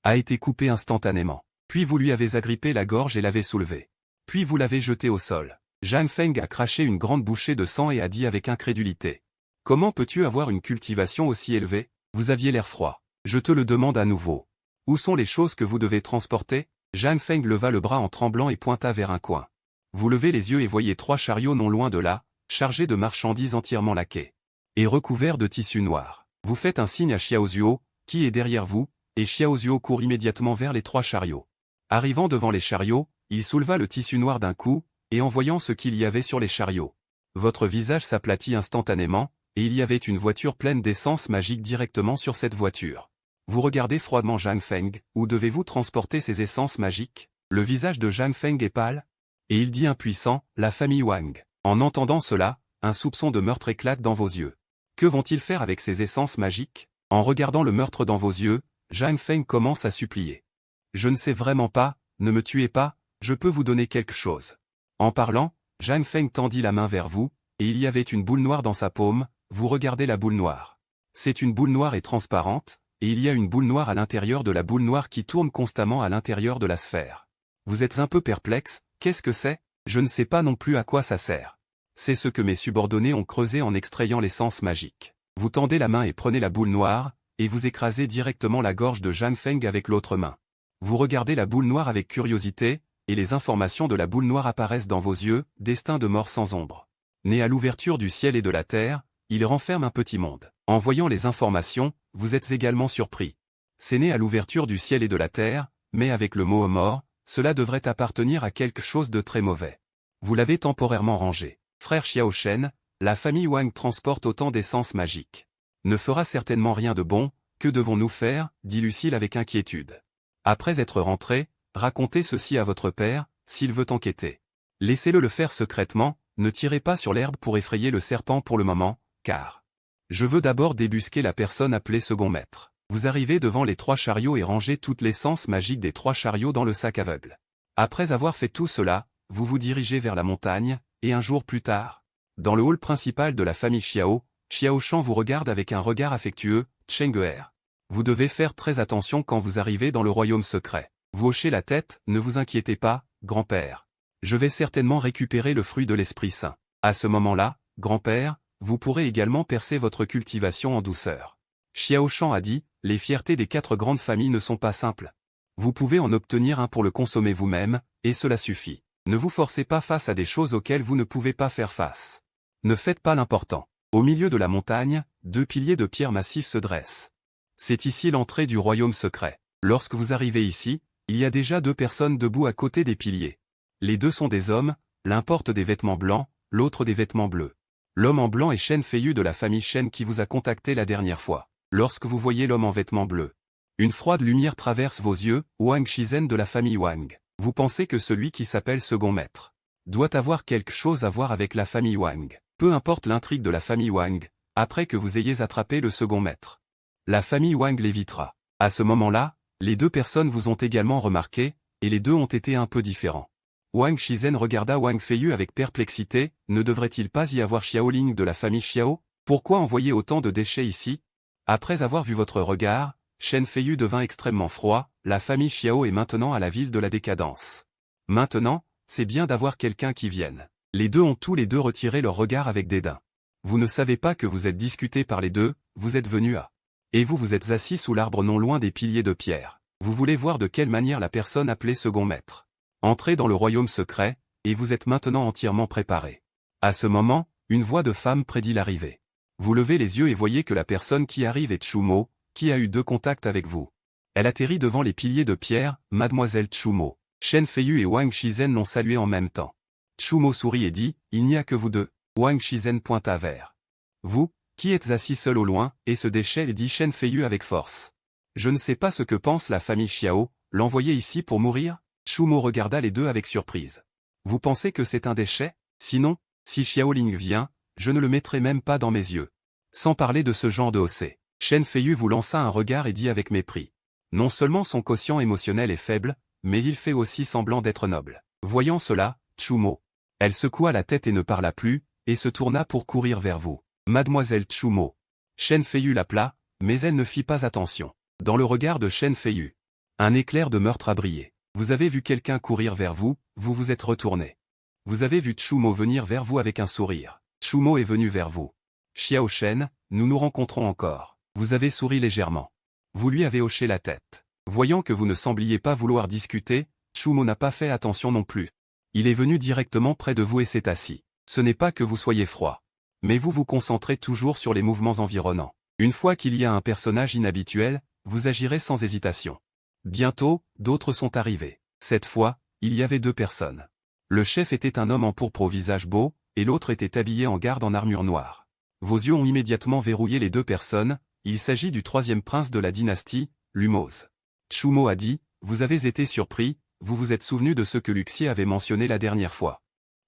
a été coupé instantanément. Puis vous lui avez agrippé la gorge et l'avez soulevé. Puis vous l'avez jeté au sol. Zhang Feng a craché une grande bouchée de sang et a dit avec incrédulité. Comment peux-tu avoir une cultivation aussi élevée? Vous aviez l'air froid. Je te le demande à nouveau. Où sont les choses que vous devez transporter? Zhang Feng leva le bras en tremblant et pointa vers un coin. Vous levez les yeux et voyez 3 chariots non loin de là, chargés de marchandises entièrement laquées et recouverts de tissu noir. Vous faites un signe à Xiaozuo, qui est derrière vous, et Xiaozuo court immédiatement vers les 3 chariots. Arrivant devant les chariots, il souleva le tissu noir d'un coup, et en voyant ce qu'il y avait sur les chariots, votre visage s'aplatit instantanément, et il y avait une voiture pleine d'essence magique directement sur cette voiture. Vous regardez froidement Zhang Feng, où devez-vous transporter ces essences magiques? Le visage de Zhang Feng est pâle, et il dit impuissant, la famille Wang. En entendant cela, un soupçon de meurtre éclate dans vos yeux. Que vont-ils faire avec ces essences magiques? En regardant le meurtre dans vos yeux, Zhang Feng commence à supplier. Je ne sais vraiment pas, ne me tuez pas, je peux vous donner quelque chose. En parlant, Zhang Feng tendit la main vers vous, et il y avait une boule noire dans sa paume, vous regardez la boule noire. C'est une boule noire et transparente, et il y a une boule noire à l'intérieur de la boule noire qui tourne constamment à l'intérieur de la sphère. Vous êtes un peu perplexe, qu'est-ce que c'est? Je ne sais pas non plus à quoi ça sert. C'est ce que mes subordonnés ont creusé en extrayant l'essence magique. Vous tendez la main et prenez la boule noire, et vous écrasez directement la gorge de Zhang Feng avec l'autre main. Vous regardez la boule noire avec curiosité, et les informations de la boule noire apparaissent dans vos yeux, destin de mort sans ombre. Né à l'ouverture du ciel et de la terre, il renferme un petit monde. En voyant les informations, vous êtes également surpris. C'est né à l'ouverture du ciel et de la terre, mais avec le mot mort, cela devrait appartenir à quelque chose de très mauvais. Vous l'avez temporairement rangé. Frère Xiao Shen, la famille Wang transporte autant d'essence magique. Ne fera certainement rien de bon, que devons-nous faire, dit Lucille avec inquiétude. Après être rentré, racontez ceci à votre père, s'il veut enquêter. Laissez-le le faire secrètement, ne tirez pas sur l'herbe pour effrayer le serpent pour le moment, car je veux d'abord débusquer la personne appelée second maître. Vous arrivez devant les 3 chariots et rangez toute l'essence magique des 3 chariots dans le sac aveugle. Après avoir fait tout cela, vous vous dirigez vers la montagne, et un jour plus tard, dans le hall principal de la famille Xiao, Xiao Shan vous regarde avec un regard affectueux, Cheng'er. Vous devez faire très attention quand vous arrivez dans le royaume secret. Vous hochez la tête, ne vous inquiétez pas, grand-père. Je vais certainement récupérer le fruit de l'Esprit Saint. À ce moment-là, grand-père, vous pourrez également percer votre cultivation en douceur. Xiao Shan a dit, les fiertés des 4 grandes familles ne sont pas simples. Vous pouvez en obtenir un pour le consommer vous-même, et cela suffit. Ne vous forcez pas face à des choses auxquelles vous ne pouvez pas faire face. Ne faites pas l'important. Au milieu de la montagne, 2 piliers de pierre massifs se dressent. C'est ici l'entrée du royaume secret. Lorsque vous arrivez ici, il y a déjà 2 personnes debout à côté des piliers. Les 2 sont des hommes, l'un porte des vêtements blancs, l'autre des vêtements bleus. L'homme en blanc est Shen Feiyu de la famille Shen qui vous a contacté la dernière fois. Lorsque vous voyez l'homme en vêtements bleus, une froide lumière traverse vos yeux, Wang Shizhen de la famille Wang. Vous pensez que celui qui s'appelle second maître doit avoir quelque chose à voir avec la famille Wang. Peu importe l'intrigue de la famille Wang, après que vous ayez attrapé le second maître, la famille Wang l'évitera. À ce moment-là, les 2 personnes vous ont également remarqué, et les 2 ont été un peu différents. Wang Shizhen regarda Wang Feiyu avec perplexité, ne devrait-il pas y avoir Xiaoling de la famille Xiao? Pourquoi envoyer autant de déchets ici? Après avoir vu votre regard, Shen Feiyu devint extrêmement froid, la famille Xiao est maintenant à la ville de la décadence. Maintenant, c'est bien d'avoir quelqu'un qui vienne. Les 2 ont tous les 2 retiré leur regard avec dédain. Vous ne savez pas que vous êtes discuté par les 2, vous êtes venu à. Et vous vous êtes assis sous l'arbre non loin des piliers de pierre. Vous voulez voir de quelle manière la personne appelée second maître. Entrez dans le royaume secret, et vous êtes maintenant entièrement préparé. À ce moment, une voix de femme prédit l'arrivée. Vous levez les yeux et voyez que la personne qui arrive est Chumo, qui a eu 2 contacts avec vous. Elle atterrit devant les piliers de pierre, Mademoiselle Chumo. Shen Feiyu et Wang Shizhen l'ont salué en même temps. Chumo sourit et dit, il n'y a que vous 2. Wang Shizhen pointa vers vous, qui êtes assis seul au loin, et ce déchet dit Shen Feiyu avec force. Je ne sais pas ce que pense la famille Xiao, l'envoyer ici pour mourir? Chumo regarda les 2 avec surprise. Vous pensez que c'est un déchet? Sinon, si Xiaoling vient, je ne le mettrai même pas dans mes yeux. Sans parler de ce genre de haussée. Shen Feiyu vous lança un regard et dit avec mépris. Non seulement son quotient émotionnel est faible, mais il fait aussi semblant d'être noble. Voyant cela, Chumo. Elle secoua la tête et ne parla plus, et se tourna pour courir vers vous. Mademoiselle Chumo. Shen Feiyu l'appela, mais elle ne fit pas attention. Dans le regard de Shen Feiyu, un éclair de meurtre a brillé. Vous avez vu quelqu'un courir vers vous, vous vous êtes retourné. Vous avez vu Chumo venir vers vous avec un sourire. Chumo est venu vers vous. Xiao Shen, nous nous rencontrons encore. Vous avez souri légèrement. Vous lui avez hoché la tête. Voyant que vous ne sembliez pas vouloir discuter, Chumo n'a pas fait attention non plus. Il est venu directement près de vous et s'est assis. Ce n'est pas que vous soyez froid. Mais vous vous concentrez toujours sur les mouvements environnants. Une fois qu'il y a un personnage inhabituel, vous agirez sans hésitation. Bientôt, d'autres sont arrivés. Cette fois, il y avait 2 personnes. Le chef était un homme en pourpre au visage beau, et l'autre était habillé en garde en armure noire. Vos yeux ont immédiatement verrouillé les 2 personnes, il s'agit du 3e prince de la dynastie, Lumose. Chumo a dit, vous avez été surpris, vous vous êtes souvenu de ce que Luxier avait mentionné la dernière fois.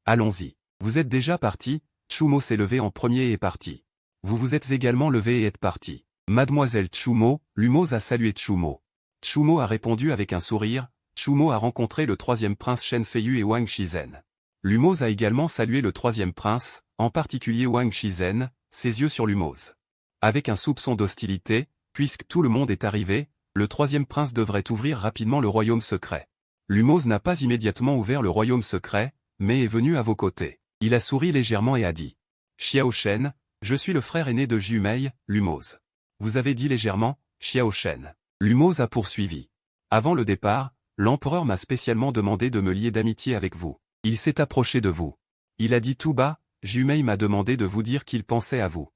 Allons-y. Vous êtes déjà parti, Chumo s'est levé en premier et est parti. Vous vous êtes également levé et êtes parti. Mademoiselle Chumo, Lumose a salué Chumo. Chumo a répondu avec un sourire, Chumo a rencontré le 3e prince Shen Feiyu et Wang Shizhen. Lumose a également salué le 3e prince, en particulier Wang Shizhen, ses yeux sur Lumose. Avec un soupçon d'hostilité, puisque tout le monde est arrivé, le 3e prince devrait ouvrir rapidement le royaume secret. Lumose n'a pas immédiatement ouvert le royaume secret, mais est venu à vos côtés. Il a souri légèrement et a dit. Xiao Shen, je suis le frère aîné de Jumei, Lumose. Vous avez dit légèrement, Xiao Shen. Lumose a poursuivi. Avant le départ, l'empereur m'a spécialement demandé de me lier d'amitié avec vous. Il s'est approché de vous. Il a dit tout bas, Jumei m'a demandé de vous dire qu'il pensait à vous.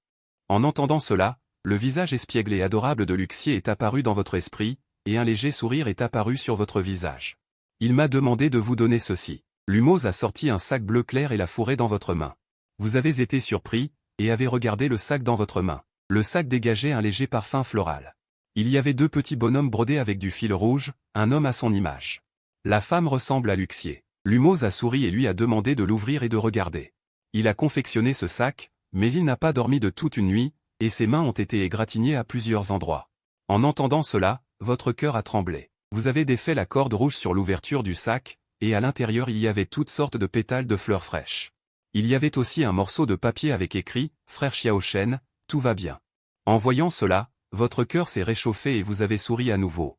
En entendant cela, le visage espiègle et adorable de Luxier est apparu dans votre esprit, et un léger sourire est apparu sur votre visage. Il m'a demandé de vous donner ceci. Lumose a sorti un sac bleu clair et l'a fourré dans votre main. Vous avez été surpris, et avez regardé le sac dans votre main. Le sac dégageait un léger parfum floral. Il y avait 2 petits bonhommes brodés avec du fil rouge, un homme à son image. La femme ressemble à Luxier. Lumose a souri et lui a demandé de l'ouvrir et de regarder. Il a confectionné ce sac, mais il n'a pas dormi de toute une nuit, et ses mains ont été égratignées à plusieurs endroits. En entendant cela, votre cœur a tremblé. Vous avez défait la corde rouge sur l'ouverture du sac, et à l'intérieur il y avait toutes sortes de pétales de fleurs fraîches. Il y avait aussi un morceau de papier avec écrit « Frère Xiaoshen, tout va bien ». En voyant cela, votre cœur s'est réchauffé et vous avez souri à nouveau.